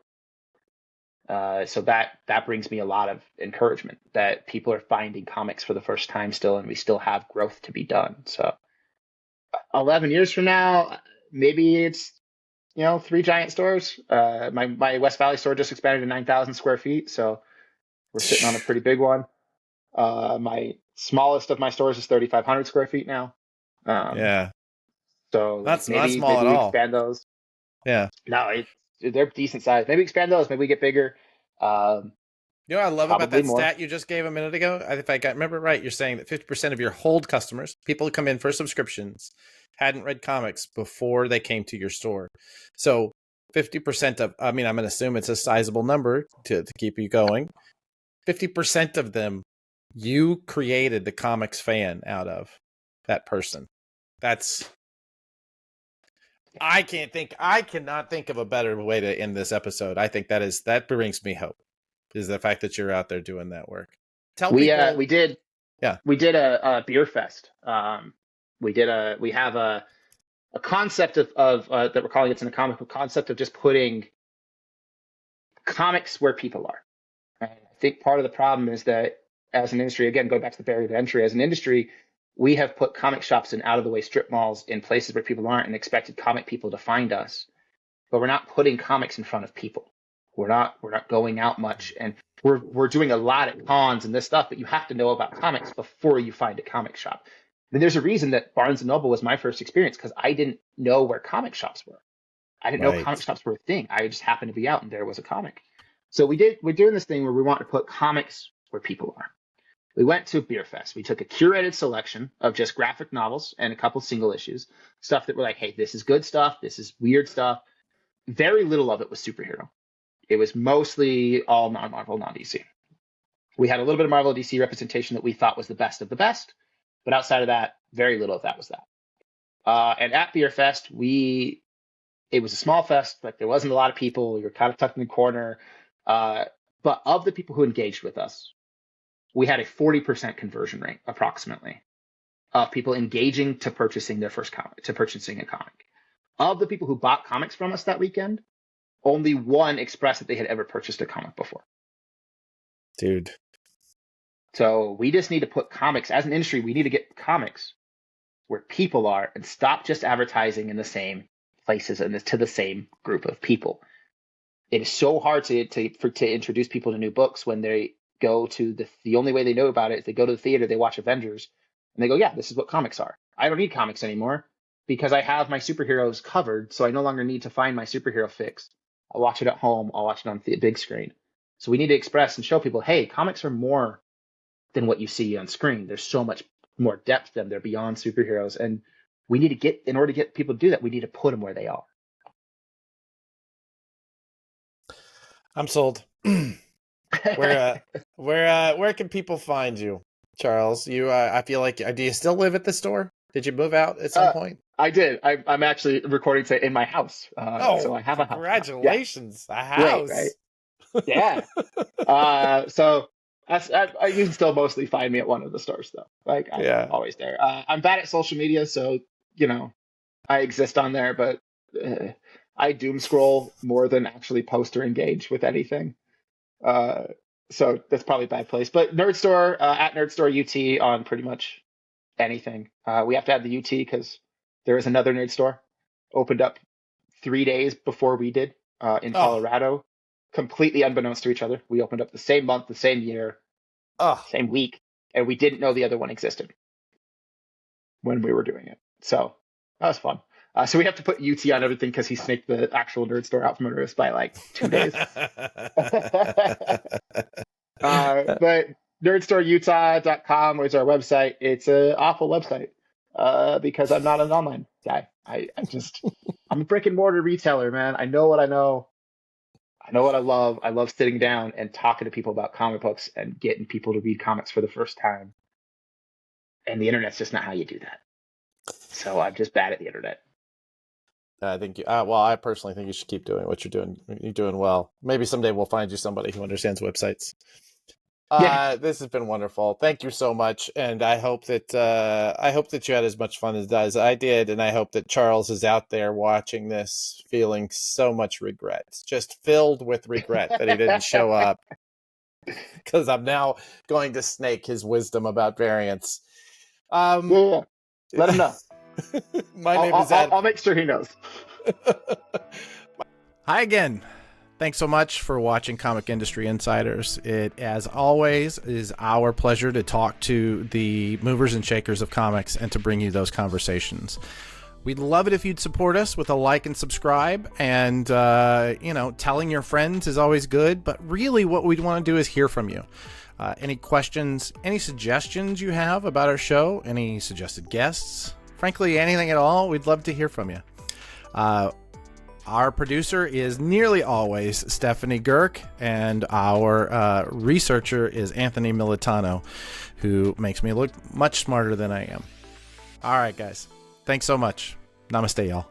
So that brings me a lot of encouragement that people are finding comics for the first time still, and we still have growth to be done. So 11 years from now, maybe it's 3 giant stores. My West Valley store just expanded to 9,000 square feet, so we're sitting on a pretty big one. My smallest of my stores is 3,500 square feet now. Yeah. So That's not maybe small at we all. expand those. Yeah. No, they're decent size. Maybe expand those. Maybe we get bigger. Um, You know what I love about Probably that more. stat you just gave a minute ago? If I remember right, you're saying that 50% of your hold customers, people who come in for subscriptions, hadn't read comics before they came to your store. So 50% of, I'm going to assume it's a sizable number to keep you going. 50% of them, you created the comics fan out of that person. I cannot think of a better way to end this episode. I think that brings me hope, is the fact that you're out there doing that work. Tell We people, we did yeah, we did a beer fest. We have a concept of that we're calling it's in a comic book concept of just putting comics where people are. And I think part of the problem is that as an industry, again, going back to the barrier to entry, as an industry, we have put comic shops in out of the way strip malls in places where people aren't and expected comic people to find us. But we're not putting comics in front of people. We're not going out much, and we're doing a lot at cons and this stuff, but you have to know about comics before you find a comic shop. And there's a reason that Barnes and Noble was my first experience because I didn't know where comic shops were. I didn't know comic right. shops were a thing. I just happened to be out and there was a comic. So we're doing this thing where we want to put comics where people are. We went to Beer Fest. We took a curated selection of just graphic novels and a couple single issues, stuff that we're like, hey, this is good stuff. This is weird stuff. Very little of it was superhero. It was mostly all non-Marvel, non-DC. We had a little bit of Marvel DC representation that we thought was the best of the best, but outside of that, very little of that was that. And at Beer Fest, it was a small fest, like there wasn't a lot of people. We were kind of tucked in the corner. But of the people who engaged with us, we had a 40% conversion rate, approximately, of people engaging to purchasing their first comic, to purchasing a comic. Of the people who bought comics from us that weekend, only one expressed that they had ever purchased a comic before. Dude. So we just need to put comics, as an industry, we need to get comics where people are and stop just advertising in the same places and to the same group of people. It is so hard to introduce people to new books when they go to the only way they know about it is they go to the theater, they watch Avengers, and they go, yeah, this is what comics are. I don't need comics anymore because I have my superheroes covered, so I no longer need to find my superhero fix. I'll watch it at home. I'll watch it on the big screen. So we need to express and show people, hey, comics are more than what you see on screen. There's so much more depth to them. They're beyond superheroes. And we need to in order to get people to do that, we need to put them where they are. I'm sold. Where can people find you, Charles? I feel like, do you still live at the store? Did you move out at some point? I did. I'm actually recording today in my house. So I have a house. Congratulations. A Great, house. right? Yeah. So you can still mostly find me at one of the stores, though. Like, I'm always there. I'm bad at social media, so, I exist on there, but I doom scroll more than actually post or engage with anything. So that's probably a bad place. But Nerd Store, at Nerd Store UT on pretty much anything. We have to add the UT because there is another Nerd Store opened up 3 days before we did in Colorado, completely unbeknownst to each other. We opened up the same month, the same year, same week, and we didn't know the other one existed when we were doing it. So that was fun. So we have to put UT on everything because he snaked the actual Nerd Store out from under us by like 2 days. But nerdstoreutah.com is our website. It's an awful website because I'm not an online guy. I'm a brick and mortar retailer, man. I know what I know. I know what I love. I love sitting down and talking to people about comic books and getting people to read comics for the first time. And the internet's just not how you do that. So I'm just bad at the internet. I think I personally think you should keep doing what you're doing. You're doing well. Maybe someday we'll find you somebody who understands websites. This has been wonderful. Thank you so much, and I hope that you had as much fun as I did, and I hope that Charles is out there watching this, feeling so much regret, just filled with regret that he didn't show up. Because I'm now going to snake his wisdom about variants. Let him know. My name is Adam. I'll make sure he knows. Hi again. Thanks so much for watching Comic Industry Insiders. It, as always, is our pleasure to talk to the movers and shakers of comics and to bring you those conversations. We'd love it if you'd support us with a like and subscribe, and telling your friends is always good, but really what we'd want to do is hear from you. Any questions, any suggestions you have about our show, any suggested guests, frankly, anything at all, we'd love to hear from you. Our producer is nearly always Stephanie Girk, and our researcher is Anthony Militano, who makes me look much smarter than I am. All right, guys. Thanks so much. Namaste, y'all.